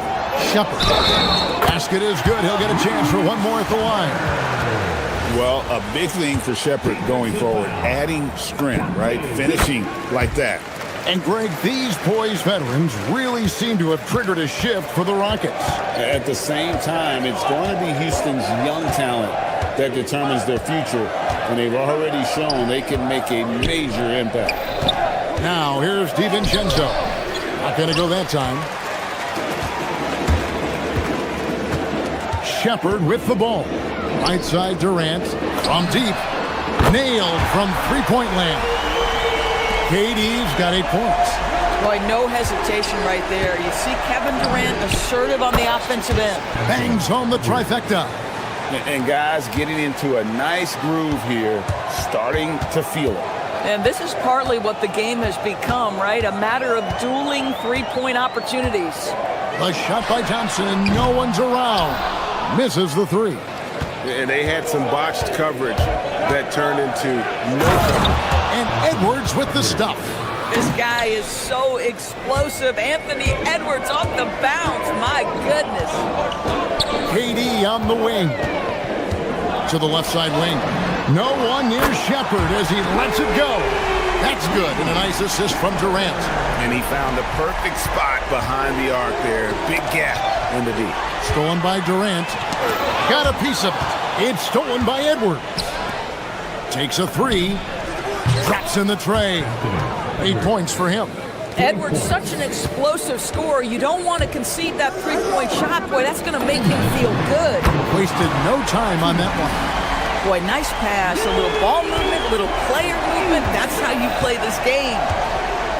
Shepard. Basket is good. He'll get a chance for one more at the line. Well, a big thing for Shepard going forward, adding strength, right? Finishing like that. And, Greg, these poised veterans really seem to have triggered a shift for the Rockets. At the same time, it's going to be Houston's young talent that determines their future, and they've already shown they can make a major impact. Now, here's DiVincenzo. Not going to go that time. Shepard with the ball. Right side Durant from deep. Nailed from three-point land. KD's got 8 points. Boy, no hesitation right there. You see Kevin Durant assertive on the offensive end. Bangs home the trifecta. And guys getting into a nice groove here, starting to feel it. And this is partly what the game has become, right? A matter of dueling three-point opportunities. A shot by Thompson, and no one's around. Misses the three. And they had some botched coverage that turned into no coverage. And Edwards with the stuff. This guy is so explosive. Anthony Edwards off the bounce. My goodness. KD on the wing. To the left side wing. No one near Shepard as he lets it go. That's good. And a nice assist from Durant. And he found the perfect spot behind the arc there. Big gap in the D. Stolen by Durant. Got a piece of it. It's stolen by Edwards. Takes a three. Drops in the tray. 8 points for him. Edwards, such an explosive scorer. You don't want to concede that three-point shot. Boy, that's going to make him feel good. Wasted no time on that one. Boy, nice pass. A little ball movement, a little player movement. That's how you play this game.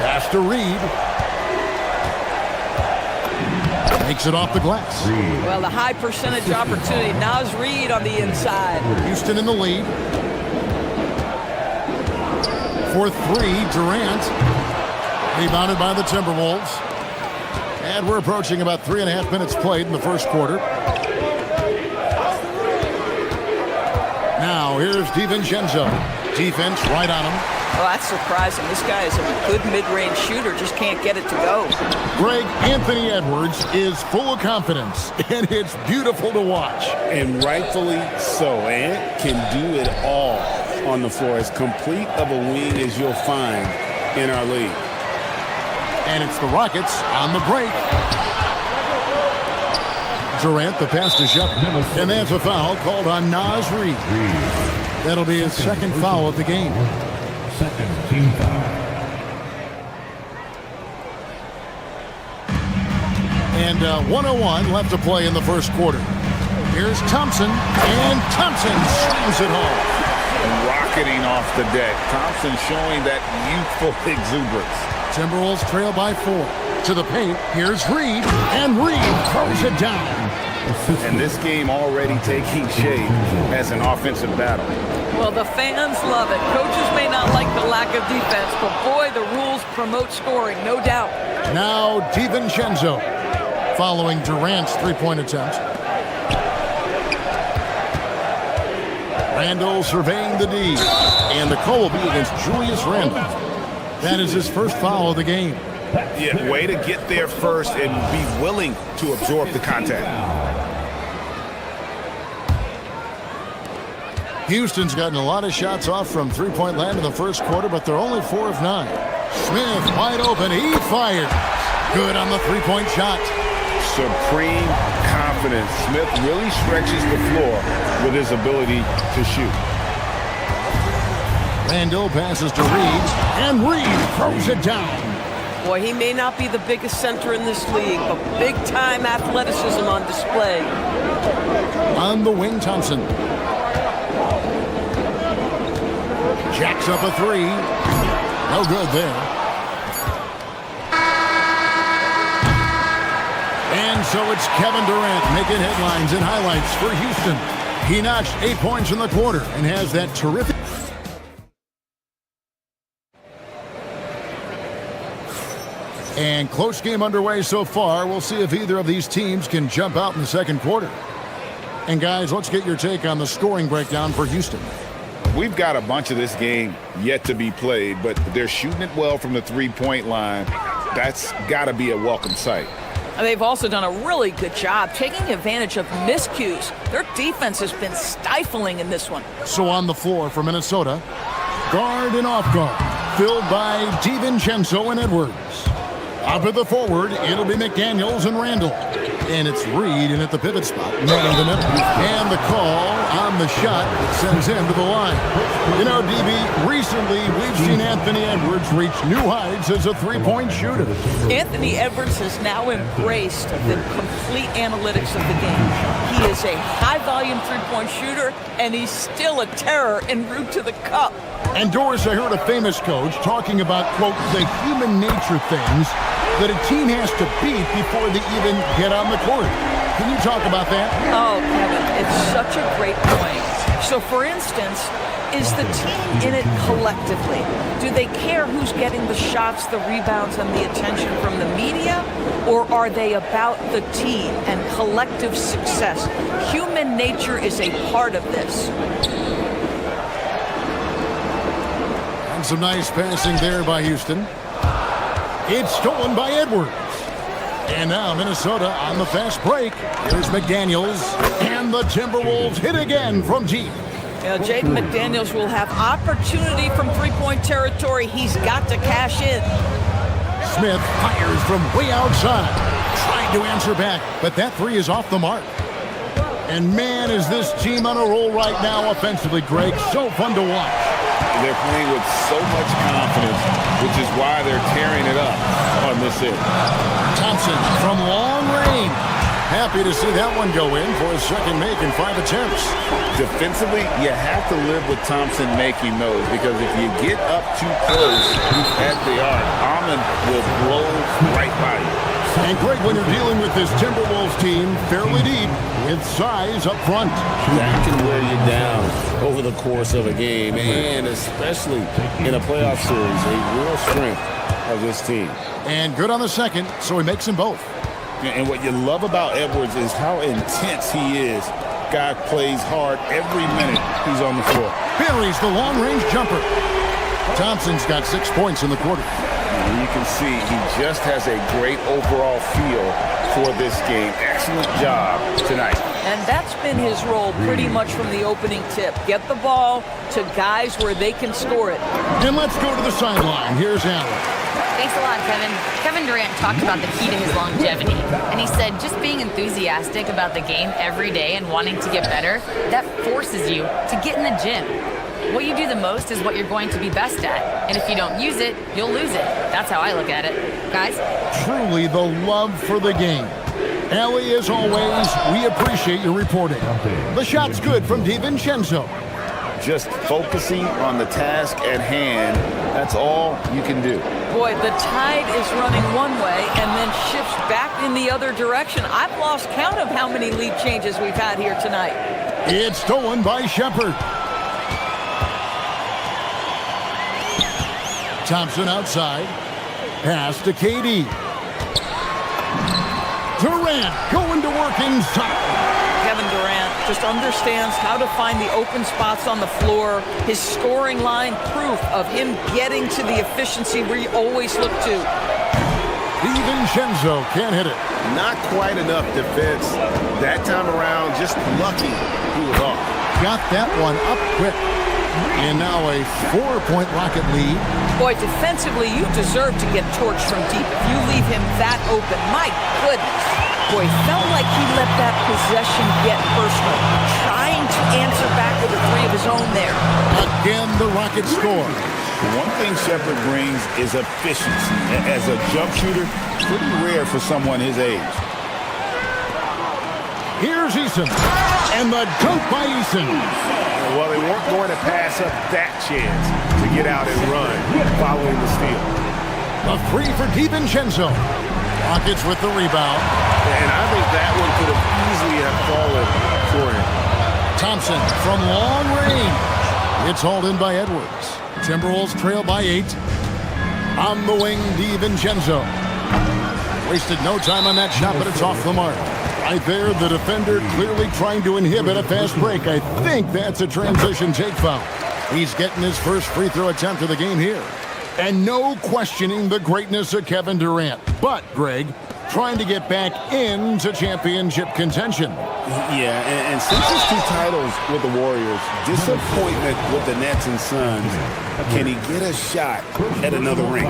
Pass to Reed. Takes it off the glass. Well, the high percentage opportunity. Naz Reid on the inside. Houston in the lead. For three, Durant. Rebounded by the Timberwolves. And we're approaching about 3.5 minutes played in the first quarter. Now, here's DiVincenzo. Defense right on him. Oh, that's surprising. This guy is a good mid-range shooter, just can't get it to go. Greg, Anthony Edwards is full of confidence, and it's beautiful to watch. And rightfully so. Ant can do it all on the floor. As complete of a wing as you'll find in our league. And it's the Rockets on the break. Durant, the pass to Shepard. And that's a foul called on Naz Reid. That'll be his second foul of the game. Second team foul. And 1:01 left to play in the first quarter. Here's Thompson, and Thompson slams it home. Rocketing off the deck. Thompson showing that youthful exuberance. Timberwolves trail by 4. To the paint, here's Reed, and Reed throws it down. And this game already taking shape as an offensive battle. Well, the fans love it. Coaches may not like the lack of defense, but boy, the rules promote scoring, no doubt. Now DiVincenzo, following Durant's three-point attempt. Randall surveying the D. And the call will be against Julius Randall. That is his first foul of the game. Yeah, way to get there first and be willing to absorb the contact. Houston's gotten a lot of shots off from three-point land in the first quarter, but they're only 4 of 9. Smith wide open. He fires. Good on the three-point shot. Supreme confidence. Smith really stretches the floor with his ability to shoot. Randall passes to Reed, and Reed throws it down. Boy, he may not be the biggest center in this league, but big-time athleticism on display. On the wing, Thompson. Jacks up a three. No good there. And so it's Kevin Durant making headlines and highlights for Houston. He notched 8 points in the quarter and has that terrific... And close game underway so far. We'll see if either of these teams can jump out in the second quarter. And guys, let's get your take on the scoring breakdown for Houston. We've got a bunch of this game yet to be played, but they're shooting it well from the three-point line. That's got to be a welcome sight. They've also done a really good job taking advantage of miscues. Their defense has been stifling in this one. So on the floor for Minnesota, guard and off guard, filled by DiVincenzo and Edwards. Up at the forward, it'll be McDaniels and Randall. And it's Reed in at the pivot spot, man in the middle. And the call on the shot sends him to the line. You know, DB, recently we've seen Anthony Edwards reach new heights as a three-point shooter. Anthony Edwards has now embraced the complete analytics of the game. He is a high-volume three-point shooter, and he's still a terror en route to the cup. And Doris, I heard a famous coach talking about, quote, the human nature things that a team has to beat before they even get on the court. Can you talk about that? Oh, Kevin, it's such a great point. So, for instance, is the team in it collectively? Do they care who's getting the shots, the rebounds, and the attention from the media? Or are they about the team and collective success? Human nature is a part of this. And some nice passing there by Houston. It's stolen by Edwards. And now Minnesota on the fast break. Here's McDaniels. And the Timberwolves hit again from deep. Jaden McDaniels will have opportunity from three-point territory. He's got to cash in. Smith fires from way outside. Trying to answer back, but that three is off the mark. And man, is this team on a roll right now offensively, Greg. So fun to watch. They're playing with so much confidence, which is why they're tearing it up on this hit. Thompson from long range. Happy to see that one go in for his second make in 5 attempts. Defensively, you have to live with Thompson making those, because if you get up too close at the arc, Almond will blow right by you. And Greg, when you're dealing with this Timberwolves team fairly deep, with size up front. That can wear you down over the course of a game, and especially in a playoff series, a real strength of this team. And good on the second, so he makes them both. And what you love about Edwards is how intense he is. Guy plays hard every minute he's on the floor. Buries the long-range jumper. Thompson's got 6 points in the quarter. And you can see he just has a great overall feel for this game. Excellent job tonight. And that's been his role pretty much from the opening tip. Get the ball to guys where they can score it. And let's go to the sideline. Here's Allen. Thanks a lot, Kevin. Kevin Durant talked about the key to his longevity. And he said just being enthusiastic about the game every day and wanting to get better, that forces you to get in the gym. What you do the most is what you're going to be best at. And if you don't use it, you'll lose it. That's how I look at it. Guys? Truly the love for the game. Allie, as always, we appreciate your reporting. The shot's good from DiVincenzo. Just focusing on the task at hand, that's all you can do. Boy, the tide is running one way and then shifts back in the other direction. I've lost count of how many lead changes we've had here tonight. It's stolen by Shepard. Thompson outside. Pass to KD. Durant going to work inside. Kevin Durant just understands how to find the open spots on the floor. His scoring line, proof of him getting to the efficiency we always look to. DiVincenzo can't hit it. Not quite enough defense. That time around, just lucky he was off. Got that one up quick. And now a 4-point Rocket lead. Boy, defensively, you deserve to get torched from deep if you leave him that open. My goodness. Boy, felt like he let that possession get personal. Trying to answer back with a three of his own there. Again, the Rockets score. One thing Shepard brings is efficiency. As a jump shooter, pretty rare for someone his age. Here's Eason. And the dunk by Eason. Well, they weren't going to pass up that chance to get out and run following the steal. A three for DiVincenzo. Rockets with the rebound. And I think that one could have easily have fallen for him. Thompson from long range. It's hauled in by Edwards. Timberwolves trail by 8. On the wing, DiVincenzo. Wasted no time on that shot, but it's off the mark. Right there, the defender clearly trying to inhibit a fast break. I think that's a transition take foul. He's getting his first free throw attempt of the game here. And no questioning the greatness of Kevin Durant. But, Greg, trying to get back into championship contention. Yeah, and since his 2 titles with the Warriors, disappointment with the Nets and Suns, can he get a shot at another ring?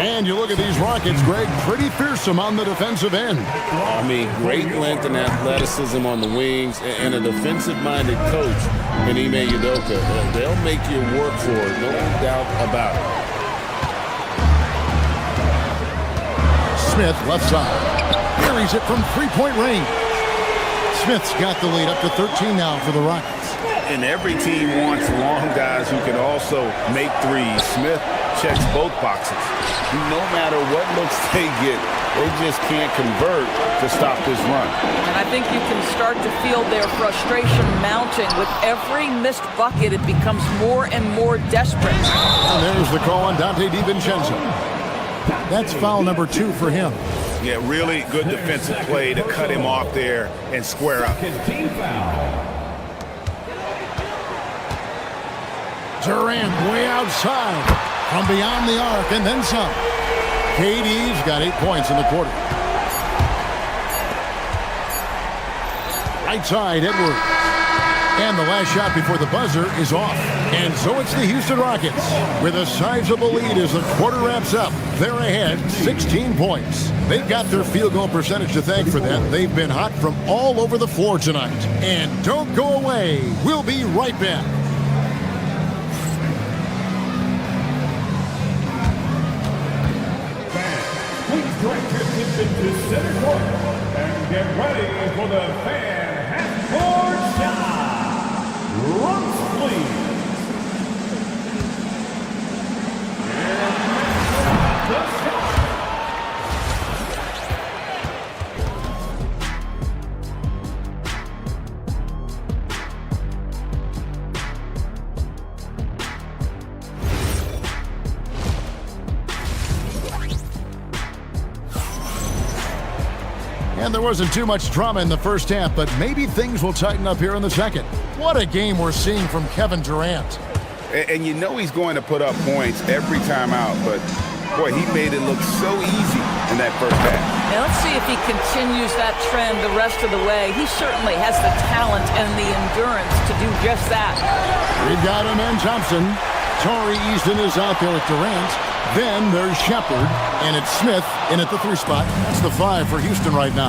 And you look at these Rockets, Greg, pretty fearsome on the defensive end. I mean, great length and athleticism on the wings, and a defensive-minded coach in Ime Udoka. They'll make you work for it, no doubt about it. Smith, left side. Carries it from three-point range. Smith's got the lead up to 13 now for the Rockets. And every team wants long guys who can also make threes. Smith checks both boxes. No matter what looks they get, they just can't convert to stop this run. And I think you can start to feel their frustration mounting. With every missed bucket, it becomes more and more desperate. And there's the call on Dante DiVincenzo. That's foul number 2 for him. Yeah, really good defensive play to cut him off there and square up. Durant way outside from beyond the arc and then some. KD's got 8 points in the quarter. Right side, Edwards. And the last shot before the buzzer is off. And so it's the Houston Rockets with a sizable lead as the quarter wraps up. They're ahead 16 points. They've got their field goal percentage to thank for that. They've been hot from all over the floor tonight. And don't go away. We'll be right back. Please direct your attention to center court and get ready for the fan half-court shot. Runs, please. And there wasn't too much drama in the first half, but maybe things will tighten up here in the second. What a game we're seeing from Kevin Durant. And you know he's going to put up points every time out, but boy, he made it look so easy in that first half. Now let's see if he continues that trend the rest of the way. He certainly has the talent and the endurance to do just that. We've got him and Thompson. Tari Eason is out there at Durant. Then there's Shepard, and it's Smith in at the 3 spot. That's the 5 for Houston right now.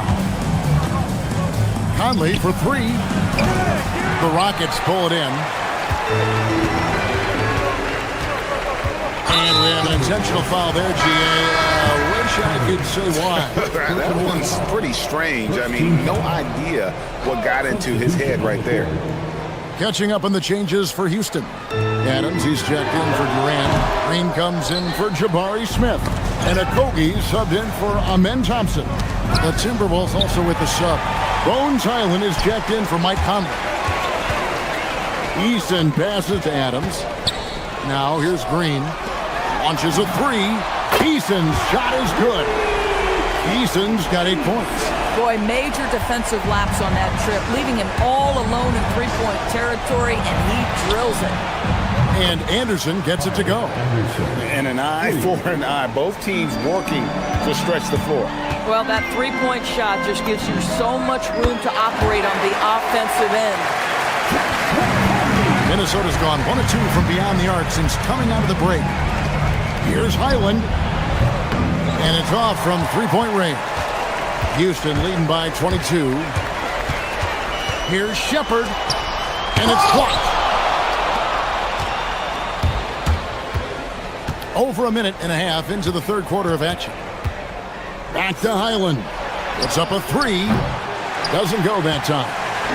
Conley for 3. The Rockets pull it in. And we have an intentional foul there, G.A. Wish I could say why. That one's pretty strange. I mean, no idea what got into his head right there. Catching up on the changes for Houston. Adams, he's checked in for Durant. Green comes in for Jabari Smith. And Okogie subbed in for Amen Thompson. The Timberwolves also with the sub. Bones Highland is checked in for Mike Conley. Easton passes to Adams. Now here's Green. Launches a 3. Easton's shot is good. Easton's got 8 points. Boy, major defensive lapse on that trip, leaving him all alone in three-point territory, and he drills it. And Anderson gets it to go. And an eye for an eye. Both teams working to stretch the floor. Well, that three-point shot just gives you so much room to operate on the offensive end. Minnesota's gone 1 of 2 from beyond the arc since coming out of the break. Here's Highland. And it's off from three-point range. Houston leading by 22. Here's Shepard. And it's blocked. Over a minute and a half into the third quarter of action. Back to Highland. It's up a 3. Doesn't go that time.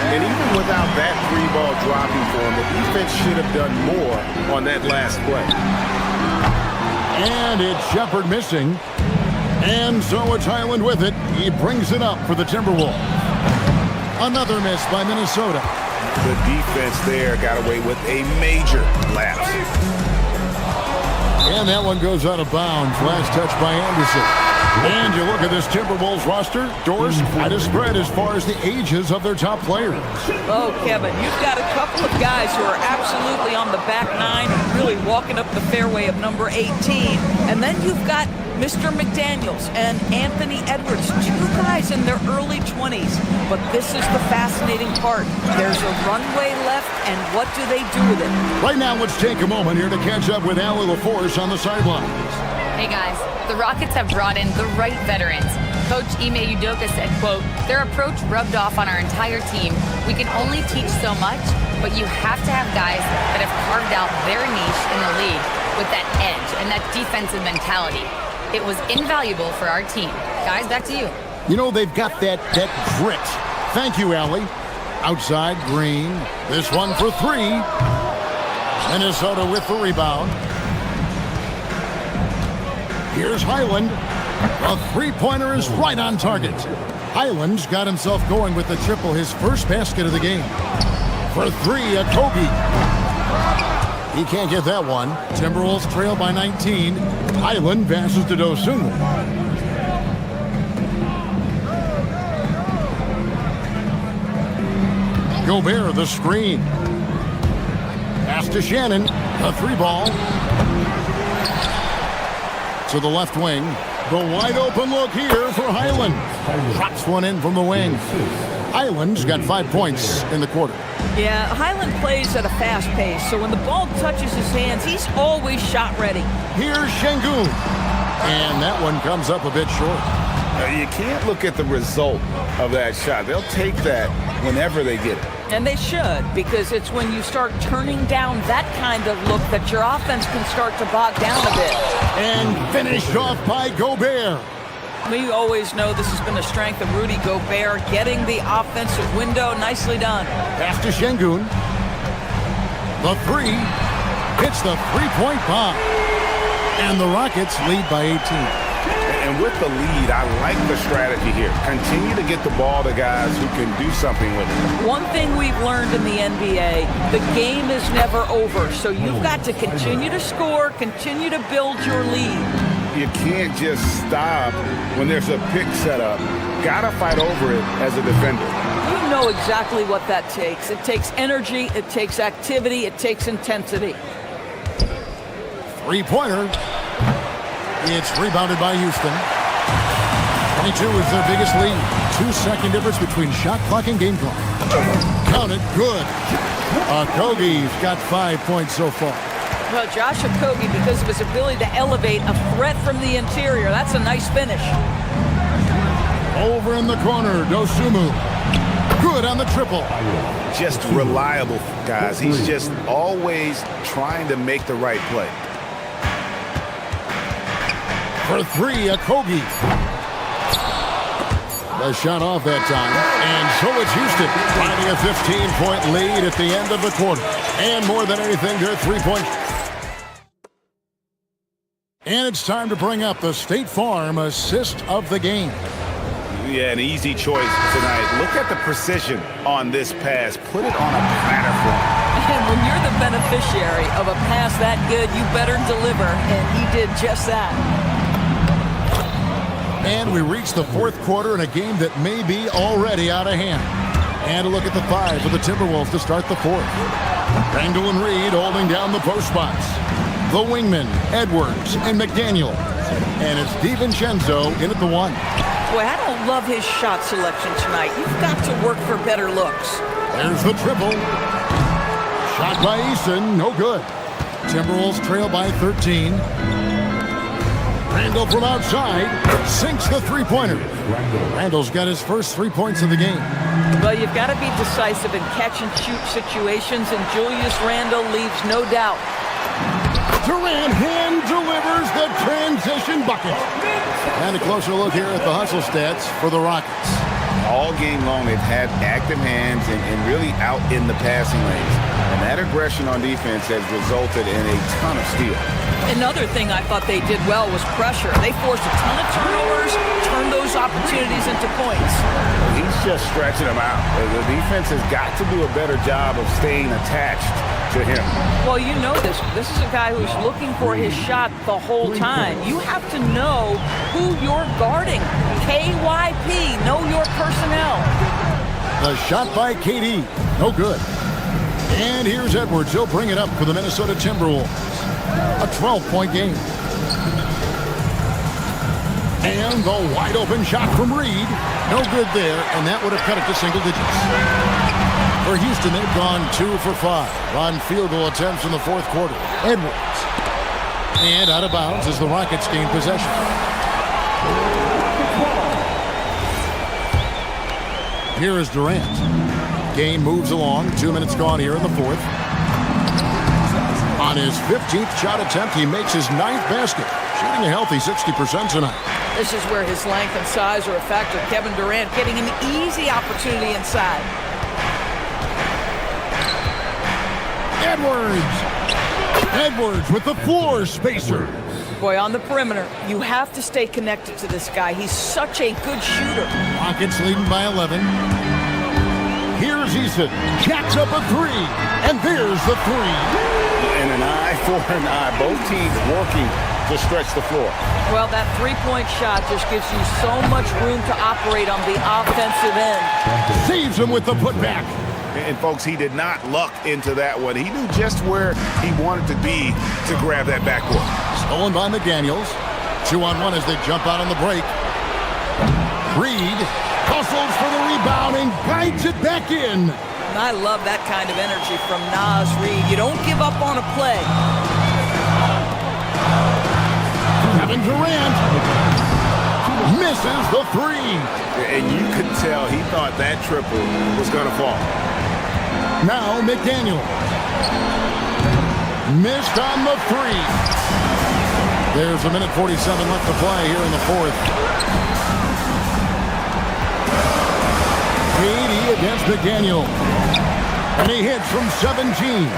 And even without that 3-ball dropping for him, the defense should have done more on that last play. And it's Shepard missing. And so it's Highland with it. He brings it up for the Timberwolves. Another miss by Minnesota. The defense there got away with a major lapse. And that one goes out of bounds. Last touch by Anderson. And you look at this Timberwolves roster, Doris, quite a spread as far as the ages of their top players. Oh, Kevin, you've got a couple of guys who are absolutely on the back nine, really walking up the fairway of number 18. And then you've got Mr. McDaniels and Anthony Edwards, two guys in their early 20s. But this is the fascinating part. There's a runway left, and what do they do with it? Right now, let's take a moment here to catch up with Allie LaForce on the sidelines. Hey guys, the Rockets have brought in the right veterans. Coach Ime Udoka said, quote, their approach rubbed off on our entire team. We can only teach so much, but you have to have guys that have carved out their niche in the league with that edge and that defensive mentality. It was invaluable for our team. Guys, back to you. You know, they've got that grit. Thank you, Allie. Outside, Green. This one for three. Minnesota with the rebound. Here's Highland. A three-pointer is right on target. Highland's got himself going with the triple, his first basket of the game. For three, a Kobe. He can't get that one. Timberwolves trail by 19. Highland passes to Dosunmu. Gobert, the screen. Pass to Shannon. A three ball. To the left wing. The wide open look here for Highland. Drops one in from the wing. Highland's got 5 points in the quarter. Yeah, Highland plays at a fast pace, so when the ball touches his hands, he's always shot ready. Here's Şengün. And that one comes up a bit short. You can't look at the result of that shot. They'll take that whenever they get it. And they should, because it's when you start turning down that kind of look that your offense can start to bog down a bit. And finished off by Gobert. We always know this has been a strength of Rudy Gobert, getting the offensive window. Nicely done. Pass to Şengün. The three. Hits the three-point bomb. And the Rockets lead by 18. And with the lead, I like the strategy here. Continue to get the ball to guys who can do something with it. One thing we've learned in the NBA, the game is never over. So you've got to continue to score, continue to build your lead. You can't just stop when there's a pick set up. Gotta fight over it as a defender. You know exactly what that takes. It takes energy, it takes activity, it takes intensity. Three-pointer. It's rebounded by Houston. 22 is their biggest lead. 2-second difference between shot clock and game clock. Counted, good. Okogie's got 5 points so far. Well, Josh Okogie, because of his ability to elevate a threat from the interior, that's a nice finish. Over in the corner, Dosunmu. Good on the triple. Just reliable, guys. He's just always trying to make the right play. For three, Okogie. The shot off that time. And so it's Houston finding a 15-point lead at the end of the quarter. And more than anything, their three-point. And it's time to bring up the State Farm assist of the game. Yeah, an easy choice tonight. Look at the precision on this pass. Put it on a platter for him. And when you're the beneficiary of a pass that good, you better deliver. And he did just that. And we reach the fourth quarter in a game that may be already out of hand. And a look at the five for the Timberwolves to start the fourth. Randall and Reed holding down the post spots. The wingmen, Edwards and McDaniel. And it's DiVincenzo in at the one. Boy, I don't love his shot selection tonight. You've got to work for better looks. There's the triple. Shot by Eason, no good. Timberwolves trail by 13. Randall from outside sinks the three-pointer. Randall's got his first 3 points of the game. Well, you've got to be decisive in catch-and-shoot situations, and Julius Randle leaves no doubt. Durant hand delivers the transition bucket. And a closer look here at the hustle stats for the Rockets. All game long, they've had active hands and really out in the passing lanes. And that aggression on defense has resulted in a ton of steals. Another thing I thought they did well was pressure. They forced a ton of turnovers, turned those opportunities into points. He's just stretching them out. The defense has got to do a better job of staying attached to him. Well, you know this. This is a guy who's looking for his shot the whole time. You have to know who you're guarding. KYP, know your personnel. The shot by KD, no good. And here's Edwards. He'll bring it up for the Minnesota Timberwolves. A 12-point game. And the wide open shot from Reed. No good there, and that would have cut it to single digits. For Houston, they've gone 2 for 5 on field goal attempts in the fourth quarter. Edwards. And out of bounds as the Rockets gain possession. Here is Durant. Game moves along. 2 minutes gone here in the fourth. On his 15th shot attempt, he makes his 9th basket, shooting a healthy 60% tonight. This is where his length and size are a factor. Kevin Durant getting an easy opportunity inside. Edwards with the floor spacer. Boy, on the perimeter, you have to stay connected to this guy. He's such a good shooter. Rockets leading by 11. Here's Eason. Jacks up a 3. And there's the 3. And an eye for an eye. Both teams working to stretch the floor. Well, that three-point shot just gives you so much room to operate on the offensive end. Saves him with the putback. And folks, he did not luck into that one. He knew just where he wanted to be to grab that backboard. Stolen by McDaniels. 2-on-1 as they jump out on the break. Reed hustles for the rebound and guides it back in. I love that kind of energy from Naz Reid. You don't give up on a play. Kevin Durant misses the 3. And you could tell he thought that triple was going to fall. Now McDaniel. Missed on the 3. There's a minute 47 left to play here in the fourth. KD against McDaniel. And he hits from 17.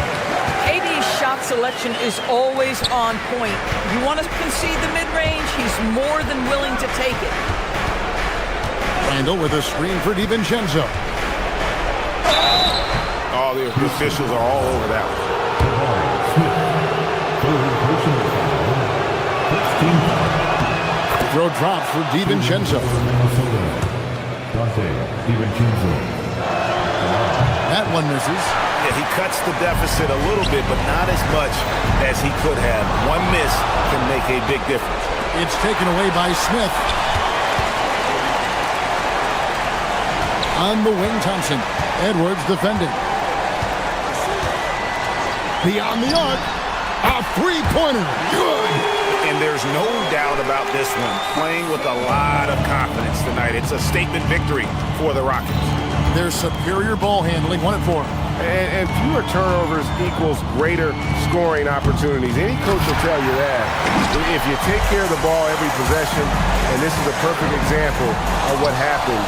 KD's shot selection is always on point. You want to concede the mid-range, he's more than willing to take it. Randall with a screen for DiVincenzo. All the officials are all over that one. Throw drops for DiVincenzo. That one misses. Yeah, he cuts the deficit a little bit, but not as much as he could have. One miss can make a big difference. It's taken away by Smith. On the wing, Thompson. Edwards defending. Beyond the arc. A three-pointer. Good. And there's no doubt about this one. Playing with a lot of confidence tonight. It's a statement victory for the Rockets. Their superior ball handling. 1 and 4. And fewer turnovers equals greater scoring opportunities. Any coach will tell you that. If you take care of the ball every possession, and this is a perfect example of what happens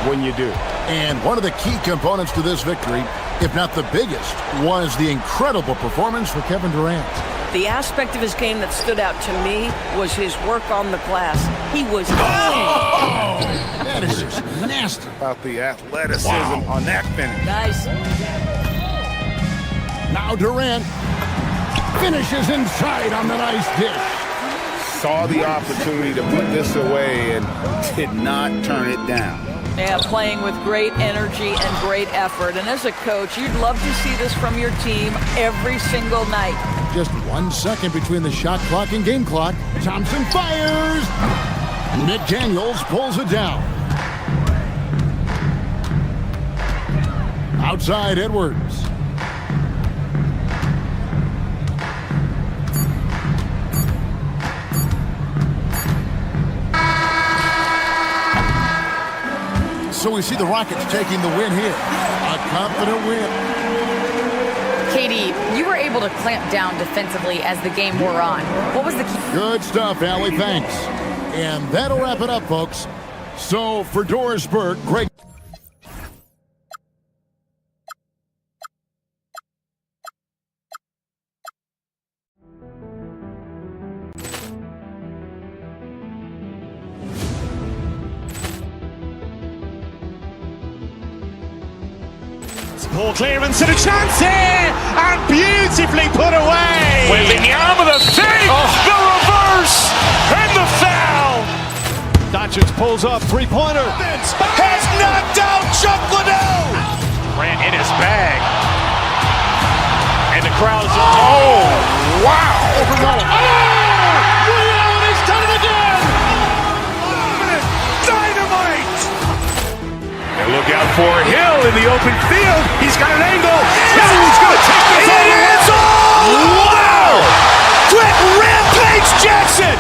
when you do. And one of the key components to this victory, if not the biggest, was the incredible performance for Kevin Durant. The aspect of his game that stood out to me was his work on the glass. He was... That is just nasty. About the athleticism on that finish. Nice. Now Durant finishes inside on the nice dish. Saw the opportunity to put this away and did not turn it down. Yeah, playing with great energy and great effort. And as a coach, you'd love to see this from your team every single night. Just 1 second between the shot clock and game clock. Thompson fires. McDaniels pulls it down. Outside Edwards. So we see the Rockets taking the win here. A confident win. KD, you were able to clamp down defensively as the game wore on. What was the key? Good stuff, Allie. Thanks. And that'll wrap it up, folks. So for Doris Burke, Greg Ball clearance and a chance here, and beautifully put away. Wembanyama the fake, the reverse, and the foul. Doncic pulls up, three-pointer. Has knocked out Chuck Liddell. Ran in his bag. And the crowd's, oh, wow. He's done it again. Dynamite. And look out for Hill in the open field. He's got an angle. Hill's going to take this all the way. Wow. Quick Rampage Jackson.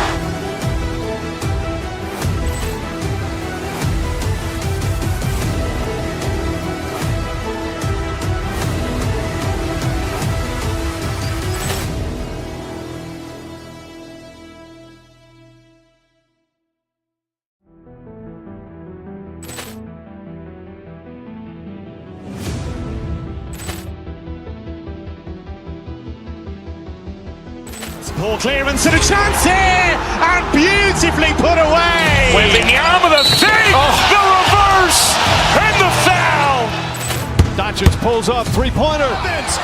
Ball clearance and a chance here, and beautifully put away. Wembanyama the fake, the reverse, and the foul. Doncic pulls up, three-pointer. Has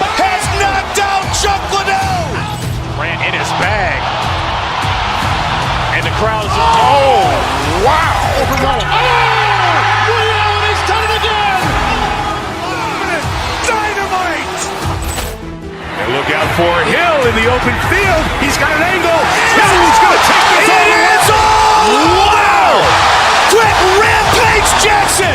knocked out Chuck Liddell. Ran in his bag. And the crowd's, oh, wow. He's done it again. Dynamite. And look out for Hill in the open field. He's got an angle. Hill's going to take this all the way. Wow. Quick Rampage Jackson.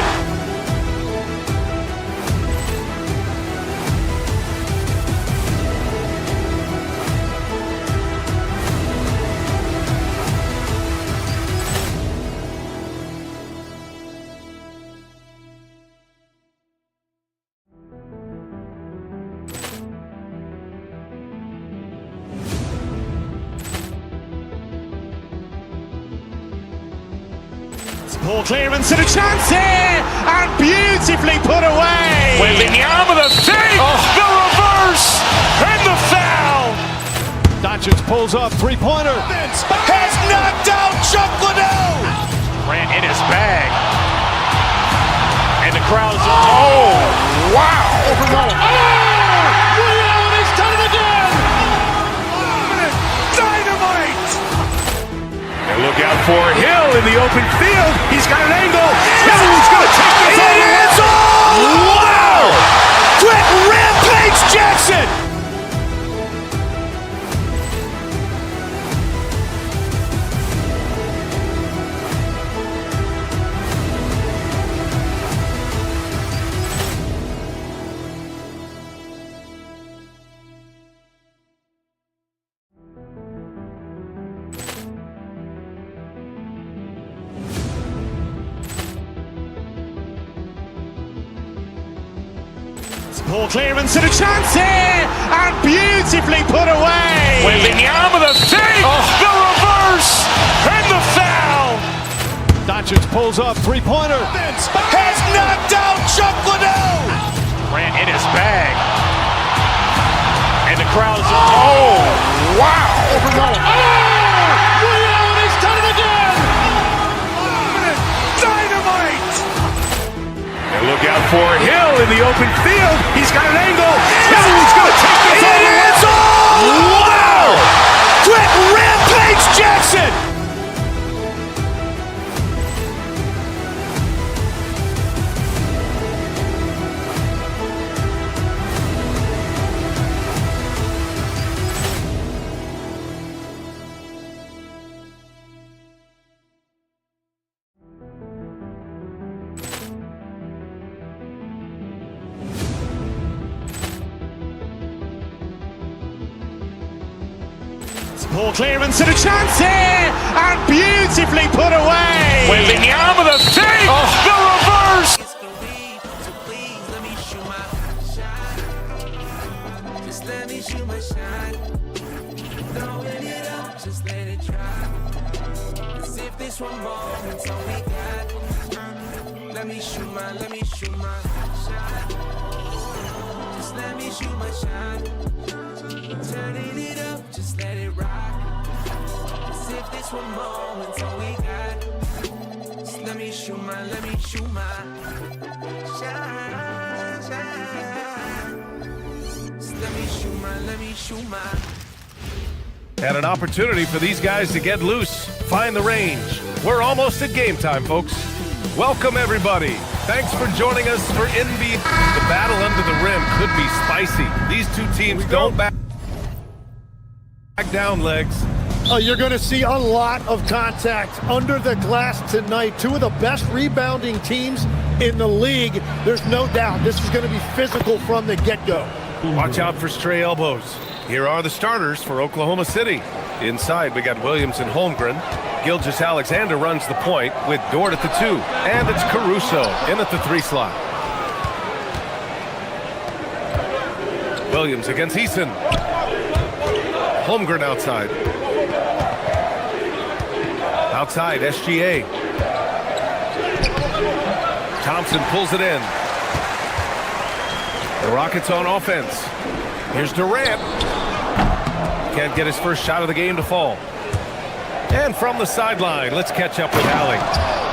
Ball clearance and a chance here, and beautifully put away. Wembanyama the fake, the reverse, and the foul. Doncic pulls up, three-pointer. Has knocked out Chuck Liddell. Ran in his bag. And the crowd's, oh, wow. He's done it again. Dynamite. And look out for Hill in the open field. He's got an angle. Hill's going to take this all the way. Wow. Quick Rampage Jackson. Ball clearance and a chance here, and beautifully put away. Wembanyama the fake, the reverse, and the foul. Doncic pulls up, three-pointer. Has knocked out Chuck Liddell. Ran in his bag. And the crowd's, oh, wow. He's done it again. Dynamite. And look out for Hill in the open field. He's got an angle. Hill's going to take this all the way. Wow. Quick Rampage Jackson. Ball clearance and a chance here, and beautifully put away. Wembanyama the fake, the reverse. Just let me shoot my shot. Throwing it up, just let it drop. As if this one moment's all we got. Let me shoot my shot. Just let me shoot my shot. Turning it up, just let it rock. As if this one moment's all we got. Just let me shoot my shot. And an opportunity for these guys to get loose, find the range. We're almost at game time, folks. Welcome, everybody. Thanks for joining us for NBA. The battle under the rim could be spicy. These two teams don't back down, legs. You're going to see a lot of contact under the glass tonight. Two of the best rebounding teams in the league. There's no doubt this is going to be physical from the get-go. Watch out for stray elbows. Here are the starters for Oklahoma City. Inside, we got Williams and Holmgren. Gilgeous-Alexander runs the point with Dort at the 2. And it's Caruso in at the 3 slot. Williams against Eason. Holmgren outside. Outside, SGA. Thompson pulls it in. The Rockets on offense. Here's Durant. Can't get his first shot of the game to fall. And from the sideline, let's catch up with Allie.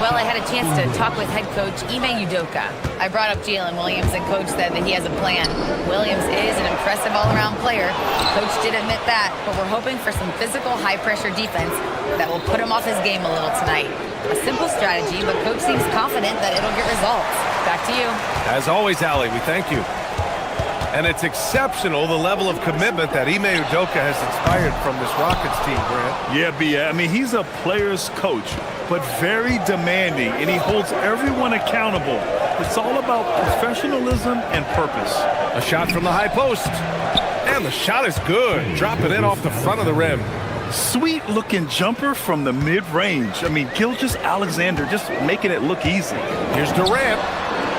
Well, I had a chance to talk with head coach Ime Udoka. I brought up Jalen Williams, and coach said that he has a plan. Williams is an impressive all-around player. Coach did admit that, but we're hoping for some physical, high-pressure defense that will put him off his game a little tonight. A simple strategy, but coach seems confident that it'll get results. Back to you. As always, Allie, we thank you. And it's exceptional, the level of commitment that Ime Udoka has inspired from this Rockets team, Grant. Yeah, B.A. I mean, he's a player's coach, but very demanding, and he holds everyone accountable. It's all about professionalism and purpose. A shot from the high post. And the shot is good. Drop it in off the front of the rim. Sweet-looking jumper from the mid-range. I mean, Gilgeous-Alexander just making it look easy. Here's Durant.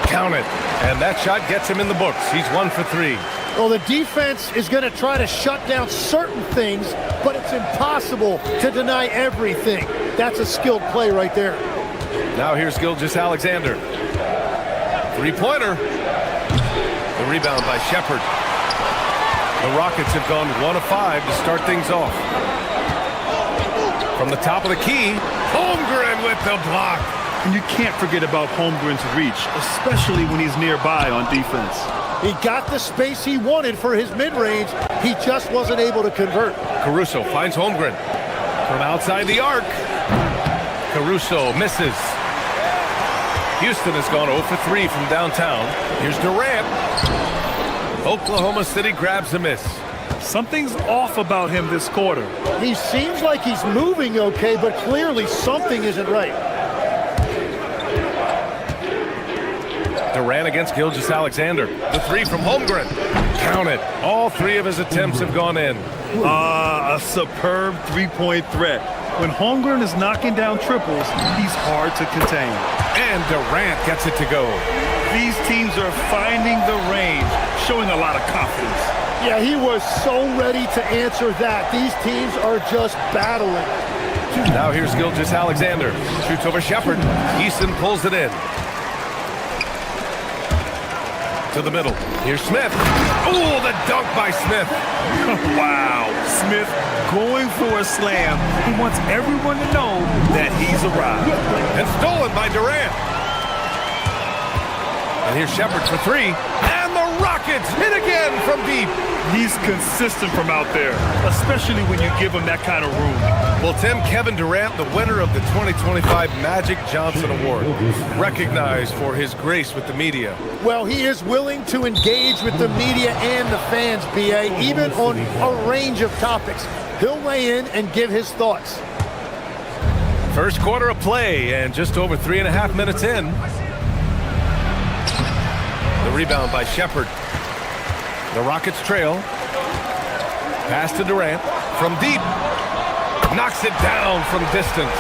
Count it. And that shot gets him in the books. He's 1 for 3. Well, the defense is going to try to shut down certain things, but it's impossible to deny everything. That's a skilled play right there. Now here's Gilgeous-Alexander. Three-pointer. The rebound by Shepard. The Rockets have gone 1 of 5 to start things off. From the top of the key, Holmgren with the block. And you can't forget about Holmgren's reach, especially when he's nearby on defense. He got the space he wanted for his mid-range. He just wasn't able to convert. Caruso finds Holmgren. From outside the arc. Caruso misses. Houston has gone 0 for 3 from downtown. Here's Durant. Oklahoma City grabs a miss. Something's off about him this quarter. He seems like he's moving okay, but clearly something isn't right. Durant against Gilgeous-Alexander. The 3 from Holmgren. Count it. All 3 of his attempts have gone in. A superb three-point threat. When Holmgren is knocking down triples, he's hard to contain. And Durant gets it to go. These teams are finding the range, showing a lot of confidence. Yeah, he was so ready to answer that. These teams are just battling. Now here's Gilgeous-Alexander. Shoots over Shepard. Eason pulls it in. To the middle. Here's Smith. Oh, the dunk by Smith. Wow. Smith going for a slam. He wants everyone to know that he's arrived. And stolen by Durant. And here's Shepard for 3. And the Rockets hit again from deep. He's consistent from out there, especially when you give him that kind of room. Well, Tim, Kevin Durant, the winner of the 2025 Magic Johnson Award, recognized for his grace with the media. Well, he is willing to engage with the media and the fans, B.A., even on a range of topics. He'll weigh in and give his thoughts. First quarter of play, and just over 3.5 minutes in. The rebound by Shepard. The Rockets trail. Pass to Durant. From deep. Knocks it down from distance.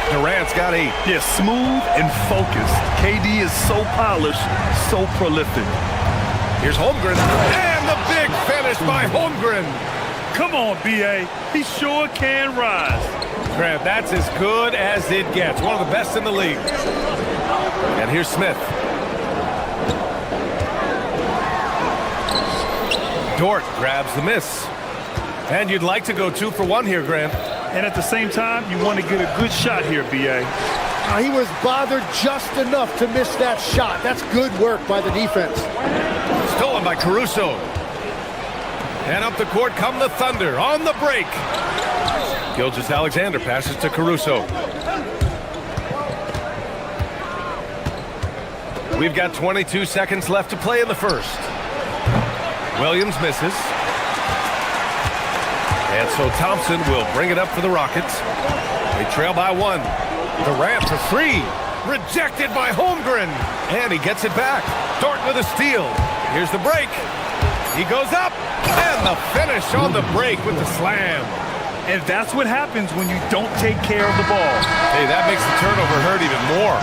Durant's got 8. Yeah, smooth and focused. KD is so polished, so prolific. Here's Holmgren. And the big finish by Holmgren. Come on, B.A. He sure can rise. Grant, that's as good as it gets. One of the best in the league. And here's Smith. Dort grabs the miss. And you'd like to go 2 for 1 here, Grant. And at the same time, you want to get a good shot here, B.A. He was bothered just enough to miss that shot. That's good work by the defense. Stolen by Caruso. And up the court come the Thunder on the break. Gilgeous-Alexander passes to Caruso. We've got 22 seconds left to play in the first. Williams misses. And so Thompson will bring it up for the Rockets. They trail by 1. Durant for 3. Rejected by Holmgren. And he gets it back. Dort with a steal. Here's the break. He goes up. And the finish on the break with the slam. And that's what happens when you don't take care of the ball. Hey, that makes the turnover hurt even more.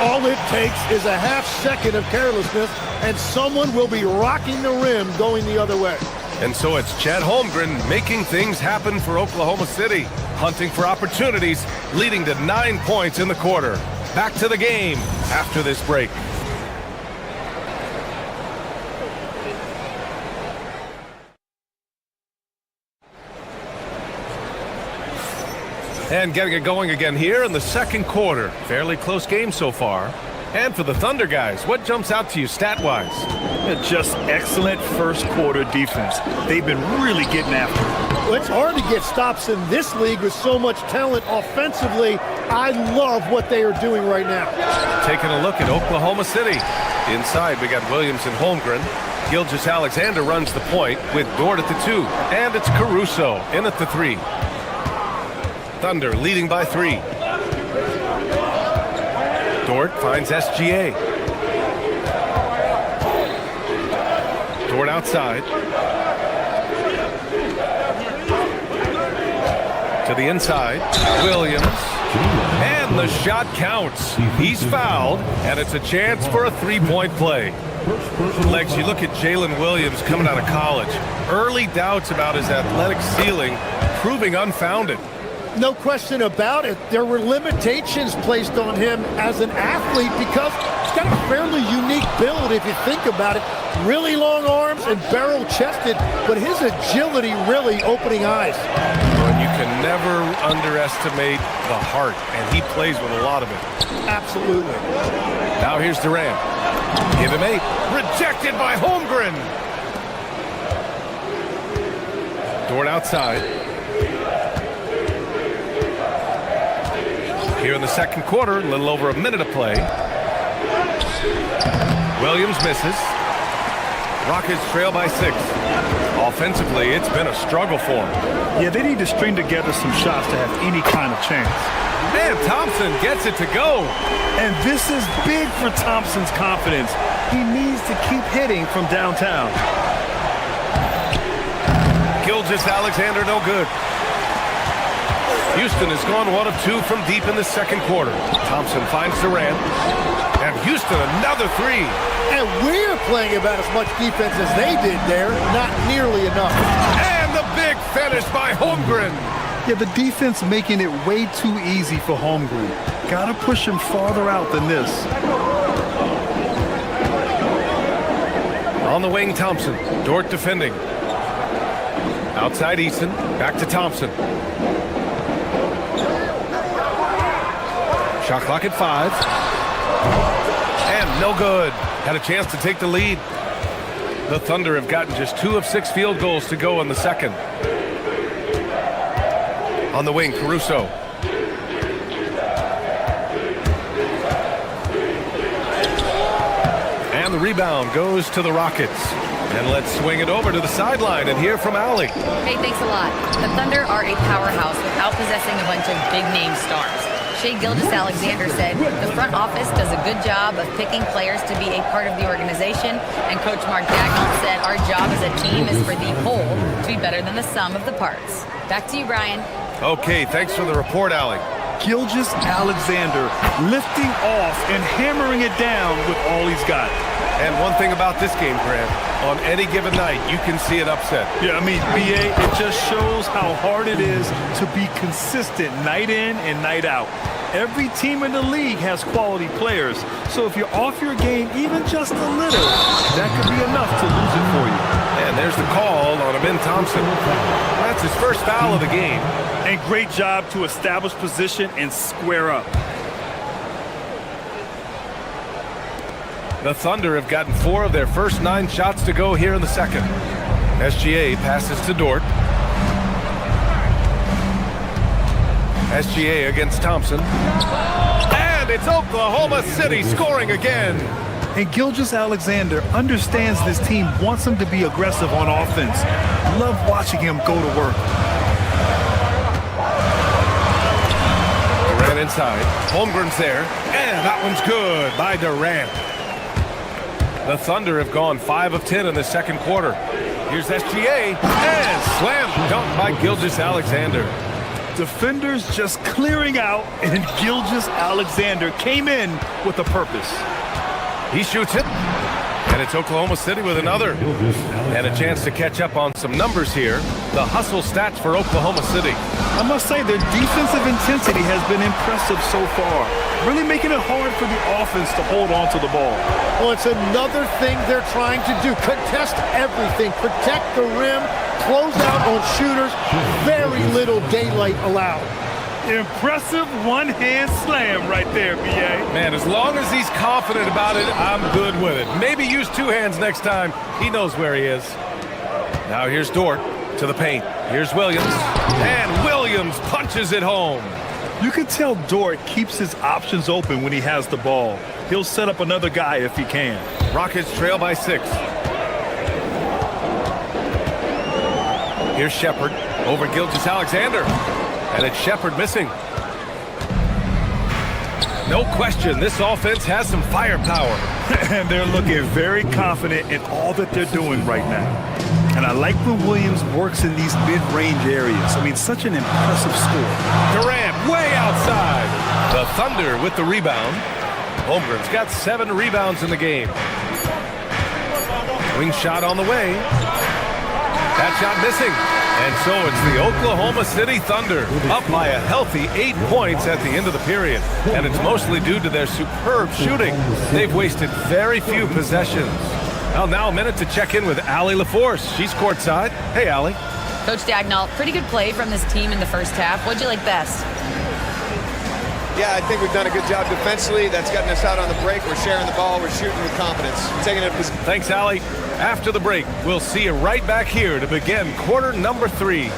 All it takes is a half second of carelessness, and someone will be rocking the rim going the other way. And so it's Chet Holmgren making things happen for Oklahoma City, hunting for opportunities, leading to 9 points in the quarter. Back to the game after this break. And getting it going again here in the second quarter. Fairly close game so far. And for the Thunder guys, what jumps out to you stat-wise? Just excellent first quarter defense. They've been really getting after it. Well, it's hard to get stops in this league with so much talent offensively. I love what they are doing right now. Taking a look at Oklahoma City. Inside, we got Williams and Holmgren. Gilgeous-Alexander runs the point with Dort at the 2. And it's Caruso in at the 3. Thunder leading by 3. Dort finds SGA. Dort outside. To the inside. Williams. And the shot counts. He's fouled, and it's a chance for a three-point play. Legs, you look at Jalen Williams coming out of college. Early doubts about his athletic ceiling proving unfounded. No question about it. There were limitations placed on him as an athlete because he's got a fairly unique build if you think about it. Really long arms and barrel-chested, but his agility really opening eyes. And you can never underestimate the heart, and he plays with a lot of it. Absolutely. Now here's Durant. Give him 8. Rejected by Holmgren. Dort outside. Here in the second quarter, a little over a minute of play. Williams misses. Rockets trail by 6. Offensively, it's been a struggle for them. Yeah, they need to string together some shots to have any kind of chance. And Thompson gets it to go. And this is big for Thompson's confidence. He needs to keep hitting from downtown. Gilgeous-Alexander no good. Houston has gone 1 of 2 from deep in the second quarter. Thompson finds Durant. And Houston another 3. And we're playing about as much defense as they did there. Not nearly enough. And the big finish by Holmgren. Yeah, the defense making it way too easy for Holmgren. Got to push him farther out than this. On the wing, Thompson. Dort defending. Outside Easton. Back to Thompson. Shot clock at 5. And no good. Had a chance to take the lead. The Thunder have gotten just 2 of 6 field goals to go in the second. On the wing, Caruso. And the rebound goes to the Rockets. And let's swing it over to the sideline and hear from Allie. Hey, thanks a lot. The Thunder are a powerhouse without possessing a bunch of big-name stars. Shai Gilgeous-Alexander said the front office does a good job of picking players to be a part of the organization, and Coach Mark Dagnall said our job as a team is for the whole to be better than the sum of the parts. Back to you, Brian. Okay, thanks for the report, Allie. Gilgeous-Alexander lifting off and hammering it down with all he's got. And one thing about this game, Grant, on any given night, you can see an upset. Yeah, I mean, BA, it just shows how hard it is to be consistent night in and night out. Every team in the league has quality players, so if you're off your game even just a little, that could be enough to lose it for you. And there's the call on Amin Thompson. That's his first foul of the game. And great job to establish position and square up. The Thunder have gotten 4 of their first 9 shots to go here in the second. SGA passes to Dort. SGA against Thompson. And it's Oklahoma City scoring again. And Gilgeous-Alexander understands this team wants him to be aggressive on offense. Love watching him go to work. Durant inside. Holmgren's there. And that one's good by Durant. The Thunder have gone 5 of 10 in the second quarter. Here's SGA. And slam dunk by Gilgeous-Alexander. Defenders just clearing out, and Gilgeous-Alexander came in with a purpose. He shoots it, and it's Oklahoma City with another. And a chance to catch up on some numbers here. The hustle stats for Oklahoma City. I must say their defensive intensity has been impressive so far, really making it hard for the offense to hold on to the ball. Well, it's another thing they're trying to do. Contest everything. Protect the rim. Close out on shooters. Very little daylight allowed. Impressive one-hand slam right there, B.A. Man, as long as he's confident about it, I'm good with it. Maybe use 2 hands next time. He knows where he is. Now here's Dort to the paint. Here's Williams. And Williams punches it home. You can tell Dort keeps his options open when he has the ball. He'll set up another guy if he can. Rockets trail by 6. Here's Shepard over Gilgeous-Alexander. And it's Shepard missing. No question, this offense has some firepower. And they're looking very confident in all that they're doing right now. And I like when Williams works in these mid-range areas. I mean, such an impressive score. Durant way outside. The Thunder with the rebound. Holmgren's got 7 rebounds in the game. Wing shot on the way. That shot missing. And so it's the Oklahoma City Thunder up by a healthy 8 points at the end of the period. And it's mostly due to their superb shooting. They've wasted very few possessions. Well, now a minute to check in with Allie LaForce. She's courtside. Hey, Allie. Coach Dagnall, pretty good play from this team in the first half. What'd you like best? Yeah, I think we've done a good job defensively. That's gotten us out on the break. We're sharing the ball. We're shooting with confidence. Taking it. Thanks, Allie. After the break, we'll see you right back here to begin quarter number 3.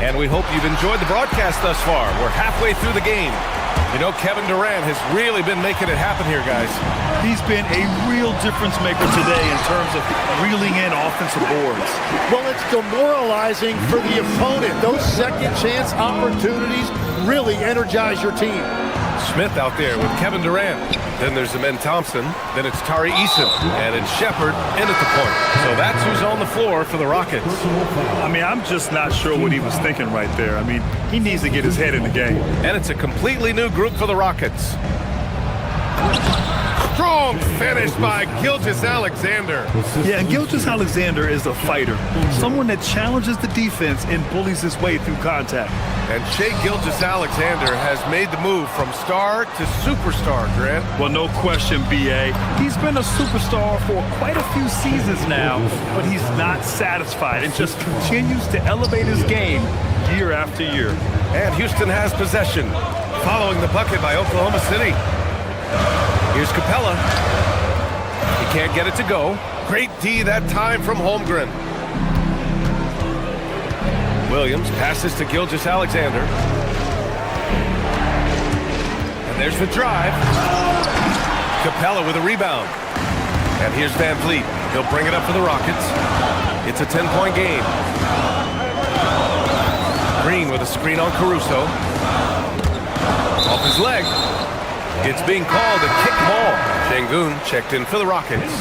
And we hope you've enjoyed the broadcast thus far. We're halfway through the game. You know, Kevin Durant has really been making it happen here, guys. He's been a real difference maker today in terms of reeling in offensive boards. Well, it's demoralizing for the opponent. Those second chance opportunities really energize your team. Smith out there with Kevin Durant. Then there's Amen Thompson. Then it's Tari Eason. And it's Shepard in at the point. So that's who's on the floor for the Rockets. I mean, I'm just not sure what he was thinking right there. I mean, he needs to get his head in the game. And it's a completely new group for the Rockets. Strong finish by Gilgeous-Alexander. Yeah, and Gilgeous-Alexander is a fighter. Someone that challenges the defense and bullies his way through contact. And Shai Gilgeous-Alexander has made the move from star to superstar, Grant. Well, no question, B.A. He's been a superstar for quite a few seasons now, but he's not satisfied and just continues to elevate his game year after year. And Houston has possession, following the bucket by Oklahoma City. Here's Capella. He can't get it to go. Great D that time from Holmgren. Williams passes to Gilgeous-Alexander. And there's the drive. Capella with a rebound. And here's Van Vliet. He'll bring it up for the Rockets. It's a 10-point game. Green with a screen on Caruso. Off his leg. It's being called a kick ball. Şengün checked in for the Rockets.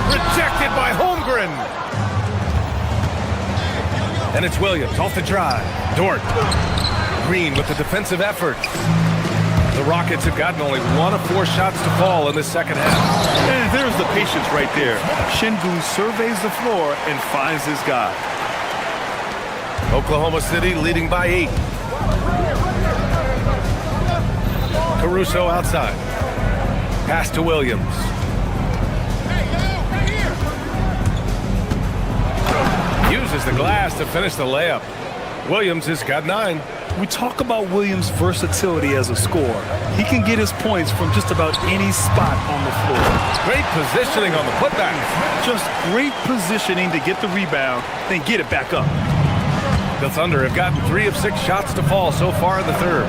Rejected by Holmgren. And it's Williams off the drive. Dort. Green with the defensive effort. The Rockets have gotten only 1 of 4 shots to fall in the second half. And there's the patience right there. Şengün surveys the floor and finds his guy. Oklahoma City leading by 8. Caruso outside. Pass to Williams. Uses the glass to finish the layup. Williams has got 9. We talk about Williams' versatility as a scorer. He can get his points from just about any spot on the floor. Great positioning on the putback. Just great positioning to get the rebound, then get it back up. The Thunder have gotten 3 of 6 shots to fall so far in the third.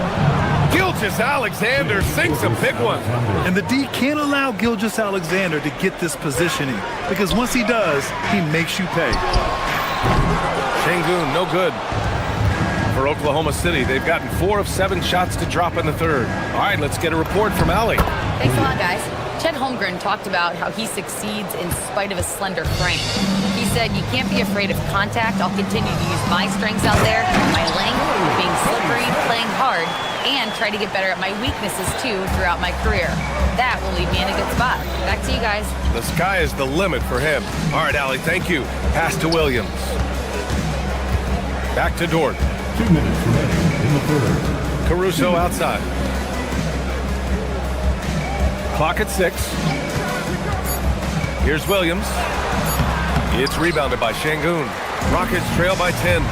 Gilgeous-Alexander sinks a big one. And the D can't allow Gilgeous-Alexander to get this positioning, because once he does, he makes you pay. Şengün, no good. For Oklahoma City, they've gotten 4 of 7 shots to drop in the third. All right, let's get a report from Allie. Thanks a lot, guys. Chet Holmgren talked about how he succeeds in spite of a slender frame. He said, "You can't be afraid of contact. I'll continue to use my strengths out there, my length, being slippery, playing hard, and try to get better at my weaknesses, too, throughout my career. That will leave me in a good spot." Back to you guys. The sky is the limit for him. All right, Allie, thank you. Pass to Williams. Back to Dort. 2 minutes remaining in the third. Caruso outside. Clock at 6. Here's Williams. It's rebounded by Şengün. Rockets trail by 10.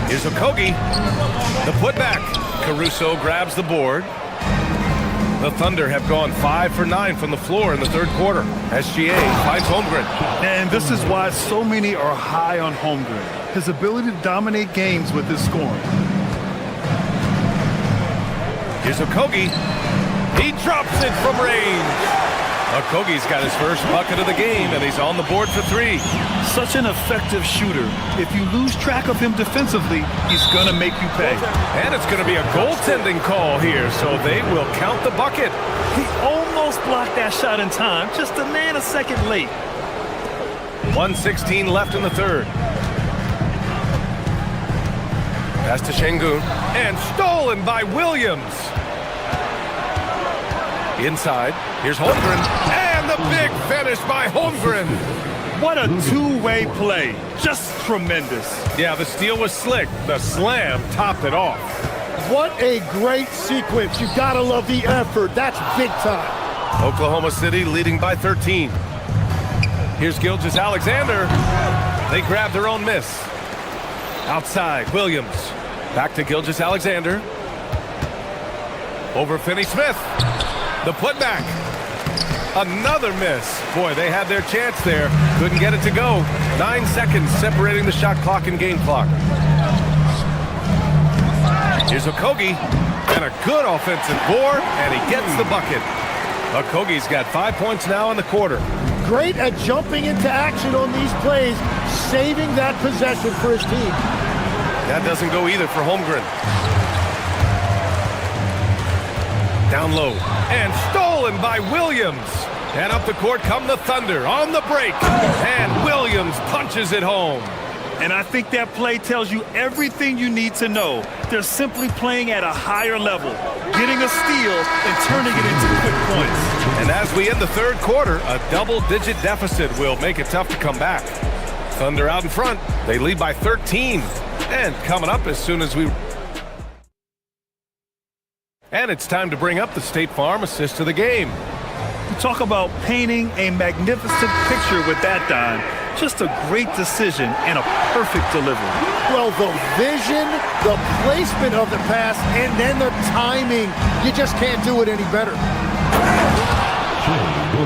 Here's Okogie. The putback. Caruso grabs the board. The Thunder have gone 5 for 9 from the floor in the third quarter. SGA finds Holmgren. And this is why so many are high on Holmgren. His ability to dominate games with his scoring. Here's Okogie. He drops it from range. Okogie's got his first bucket of the game, and he's on the board for 3. Such an effective shooter. If you lose track of him defensively, he's going to make you pay. And it's going to be a goaltending call here, so they will count the bucket. He almost blocked that shot in time, just a nanosecond late. 1:16 left in the third. Pass to Şengün, and stolen by Williams. Inside, here's Holmgren, and the big finish by Holmgren. What a two-way play. Just tremendous. Yeah, the steal was slick. The slam topped it off. What a great sequence. You gotta love the effort. That's big time. Oklahoma City leading by 13. Here's Gilgeous-Alexander. They grab their own miss. Outside, Williams. Back to Gilgeous-Alexander. Over Finney-Smith. The putback. Another miss. Boy, they had their chance there. Couldn't get it to go. 9 seconds separating the shot clock and game clock. Here's Okogie. And a good offensive board, and he gets the bucket. Okogie's got 5 points now in the quarter. Great at jumping into action on these plays, saving that possession for his team. That doesn't go either for Holmgren. Down low, and stolen by Williams. And up the court come the Thunder on the break. And Williams punches it home. And I think that play tells you everything you need to know. They're simply playing at a higher level, getting a steal and turning it into quick points. And as we end the third quarter, a double-digit deficit will make it tough to come back. Thunder out in front. They lead by 13. And coming up as soon as we... And it's time to bring up the State Farm assist of the game. You talk about painting a magnificent picture with that dime. Just a great decision and a perfect delivery. Well, the vision, the placement of the pass, and then the timing. You just can't do it any better.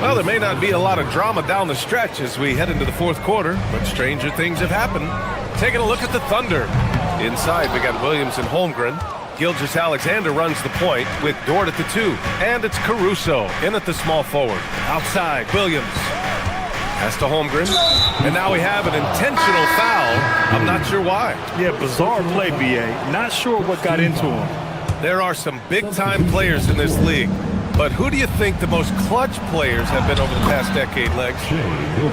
Well, there may not be a lot of drama down the stretch as we head into the fourth quarter, but stranger things have happened. Taking a look at the Thunder. Inside, we got Williams and Holmgren. Gilgeous-Alexander runs the point with Dort at the 2. And it's Caruso in at the small forward. Outside, Williams. Pass to Holmgren. And now we have an intentional foul. I'm not sure why. Yeah, bizarre play, B.A. Not sure what got into him. There are some big-time players in this league. But who do you think the most clutch players have been over the past decade, Legs?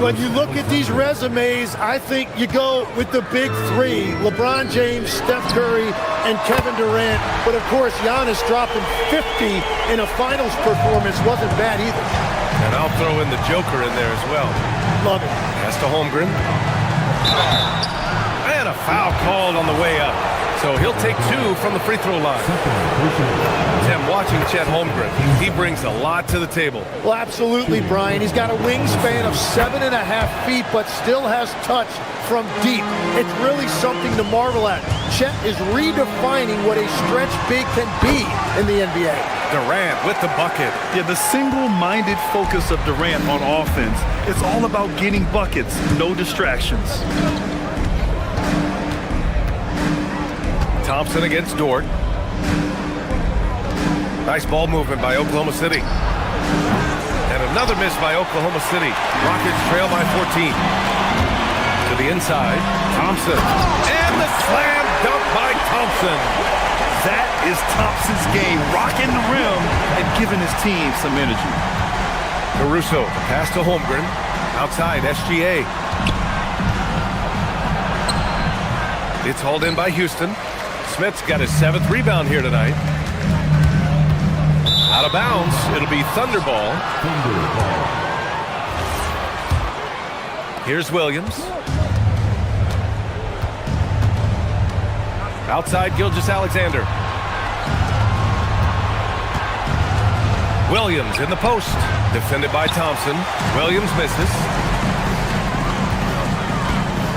When you look at these resumes, I think you go with the big three, LeBron James, Steph Curry, and Kevin Durant. But of course, Giannis dropping 50 in a finals performance wasn't bad either. And I'll throw in the Joker in there as well. Love it. Pass to Holmgren. And a foul called on the way up. So he'll take 2 from the free throw line. Tim, watching Chet Holmgren, he brings a lot to the table. Well, absolutely, Brian. He's got a wingspan of 7.5 feet, but still has touch from deep. It's really something to marvel at. Chet is redefining what a stretch big can be in the NBA. Durant with the bucket. Yeah, the single-minded focus of Durant on offense, it's all about getting buckets, no distractions. Thompson against Dort. Nice ball movement by Oklahoma City. And another miss by Oklahoma City. Rockets trail by 14. To the inside, Thompson. And the slam dunk by Thompson. That is Thompson's game, rocking the rim and giving his team some energy. Caruso, pass to Holmgren. Outside, SGA. It's hauled in by Houston. Smith's got his 7th rebound here tonight. Out of bounds. It'll be Thunderball. Here's Williams. Outside, Gilgeous-Alexander. Williams in the post. Defended by Thompson. Williams misses.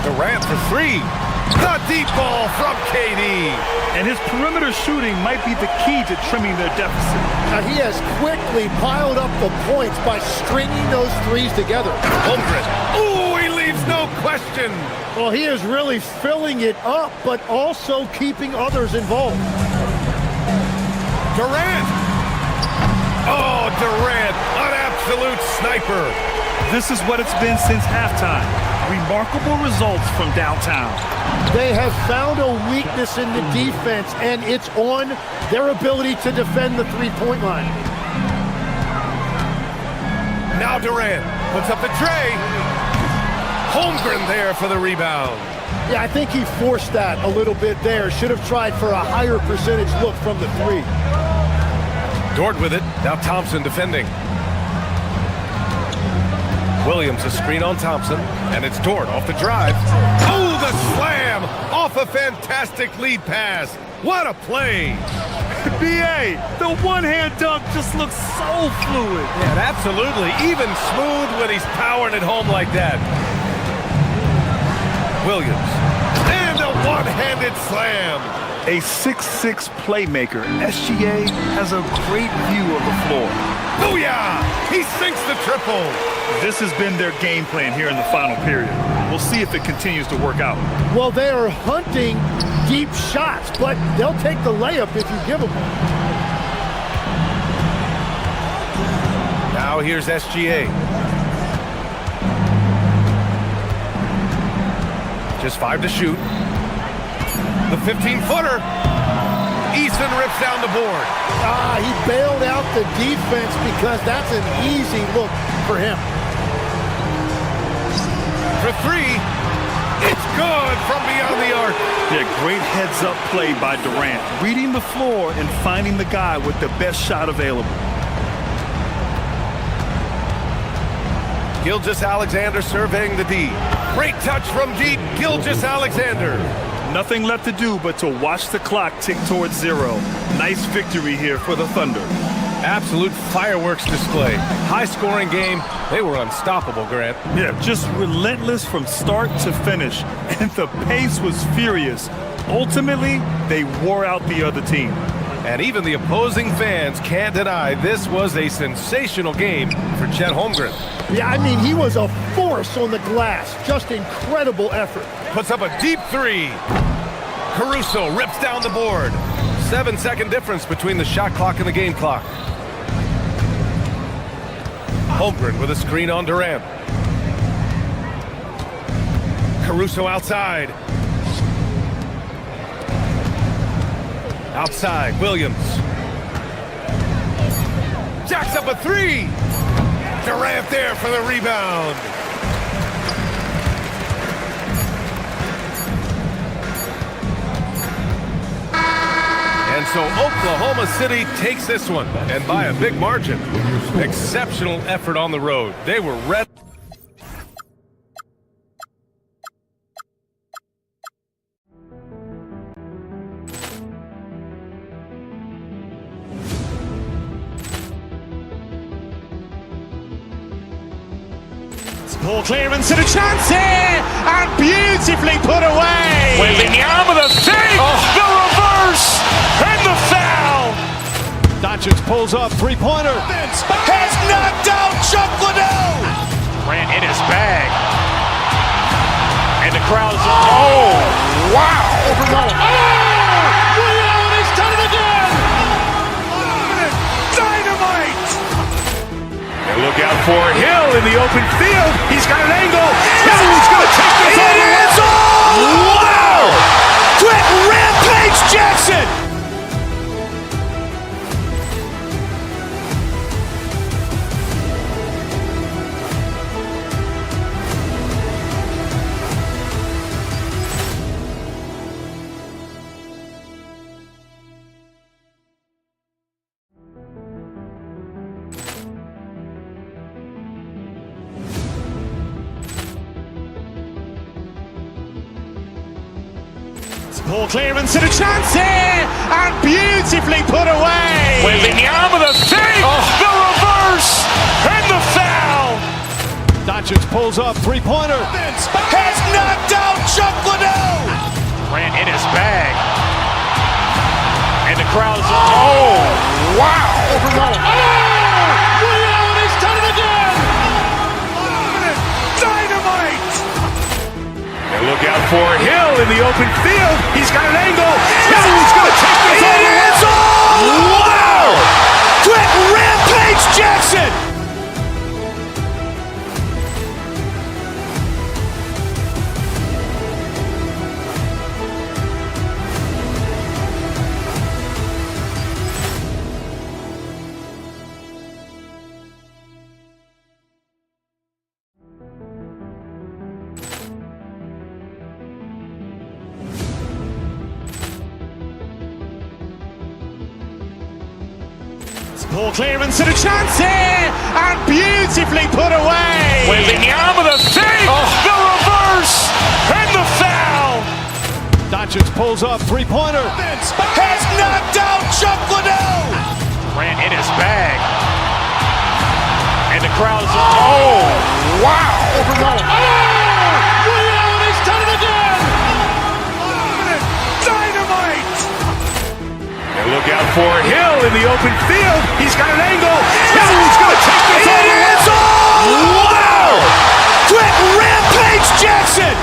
Durant for 3. The deep ball from KD. And his perimeter shooting might be the key to trimming their deficit. Now he has quickly piled up the points by stringing those threes together. Holmgren. Ooh, he leaves no question. Well, he is really filling it up, but also keeping others involved. Durant. Oh, Durant, an absolute sniper. This is what it's been since halftime. Remarkable results from downtown. They have found a weakness in the defense, and it's on their ability to defend the three-point line. Now Durant puts up the tray. Holmgren there for the rebound. Yeah, I think he forced that a little bit there. Should have tried for a higher percentage look from the 3. Dort with it. Now Thompson defending. Williams a screen on Thompson, and it's Dort off the drive. Oh, the slam off a fantastic lead pass. What a play. B.A., the one-hand dunk just looks so fluid. Yeah, absolutely. Even smooth when he's powering it home like that. Williams. And a one-handed slam. A 6'6" playmaker, SGA has a great view of the floor. Booyah! He sinks the triple. This has been their game plan here in the final period. We'll see if it continues to work out. Well, they are hunting deep shots, but they'll take the layup if you give them one. Now here's SGA. Just 5 to shoot. The 15-footer. Eason rips down the board. He bailed out the defense because that's an easy look for him. For 3, it's good from beyond the arc. Yeah, great heads-up play by Durant, reading the floor and finding the guy with the best shot available. Gilgeous-Alexander surveying the D. Great touch from deep, Gilgeous-Alexander. Nothing left to do but to watch the clock tick towards 0. Nice victory here for the Thunder. Absolute fireworks display. High-scoring game. They were unstoppable, Grant. Yeah, just relentless from start to finish. And the pace was furious. Ultimately, they wore out the other team. And even the opposing fans can't deny this was a sensational game for Chet Holmgren. Yeah, I mean, he was a force on the glass. Just incredible effort. Puts up a deep 3. Caruso rips down the board. 7-second difference between the shot clock and the game clock. Holmgren with a screen on Durant. Caruso outside. Outside, Williams. Jacks up a three. Durant there for the rebound. And so Oklahoma City takes this one, and by a big margin. Exceptional effort on the road. They were ready. Ball clearance and a chance here, and beautifully put away. Wembanyama the save, the reverse, and the foul. Doncic pulls up, three-pointer. Has knocked out Chuck Liddell. Grant in his bag. And the crowd's, oh, wow. He's done it again. Dynamite. And look out for Hill in the open field. He's got an angle. Hill's going to take this all the way. Wow! Quick Rampage Jackson. Ball clearance and a chance here, and beautifully put away. Wembanyama the save, the reverse, and the foul. Doncic pulls up, three-pointer. Has knocked out Chuck Liddell. Grant in his bag. And the crowd's, oh, wow. He's done it again. Dynamite. And look out for Hill in the open field. He's got an angle. Hill's going to take this all the way. Wow! Quick Rampage Jackson. Ball clearance and a chance here, and beautifully put away. Wembanyama the save, the reverse, and the foul. Doncic pulls up, three-pointer. Has knocked out Chuck Liddell. Grant in his bag. And the crowd's, oh, wow. He's done it again. Dynamite. And look out for Hill in the open field. He's got an angle. Hill's going to take this all the way. Wow! Quick Rampage Jackson.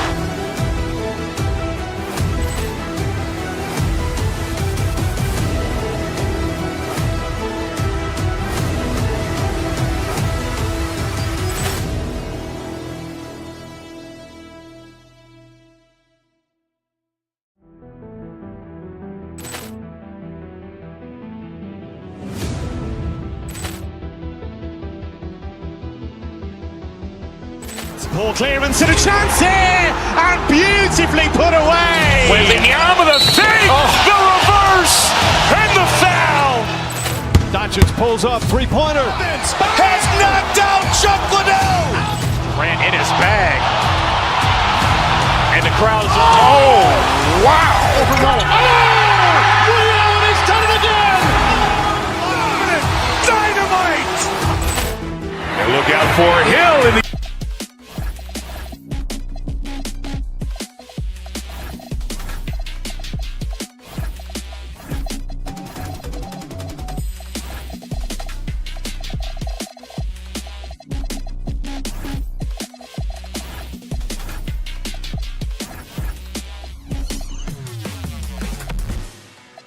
Ball clearance and a chance here, and beautifully put away. Wembanyama the save, the reverse, and the foul. Doncic pulls up, three-pointer. Has knocked out Chuck Liddell. Grant in his bag. And the crowd's, oh, wow. He's done it again. Dynamite. And look out for Hill in the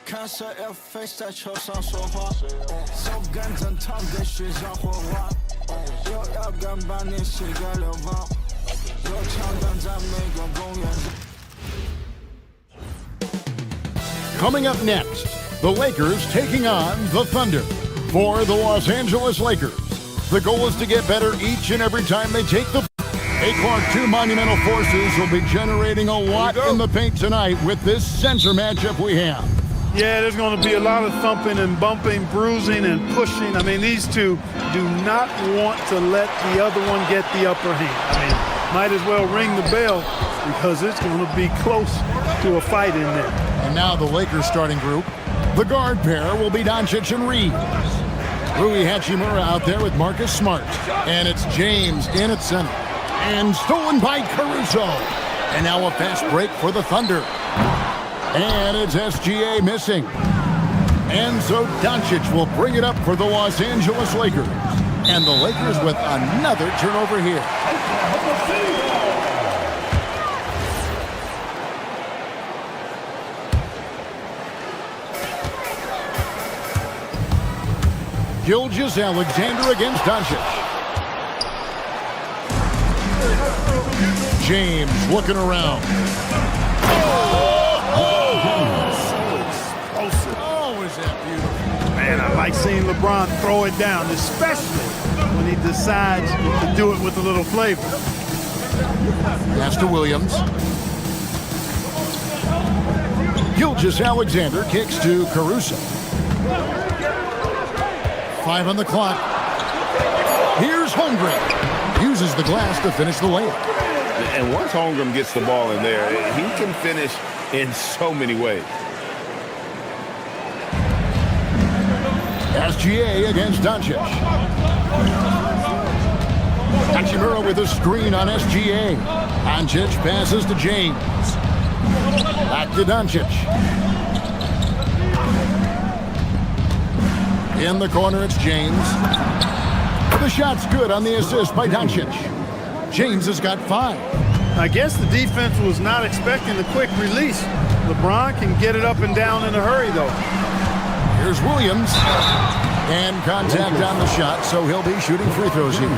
看谁 face 在球上说话，手感正常给学校火花，又要敢把你膝盖流放，有枪弹在每个公园。Coming up next, the Lakers taking on the Thunder. For the Los Angeles Lakers, the goal is to get better each and every time they take the A. Clark, two monumental forces will be generating a lot in the paint tonight with this center matchup we have. Yeah, there's going to be a lot of thumping and bumping, bruising and pushing. I mean, these two do not want to let the other one get the upper hand. I mean, might as well ring the bell because it's going to be close to a fight in there. And now the Lakers starting group. The guard pair will be Doncic and Reeves. Rui Hachimura out there with Marcus Smart. And it's James in at center. And stolen by Caruso. And now a fast break for the Thunder. And it's SGA missing. And so Doncic will bring it up for the Los Angeles Lakers. And the Lakers with another turnover here. Gilgeous-Alexander against Doncic. James looking around. Is that beautiful? Man, I like seeing LeBron throw it down, especially when he decides to do it with a little flavor. Pass to Williams. Gilgeous-Alexander kicks to Caruso. 5 on the clock. Here's Holmgren. Uses the glass to finish the layup. And once Holmgren gets the ball in there, he can finish in so many ways. SGA against Doncic. Hachimura with a screen on SGA. Doncic passes to James. Back to Doncic. In the corner, it's James. The shot's good on the assist by Doncic. James has got 5. I guess the defense was not expecting the quick release. LeBron can get it up and down in a hurry, though. Here's Williams. And contact on the shot, so he'll be shooting free throws here.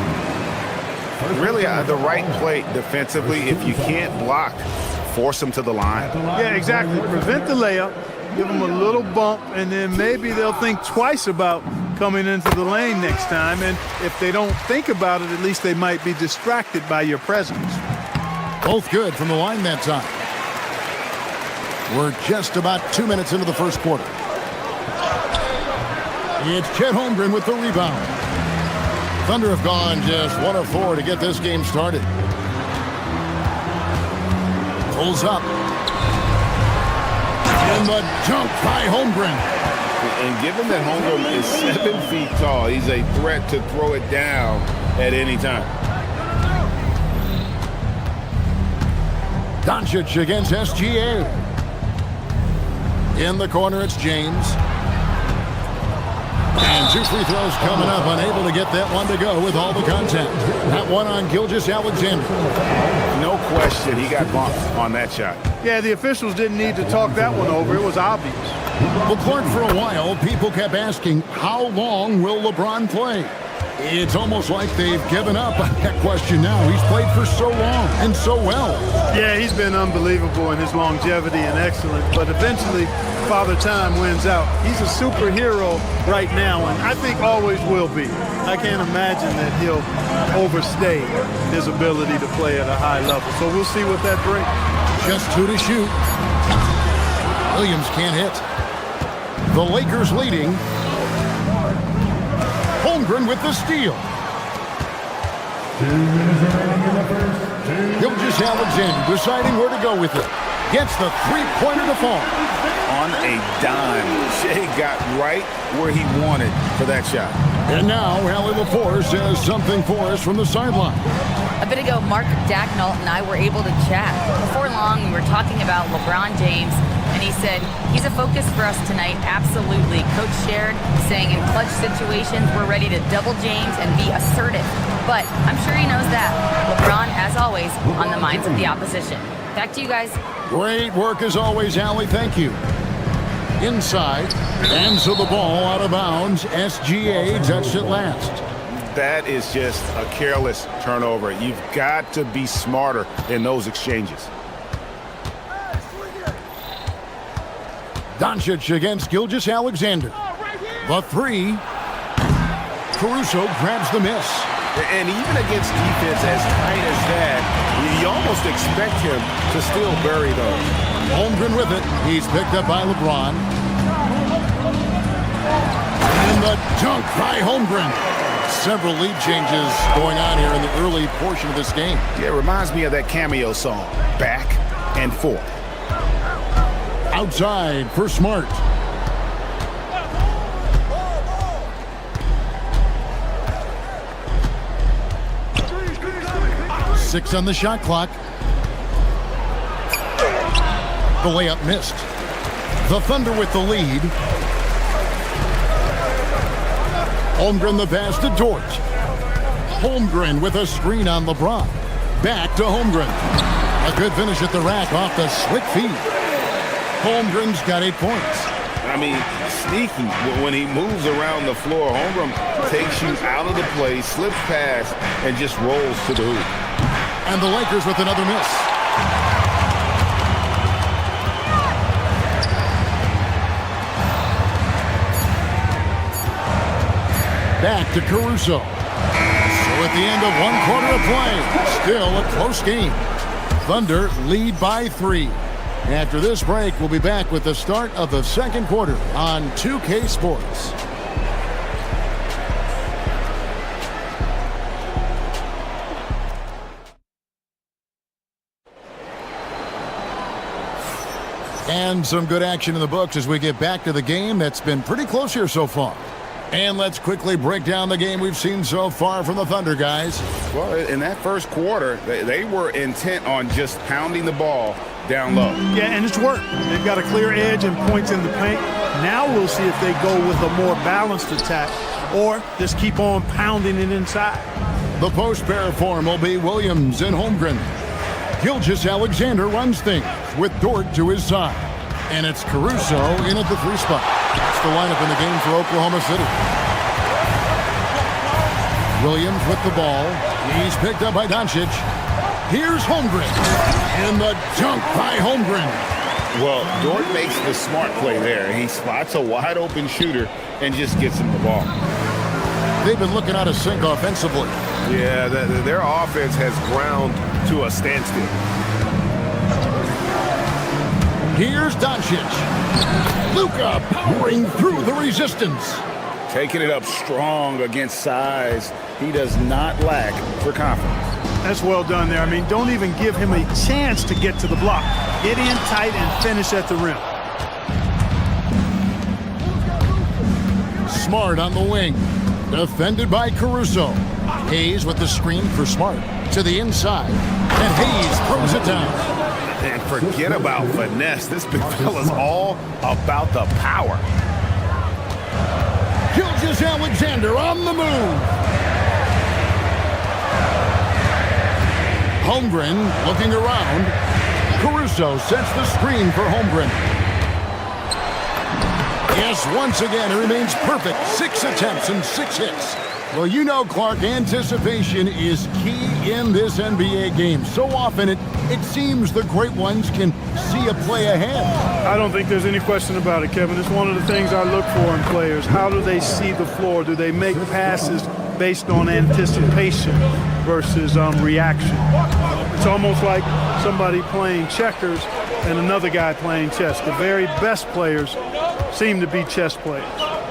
Really, the right play defensively. If you can't block, force them to the line. Yeah, exactly. Prevent the layup, give them a little bump, and then maybe they'll think twice about coming into the lane next time. And if they don't think about it, at least they might be distracted by your presence. Both good from the line that time. We're just about 2 minutes into the first quarter. It's Chet Holmgren with the rebound. Thunder have gone just 1 of 4 to get this game started. Pulls up. And the dunk by Holmgren. And given that Holmgren is 7 feet tall, he's a threat to throw it down at any time. Doncic against SGA. In the corner, it's James. And 2 free throws coming up, unable to get that one to go with all the contact. That one on Gilgeous-Alexander. No question, he got bumped on that shot. Yeah, the officials didn't need to talk that one over. It was obvious. Well, Clark, for a while, people kept asking, how long will LeBron play? It's almost like they've given up on that question now. He's played for so long and so well. Yeah, he's been unbelievable in his longevity and excellence, but eventually Father Time wins out. He's a superhero right now, and I think always will be. I can't imagine that he'll overstay his ability to play at a high level. So we'll see what that brings. Just 2 to shoot. Williams can't hit. The Lakers leading. Holmgren with the steal. Gilgeous-Alexander deciding where to go with it. Gets the three-pointer to fall. On a dime. Shea got right where he wanted for that shot. And now, Allie LaForce has something for us from the sideline. A bit ago, Mark Dagnall and I were able to chat. Before long, we were talking about LeBron James, and he said, he's a focus for us tonight, absolutely. Coach shared, saying in clutch situations, we're ready to double James and be assertive. But I'm sure he knows that. LeBron, as always, on the minds of the opposition. Back to you guys. Great work as always, Allie. Thank you. Inside, and so the ball out of bounds. SGA touched it last. That is just a careless turnover. You've got to be smarter in those exchanges. Doncic against Gilgeous-Alexander. The three Caruso grabs the miss. And even against defense as tight as that, you almost expect him to still bury those. Holmgren with it. He's picked up by LeBron. And the dunk by Holmgren. Several lead changes going on here in the early portion of this game. Yeah, it reminds me of that cameo song, Back and Forth. Outside for Smart. Six on the shot clock. The layup missed. The Thunder with the lead. Holmgren the pass to Dort. Holmgren with a screen on LeBron. Back to Holmgren. A good finish at the rack off the slick feed. Holmgren's got 8 points. I mean, sneaky. When he moves around the floor, Holmgren takes you out of the play, slips past, and just rolls to the hoop. And the Lakers with another miss. Back to Caruso. So at the end of 1 quarter of play, still a close game. Thunder lead by 3. After this break, we'll be back with the start of the second quarter on 2K Sports. And some good action in the books as we get back to the game that's been pretty close here so far. And let's quickly break down the game we've seen so far from the Thunder, guys. Well, in that first quarter, they were intent on just pounding the ball down low. Yeah, and it's worked. They've got a clear edge and points in the paint. Now we'll see if they go with a more balanced attack or just keep on pounding it inside. The post pair form will be Williams and Holmgren. Gilgeous-Alexander runs things with Dort to his side. And it's Caruso in at the 3 spot. That's the lineup in the game for Oklahoma City. Williams with the ball. He's picked up by Doncic. Here's Holmgren. And the dunk by Holmgren. Well, Dort makes the smart play there. He spots a wide open shooter and just gets him the ball. They've been looking out of sync offensively. Yeah, their offense has ground to a standstill. Here's Doncic. Luka powering through the resistance. Taking it up strong against size. He does not lack for confidence. That's well done there. I mean, don't even give him a chance to get to the block. Get in tight and finish at the rim. Smart on the wing. Defended by Caruso. Hayes with the screen for Smart. To the inside. And Hayes throws it down. And forget about finesse. This big fella's all about the power. Gilgeous-Alexander on the move. Holmgren looking around. Caruso sets the screen for Holmgren. Yes, once again, it remains perfect. 6 attempts and 6 hits. Well, you know, Clark, anticipation is key in this NBA game. So often it seems the great ones can see a play ahead. I don't think there's any question about it, Kevin. It's one of the things I look for in players. How do they see the floor? Do they make passes based on anticipation versus reaction? It's almost like somebody playing checkers and another guy playing chess. The very best players seem to be chess players.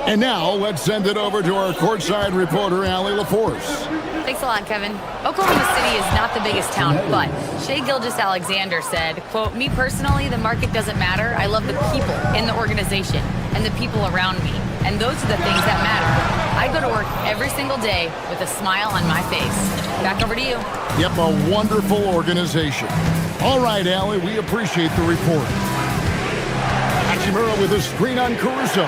And now, let's send it over to our courtside reporter, Allie LaForce. Thanks a lot, Kevin. Oklahoma City is not the biggest town, but Shai Gilgeous-Alexander said, quote, "Me personally, the market doesn't matter. I love the people in the organization and the people around me. And those are the things that matter. I go to work every single day with a smile on my face." Back over to you. Yep, a wonderful organization. All right, Allie, we appreciate the report. Hachimura with a screen on Caruso.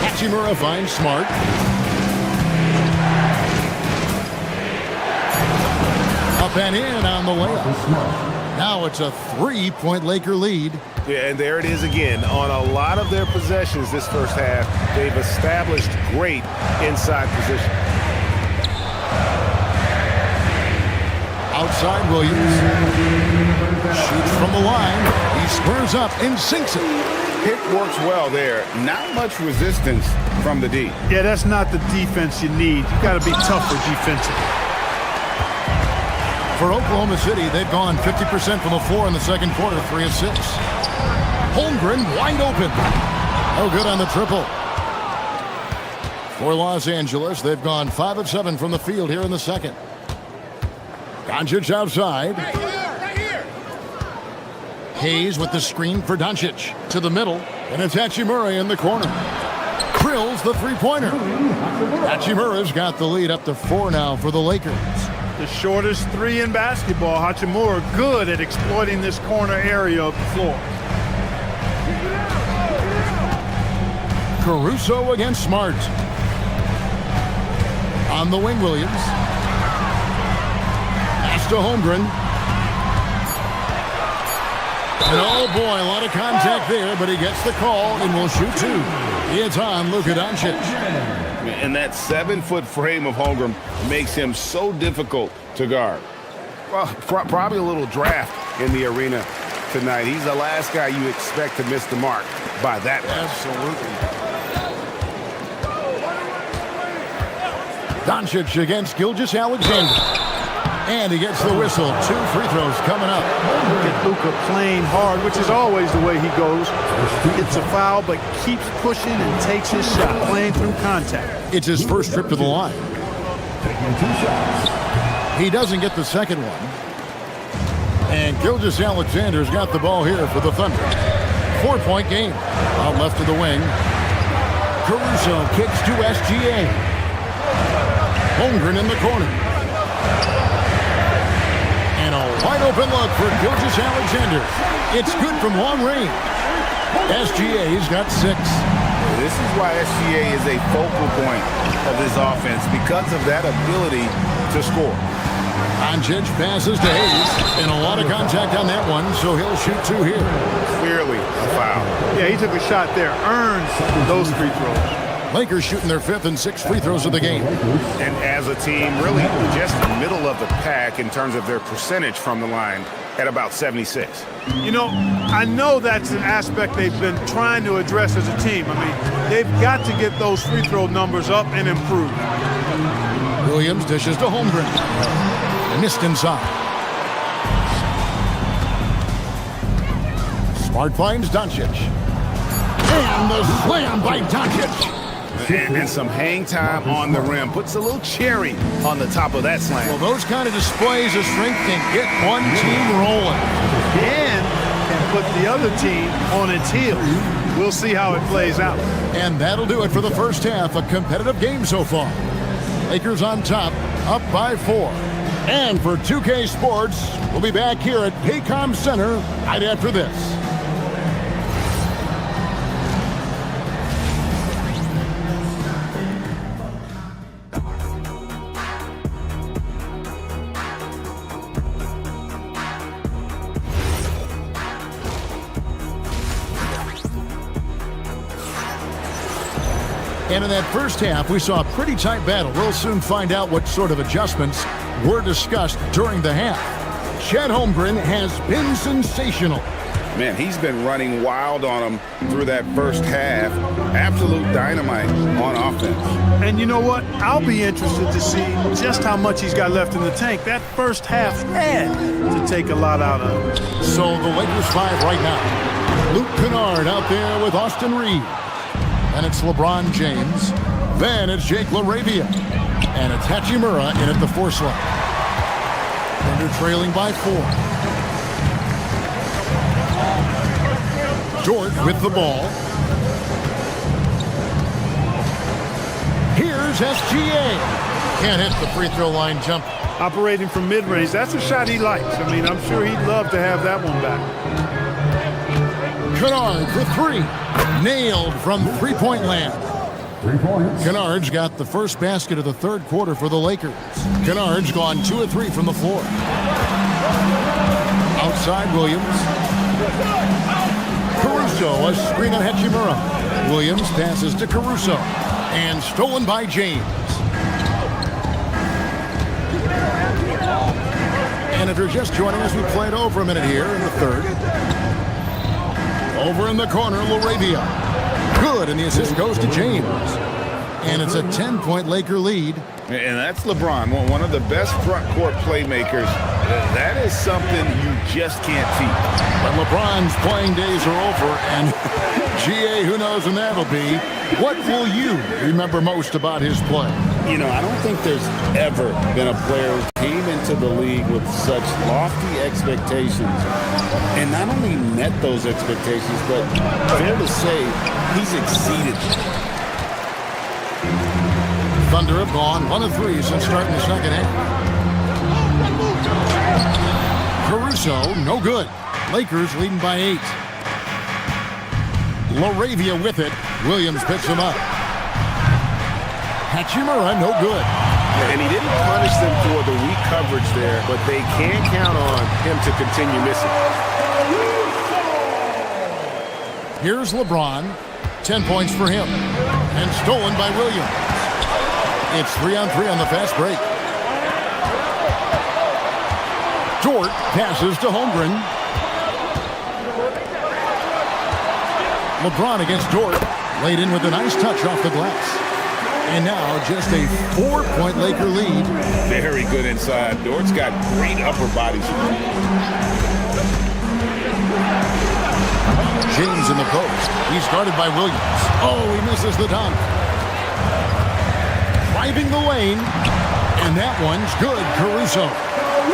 Hachimura finds Smart. Up and in on the layup. Now it's a 3-point Laker lead. Yeah, and there it is again. On a lot of their possessions this first half, they've established great inside position. Outside Williams. Shoots from the line. He Squares up and sinks it. Pick works well there. Not much resistance from the D. Yeah, that's not the defense you need. You got to be tougher defensively. For Oklahoma City, they've gone 50% from the floor in the second quarter, 3 of 6. Holmgren wide open. No good on the triple. For Los Angeles, they've gone 5 of 7 from the field here in the second. Doncic outside. Hayes with the screen for Doncic. To the middle, and it's Hachimura in the corner. Drills the three-pointer. Hachimura's got the lead up to 4 now for the Lakers. The shortest 3 in basketball. Hachimura good at exploiting this corner area of the floor. Caruso against Smart. On the wing, Williams. Pass to Holmgren. And oh boy, a lot of contact there, but he gets the call and will shoot 2. It's on Luka Doncic. And that 7-foot frame of Holmgren makes him so difficult to guard. Well, probably a little draft in the arena tonight. He's the last guy you expect to miss the mark by that much. Absolutely. Doncic against Gilgeous-Alexander. And he gets the whistle. 2 free throws coming up. Get Luka playing hard, which is always the way he goes. He gets a foul, but keeps pushing and takes his shot, playing through contact. It's his first trip to the line. He doesn't get the second one. And Gilgeous-Alexander's got the ball here for the Thunder. 4-point game. Out left of the wing. Caruso kicks to SGA. Holmgren in the corner. And a wide open look for Gilgeous-Alexander. It's good from long range. SGA's got 6. This is why SGA is a focal point of this offense, because of that ability to score. Doncic passes to Hayes, and a lot of contact on that one, so he'll shoot 2 here. Clearly a foul. Yeah, he took a shot there, earned those free throws. Lakers shooting their 5th and 6th free throws of the game. And as a team, really just the middle of the pack in terms of their percentage from the line at about 76. You know, I know that's an aspect they've been trying to address as a team. I mean, they've got to get those free throw numbers up and improve. Williams dishes to Holmgren. Missed inside. Smart finds Doncic. And the slam by Doncic. And some hang time on the rim. Puts a little cherry on the top of that slam. Well, those kind of displays of strength can get one team rolling. And can put the other team on its heels. We'll see how it plays out. And that'll do it for the first half. A competitive game so far. Lakers on top, up by 4. And for 2K Sports, we'll be back here at Paycom Center right after this. And in that first half, we saw a pretty tight battle. We'll soon find out what sort of adjustments were discussed during the half. Chet Holmgren has been sensational. Man, he's been running wild on him through that first half. Absolute dynamite on offense. And you know what? I'll be interested to see just how much he's got left in the tank. That first half had to take a lot out of him. So the Lakers 5 right now. Luke Kennard out there with Austin Reed. And it's LeBron James. Then it's Jake LaRavia. And it's Hachimura in at the 4 slot. Thunder trailing by 4. Dort with the ball. Here's SGA. Can't hit the free throw line jump. Operating from mid-range, that's a shot he likes. I mean, I'm sure he'd love to have that one back. Kennard for 3. Nailed from three-point land. 3 points. Kennard's got the first basket of the third quarter for the Lakers. Kennard's gone 2 of 3 from the floor. Outside Williams. Caruso, a screen on Hachimura. Williams passes to Caruso. And stolen by James. And if you're just joining us, we played over a minute here in the third. Over in the corner, Laravia. Good, and the assist goes to James. And it's a 10-point Laker lead. And that's LeBron, one of the best front court playmakers. That is something you just can't teach. But LeBron's playing days are over, and GA, who knows when that'll be. What will you remember most about his play? You know, I don't think there's ever been a player who came into the league with such lofty expectations and not only met those expectations, but fair to say, he's exceeded them. Thunder have gone 1 of 3 since starting the second half. Caruso, no good. Lakers leading by 8. Laravia with it. Williams picks him up. Hachimura, no good. And he didn't punish them for the weak coverage there, but they can't count on him to continue missing. Here's LeBron. 10 points for him. And stolen by Williams. It's 3-on-3 on the fast break. Dort passes to Holmgren. LeBron against Dort. Laid in with a nice touch off the glass. And now just a 4-point Laker lead. Very good inside. Dort's got great upper body speed. James in the post. He's guarded by Williams. Oh, he misses the dunk. Driving the lane. And that one's good. Caruso.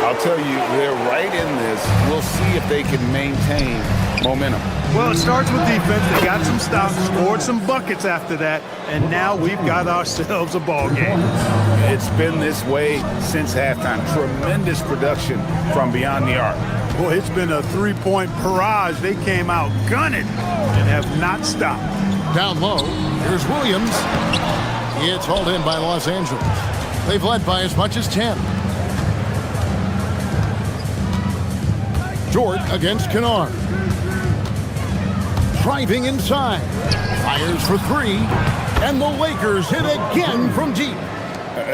I'll tell you, they're right in this. We'll see if they can maintain momentum. Well, it starts with defense. They got some stops, scored some buckets after that, and now we've got ourselves a ball game. It's been this way since halftime. Tremendous production from beyond the arc. Boy, it's been a three-point barrage. They came out gunning and have not stopped. Down low, here's Williams. It's hauled in by Los Angeles. They've led by as much as 10. Dort against Kennard. Driving inside. Fires for 3. And the Lakers hit again from deep.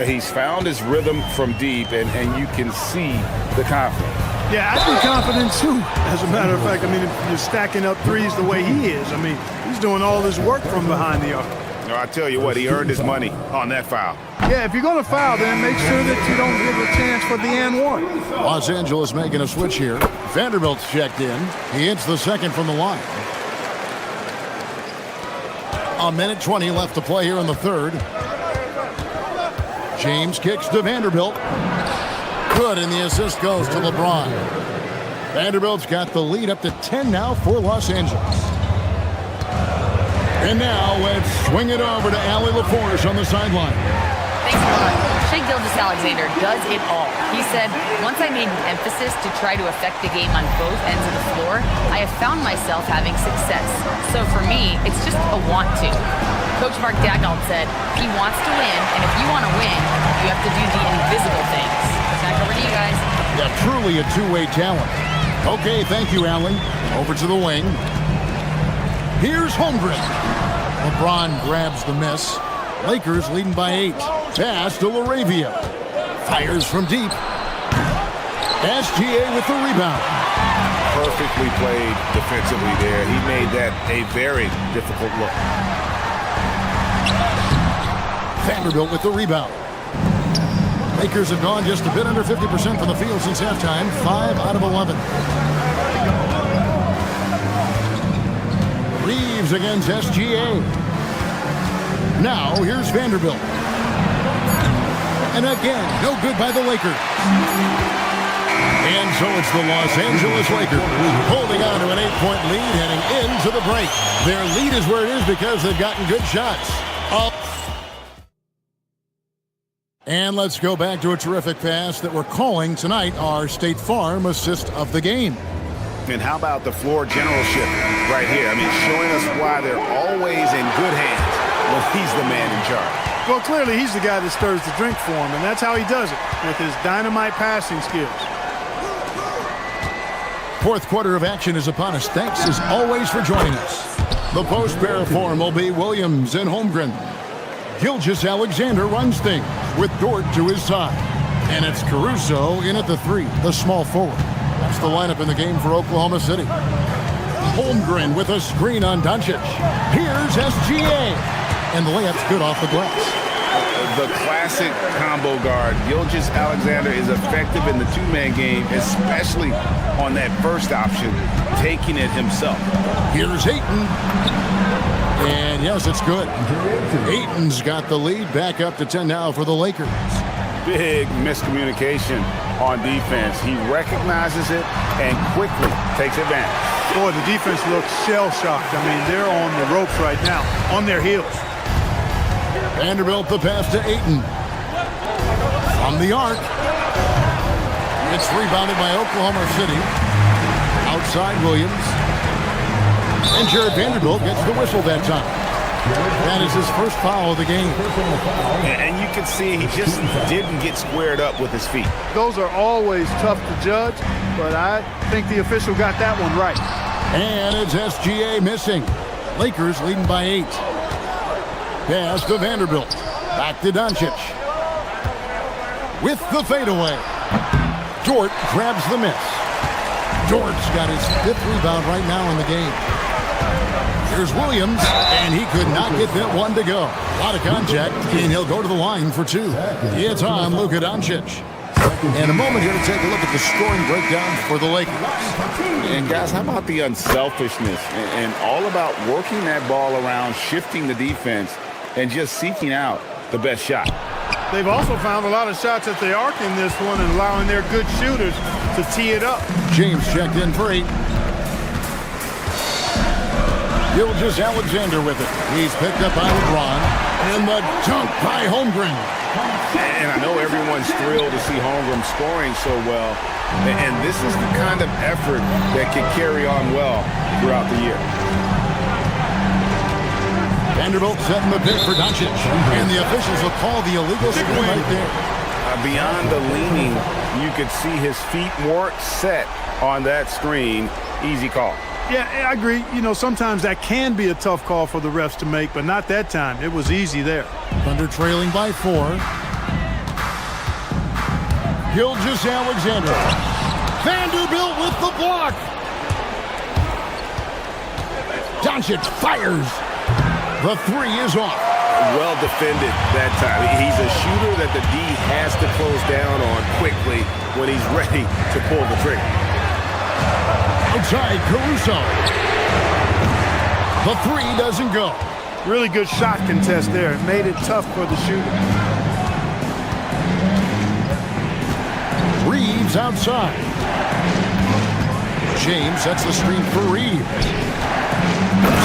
He's found his rhythm from deep, and you can see the confidence. Yeah, I'd be confident too. As a matter of fact, I mean, if you're stacking up threes the way he is, I mean, he's doing all this work from behind the arc. No, I tell you what, he earned his money on that foul. Yeah, if you're going to foul, then make sure that you don't give a chance for the and one. Los Angeles making a switch here. Vanderbilt's checked in. He hits the second from the line. 1:20 left to play here in the third. James kicks to Vanderbilt. Good, and the assist goes to LeBron. Vanderbilt's got the lead up to 10 now for Los Angeles. And now let's swing it over to Allie LaForce on the sideline. Thanks, Mark. Shai Gilgeous-Alexander does it all. He said, once I made an emphasis to try to affect the game on both ends of the floor, I have found myself having success. So for me, it's just a want to. Coach Mark Daigneault said, he wants to win, and if you want to win, you have to do the invisible things. Back over to you guys. Yeah, truly a two-way talent. Okay, thank you, Allen. Over to the wing. Here's Holmgren. LeBron grabs the miss. Lakers leading by 8. Pass to Laravia. Fires from deep. SGA with the rebound. Perfectly played defensively there. He made that a very difficult look. Vanderbilt with the rebound. Lakers have gone just a bit under 50% from the field since halftime. 5 out of 11. Reeves against SGA. Now here's Vanderbilt. And again, no good by the Lakers. And so it's the Los Angeles Lakers holding on to an 8-point lead heading into the break. Their lead is where it is because they've gotten good shots. And let's go back to a terrific pass that we're calling tonight our State Farm assist of the game. And how about the floor generalship right here? I mean, showing us why they're always in good hands when he's the man in charge. Well, clearly he's the guy that stirs the drink for him, and that's how he does it, with his dynamite passing skills. Fourth quarter of action is upon us. Thanks, as always, for joining us. The post-pair form will be Williams and Holmgren. Gilgeous-Alexander runs things with Dort to his side. And it's Caruso in at the 3, the small forward. That's the lineup in the game for Oklahoma City. Holmgren with a screen on Doncic. Here's SGA. And the layup's good off the glass. The classic combo guard. Gilgeous-Alexander is effective in the two-man game, especially on that first option, taking it himself. Here's Ayton. And yes, it's good. Ayton's got the lead. Back up to 10 now for the Lakers. Big miscommunication on defense. He recognizes it and quickly takes advantage. Boy, the defense looks shell-shocked. I mean, they're on the ropes right now, on their heels. Vanderbilt the pass to Ayton. From the arc. It's rebounded by Oklahoma City. Outside Williams. And Jared Vanderbilt gets the whistle that time. That is his first foul of the game. And you can see he just didn't get squared up with his feet. Those are always tough to judge, but I think the official got that one right. And it's SGA missing. Lakers leading by 8. Pass to Vanderbilt. Back to Doncic. With the fadeaway. Dort grabs the miss. Dort's got his 5th rebound right now in the game. Here's Williams, and he could not get that one to go. A lot of contact, and he'll go to the line for 2. It's on Luka Doncic. In a moment here to take a look at the scoring breakdown for the Lakers. And guys, how about the unselfishness and all about working that ball around, shifting the defense, and just seeking out the best shot. They've also found a lot of shots at the arc in this one and allowing their good shooters to tee it up. James checked in for 8. Gilgeous-Alexander with it. He's picked up by LeBron. And the dunk by Holmgren. And I know everyone's thrilled to see Holmgren scoring so well. And this is the kind of effort that can carry on well throughout the year. Vanderbilt setting the pick for Doncic. And the officials will call the illegal screen right there. Beyond the leaning, you could see his feet weren't set on that screen. Easy call. Yeah, I agree. You know, sometimes that can be a tough call for the refs to make, but not that time. It was easy there. Thunder trailing by 4. Gilgeous-Alexander. Vanderbilt with the block. Doncic fires. The 3 is off. Well defended that time. He's a shooter that the D has to close down on quickly when he's ready to pull the trigger. Outside Caruso. The 3 doesn't go. Really good shot contest there. It made it tough for the shooter. Reeves outside. James sets the screen for Reeves.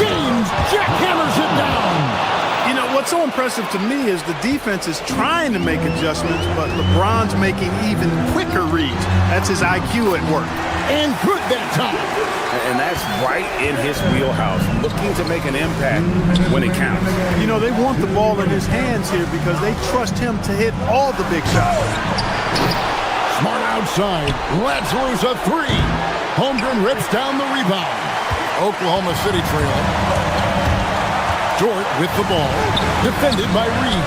James jackhammers it down. You know, what's so impressive to me is the defense is trying to make adjustments, but LeBron's making even quicker reads. That's his IQ at work. And good that time. And that's right in his wheelhouse, looking to make an impact when it counts. You know, they want the ball in his hands here because they trust him to hit all the big shots. Smart outside. Lets loose a 3. Holmgren rips down the rebound. Oklahoma City trailing. Dort with the ball. Defended by Reed.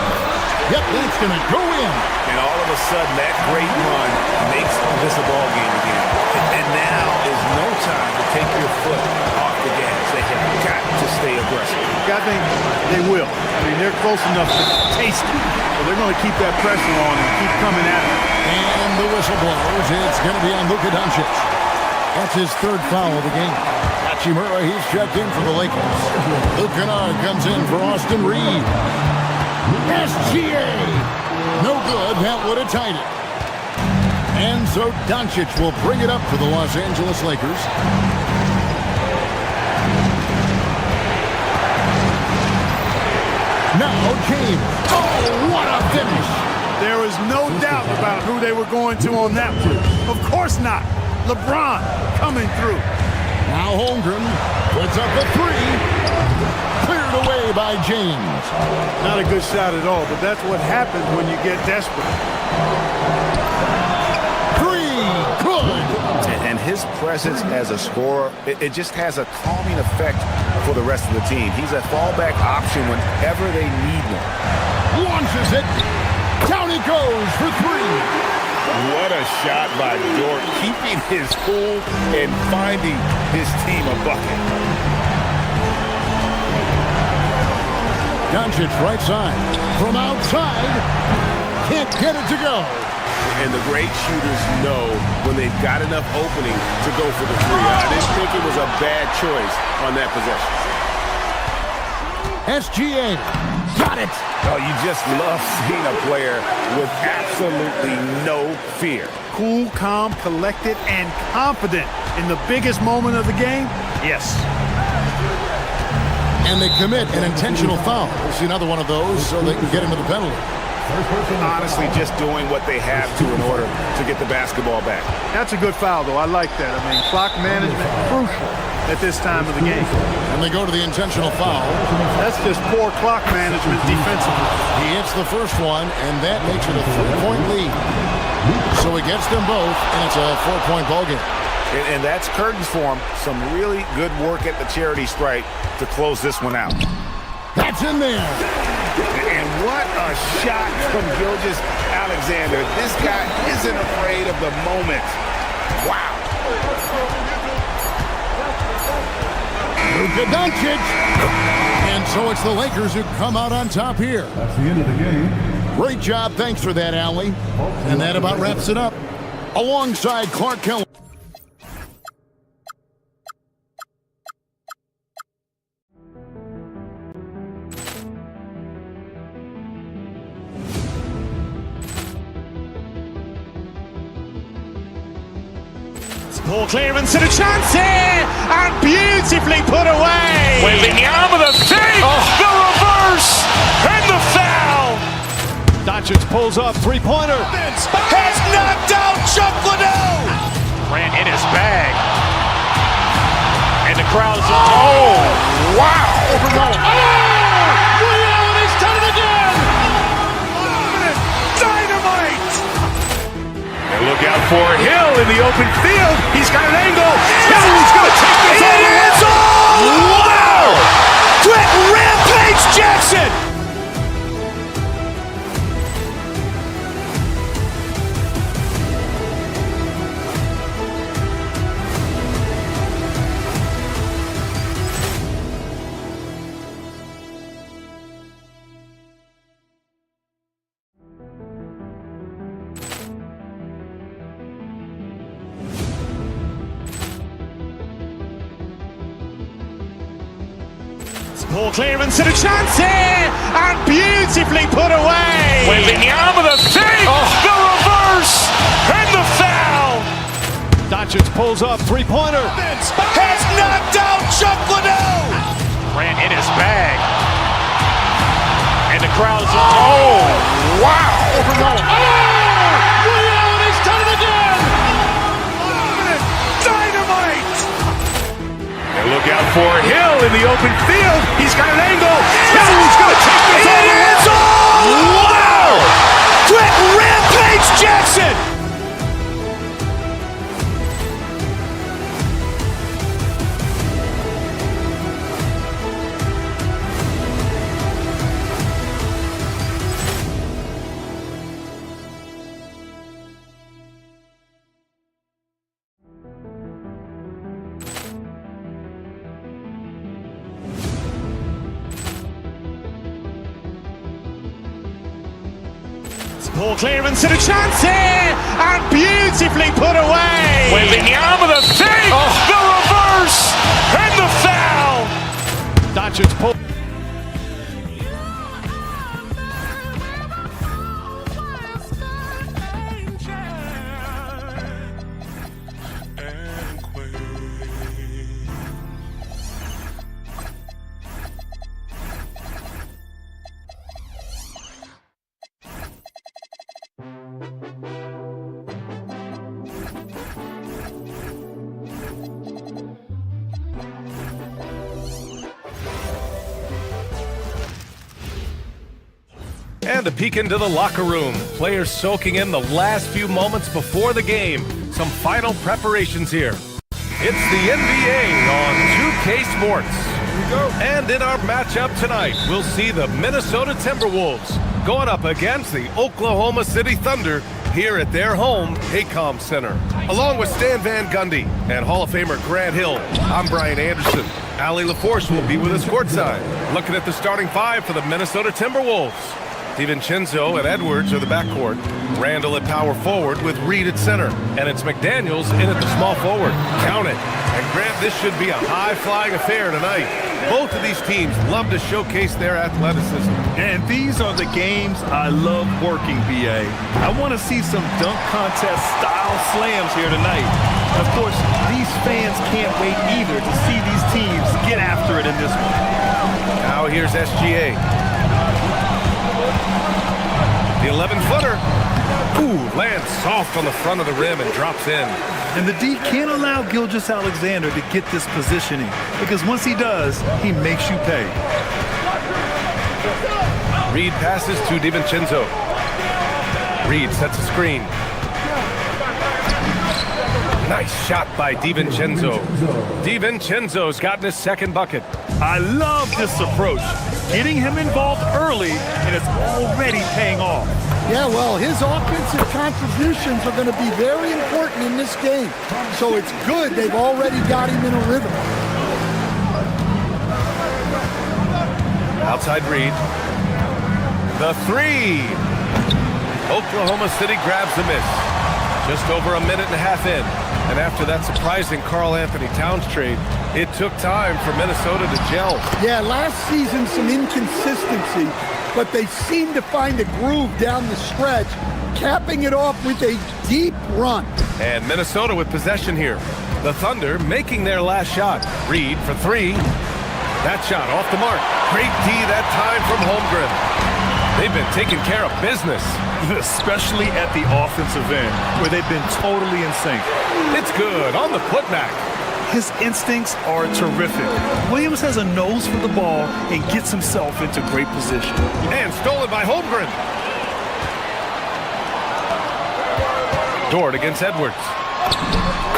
Yep, that's going to go in. And all of a sudden, that great run makes this a ball game again. And now is no time to take your foot off the gas. They have got to stay aggressive. I think they will. I mean, they're close enough to taste it. So they're going to keep that pressure on and keep coming at it. And the whistle blows. It's going to be on Luka Doncic. That's his 3rd foul of the game. Hachimura, he's checked in for the Lakers. Luke Kennard comes in for Austin Reed. SGA. No good. That would have tied it. And so Doncic will bring it up for the Los Angeles Lakers. Now James. Oh, what a finish. There was no doubt about who they were going to on that one. Of course not. LeBron coming through. Now Holmgren puts up the 3. Cleared away by James. Not a good shot at all, but that's what happens when you get desperate. 3, good. And his presence as a scorer, it just has a calming effect for the rest of the team. He's a fallback option whenever they need one. Launches it. Down he goes for 3. What a shot by Dort, keeping his cool and finding his team a bucket. Doncic right side. From outside. Can't get it to go. And the great shooters know when they've got enough opening to go for the three. I didn't think it was a bad choice on that possession. SGA. Got it. Oh, you just love seeing a player with absolutely no fear. Cool, calm, collected, and confident in the biggest moment of the game? Yes. And they commit an intentional foul. We'll see another one of those so they can get into the penalty. Honestly, just doing what they have to in order to get the basketball back. That's a good foul, though. I like that. I mean, clock management, crucial at this time of the game. And they go to the intentional foul. That's just poor clock management defensively. He hits the first one, and that makes it a 3-point lead. So he gets them both, and it's a 4-point ball game. And that's curtains for him. Some really good work at the charity stripe to close this one out. That's in there. And what a shot from Gilgeous-Alexander. This guy isn't afraid of the moment. Wow. Luka Doncic. And so it's the Lakers who come out on top here. That's the end of the game. Great job. Thanks for that, Allie. And that about wraps it up. Alongside Clark Keller. Ball clearance and a chance here, and beautifully put away. Wembanyama the fake, the reverse, and the foul. Doncic pulls up, three-pointer. Has knocked out Chuck Liddell. Ran in his bag. And the crowd is, oh, wow. He's done it again. Dynamite. And look out for Hill in the open field. He's got an angle. Hill's going to take this all the way. Wow. Quick Rampage Jackson. Ball clearance and a chance here, and beautifully put away. Wembanyama the fake, the reverse, and the foul. Doncic pulls up, three-pointer. Has knocked out Chuck Liddell. Ran in his bag. And the crowd is, oh, wow. He's done it again. Dynamite. And look out for Hill in the open field. He's got an angle. Hill's going to take this all the way. Wow. Quick Rampage Jackson. Ball clearance and a chance here, and beautifully put away. Wembanyama the fake, the reverse, and the foul. Doncic pull. And a peek into the locker room. Players soaking in the last few moments before the game. Some final preparations here. It's the NBA on 2K Sports. Here we go. And in our matchup tonight, we'll see the Minnesota Timberwolves going up against the Oklahoma City Thunder here at their home, Paycom Center. Along with Stan Van Gundy and Hall of Famer Grant Hill, I'm Brian Anderson. Allie LaForce will be with us courtside. Looking at the starting five for the Minnesota Timberwolves. DiVincenzo and Edwards are the backcourt. Randall at power forward with Reed at center. And it's McDaniels in at the small forward. Count it. And Grant, this should be a high-flying affair tonight. Both of these teams love to showcase their athleticism. And these are the games I love working, BA. I want to see some dunk contest style slams here tonight. Of course, these fans can't wait either to see these teams get after it in this one. Now here's SGA. The 11-footer. Ooh, lands soft on the front of the rim and drops in. And the D can't allow Gilgeous-Alexander to get this positioning, because once he does, he makes you pay. Reed passes to DiVincenzo. Reed sets a screen. Nice shot by DiVincenzo. DiVincenzo's gotten his second bucket. I love this approach. Getting him involved early, and it's already paying off. Yeah, well, his offensive contributions are going to be very important in this game. So it's good they've already got him in a rhythm. Outside Reed. The three. Oklahoma City grabs the miss. Just over a minute and a half in. And after that surprising Karl-Anthony Towns trade, it took time for Minnesota to gel. Yeah, last season some inconsistency, but they seem to find a groove down the stretch, capping it off with a deep run. And Minnesota with possession here. The Thunder making their last shot. Reed for three. That shot off the mark. Great D that time from Holmgren. They've been taking care of business. Especially at the offensive end, where they've been totally in sync. It's good on the putback. His instincts are terrific. Williams has a nose for the ball and gets himself into great position. And stolen by Holmgren. Dort against Edwards.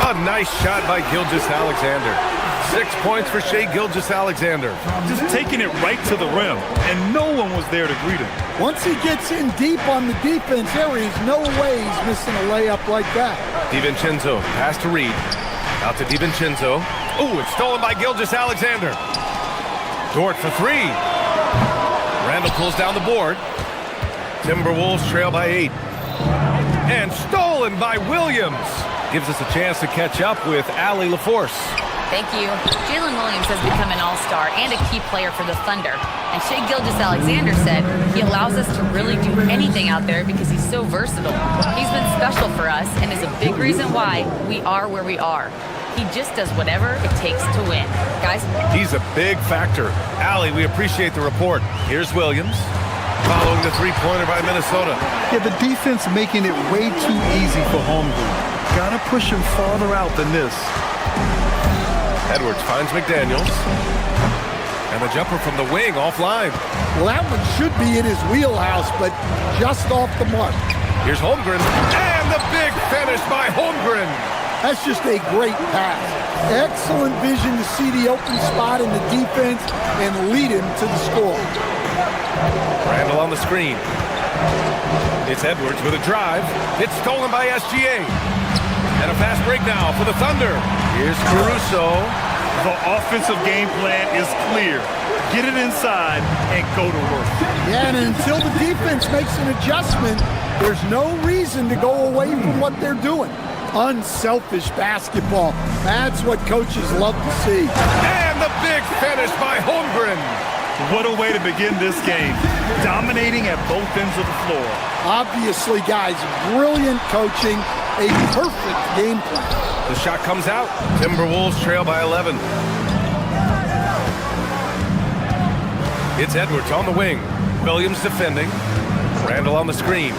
A nice shot by Gilgeous-Alexander. 6 points for Shai Gilgeous-Alexander. Just taking it right to the rim, and no one was there to greet him. Once he gets in deep on the defense, there is no way he's missing a layup like that. DiVincenzo, pass to Reed. Out to DiVincenzo. Ooh, it's stolen by Gilgeous-Alexander. Dort for three. Randall pulls down the board. Timberwolves trail by 8. And stolen by Williams. Gives us a chance to catch up with Allie LaForce. Thank you. Jalen Williams has become an all-star and a key player for the Thunder. And Shai Gilgeous-Alexander said he allows us to really do anything out there because he's so versatile. He's been special for us and is a big reason why we are where we are. He just does whatever it takes to win. Guys? He's a big factor. Allie, we appreciate the report. Here's Williams. Following the three-pointer by Minnesota. Yeah, the defense making it way too easy for Holmgren. Gotta push him farther out than this. Edwards finds McDaniels. And the jumper from the wing offline. Well, that one should be in his wheelhouse, but just off the mark. Here's Holmgren. And the big finish by Holmgren. That's just a great pass. Excellent vision to see the open spot in the defense and lead him to the score. Randall on the screen. It's Edwards with a drive. It's stolen by SGA. And a fast break now for the Thunder. Here's Caruso. The offensive game plan is clear. Get it inside and go to work. Yeah, and until the defense makes an adjustment, there's no reason to go away from what they're doing. Unselfish basketball. That's what coaches love to see. And the big finish by Holmgren. What a way to begin this game. Dominating at both ends of the floor. Obviously, guys, brilliant coaching. A perfect game plan. The shot comes out. Timberwolves trail by 11. It's Edwards on the wing. Williams defending. Randall on the screen.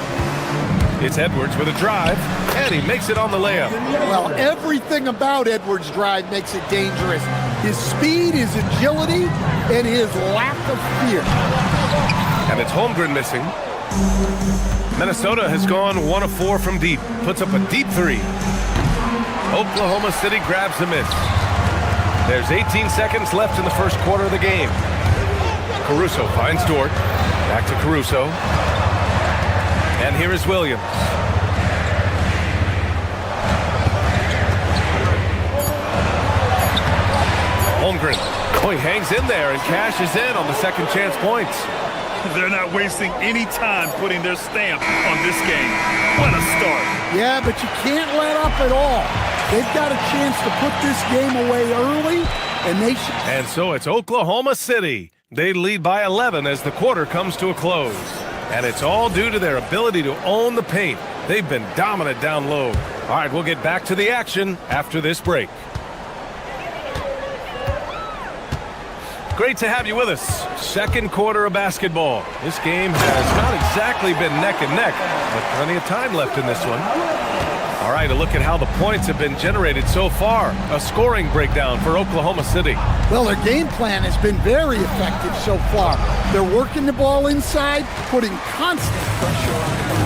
It's Edwards with a drive, and he makes it on the layup. Well, everything about Edwards' drive makes it dangerous. His speed, his agility, and his lack of fear. And it's Holmgren missing. Minnesota has gone 1 of 4 from deep. Puts up a deep three. Oklahoma City grabs the miss. There's 18 seconds left in the first quarter of the game. Caruso finds Dort. Back to Caruso. And here is Williams. Holmgren. Oh, he hangs in there and cashes in on the second chance points. They're not wasting any time putting their stamp on this game. What a start. Yeah, but you can't let up at all. They've got a chance to put this game away early, and they should. And so it's Oklahoma City. They lead by 11 as the quarter comes to a close. And it's all due to their ability to own the paint. They've been dominant down low. All right, we'll get back to the action after this break. Great to have you with us. Second quarter of basketball. This game has not exactly been neck and neck, but plenty of time left in this one. All right, a look at how the points have been generated so far. A scoring breakdown for Oklahoma City. Well, their game plan has been very effective so far. They're working the ball inside, putting constant pressure on the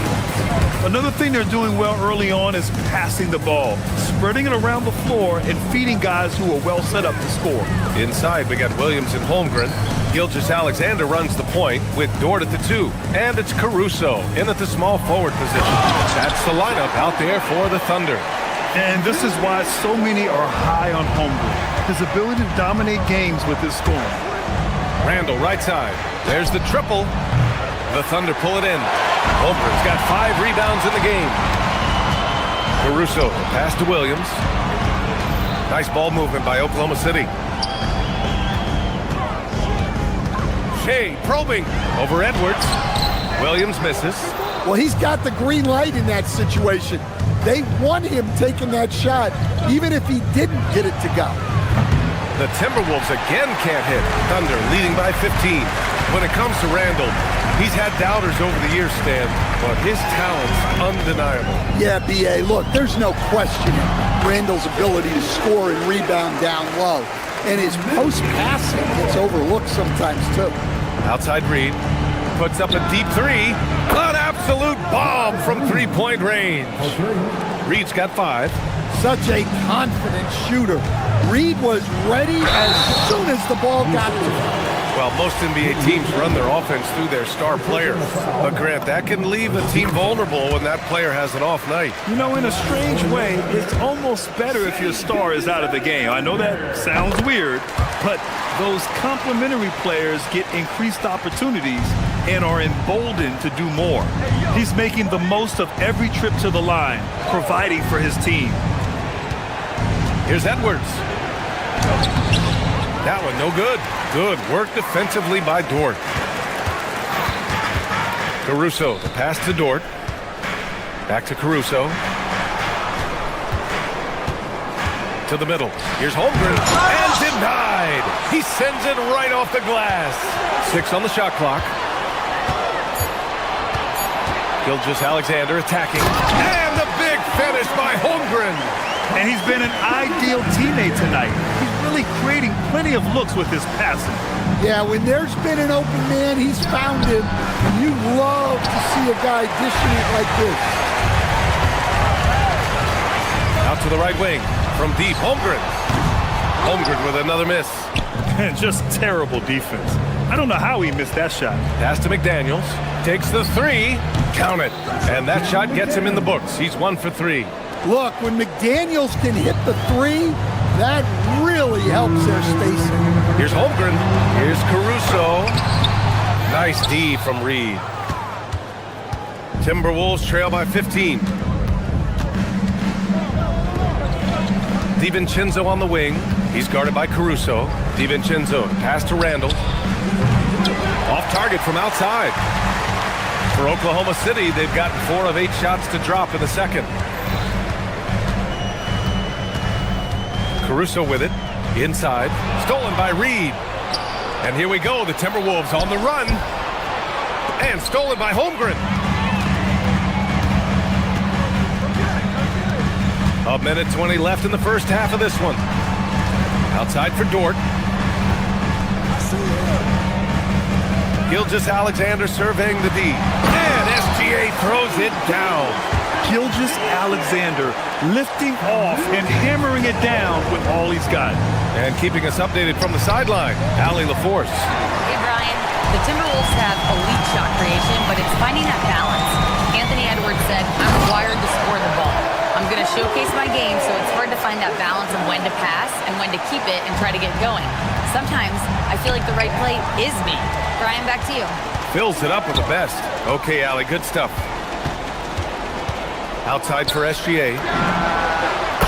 Another thing they're doing well early on is passing the ball, spreading it around the floor and feeding guys who are well set up to score. Inside, we got Williams and Holmgren. Gilgeous-Alexander runs the point with Dort at the 2. And it's Caruso in at the small forward position. That's the lineup out there for the Thunder. And this is why so many are high on Holmgren. His ability to dominate games with his scoring. Randall, right side. There's the triple. The Thunder pull it in. Holmgren's got 5 rebounds in the game. Caruso, pass to Williams. Nice ball movement by Oklahoma City. Shea probing over Edwards. Williams misses. Well, he's got the green light in that situation. They want him taking that shot, even if he didn't get it to go. The Timberwolves again can't hit. Thunder leading by 15. When it comes to Randall, he's had doubters over the years, Stan, but his talent's undeniable. Yeah, B.A., look, there's no questioning Randall's ability to score and rebound down low. And his post-passing gets overlooked sometimes, too. Outside Reed puts up a deep 3. An absolute bomb from three-point range. Reed's got 5. Such a confident shooter. Reed was ready as soon as the ball got to him. Well, most NBA teams run their offense through their star player. But, Grant, that can leave a team vulnerable when that player has an off night. You know, in a strange way, it's almost better if your star is out of the game. I know that sounds weird, but those complementary players get increased opportunities and are emboldened to do more. He's making the most of every trip to the line, providing for his team. Here's Edwards. That one no good. Good work defensively by Dort. Caruso, the pass to Dort. Back to Caruso. To the middle. Here's Holmgren. And denied. He sends it right off the glass. 6 on the shot clock. Gilgeous-Alexander attacking. And the big finish by Holmgren. And he's been an ideal teammate tonight. He's really creating plenty of looks with his passing. Yeah, when there's been an open man, he's found him. And you love to see a guy dishing it like this. Out to the right wing. From deep, Holmgren. Holmgren with another miss. Just terrible defense. I don't know how he missed that shot. Pass to McDaniels. Takes the 3. Count it. And that shot gets him in the books. He's 1 for 3. Look, when McDaniels can hit the 3, that really helps their spacing. Here's Holmgren. Here's Caruso. Nice D from Reed. Timberwolves trail by 15. DiVincenzo on the wing. He's guarded by Caruso. DiVincenzo, pass to Randall. Off target from outside. For Oklahoma City, they've gotten 4 of 8 shots to drop in the second. Caruso with it. Inside. Stolen by Reed. And here we go. The Timberwolves on the run. And stolen by Holmgren. A minute 20 left in the first half of this one. Outside for Dort. Gilgeous-Alexander surveying the D. And SGA throws it down. Gilgeous-Alexander lifting off and hammering it down with all he's got. And keeping us updated from the sideline, Allie LaForce. Hey, Brian. The Timberwolves have elite shot creation, but it's finding that balance. Anthony Edwards said, I'm wired to score the ball. I'm going to showcase my game, so it's hard to find find that balance of when to pass and when to keep it and try to get going. Sometimes I feel like the right play is me. Brian, back to you. Fills it up with the best. Okay, Allie, good stuff. Outside for SGA.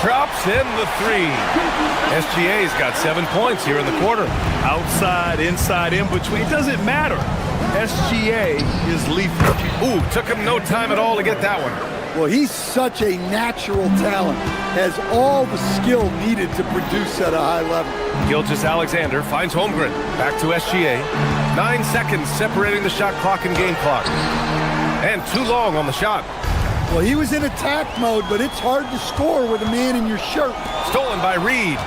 Drops in the three. SGA's got 7 points here in the quarter. Outside, inside, in between, it doesn't matter. SGA is lethal. Ooh, took him no time at all to get that one. Well, he's such a natural talent, has all the skill needed to produce at a high level. Gilgeous-Alexander finds Holmgren. Back to SGA. 9 seconds separating the shot clock and game clock. And too long on the shot. Well, he was in attack mode, but it's hard to score with a man in your shirt. Stolen by Reed.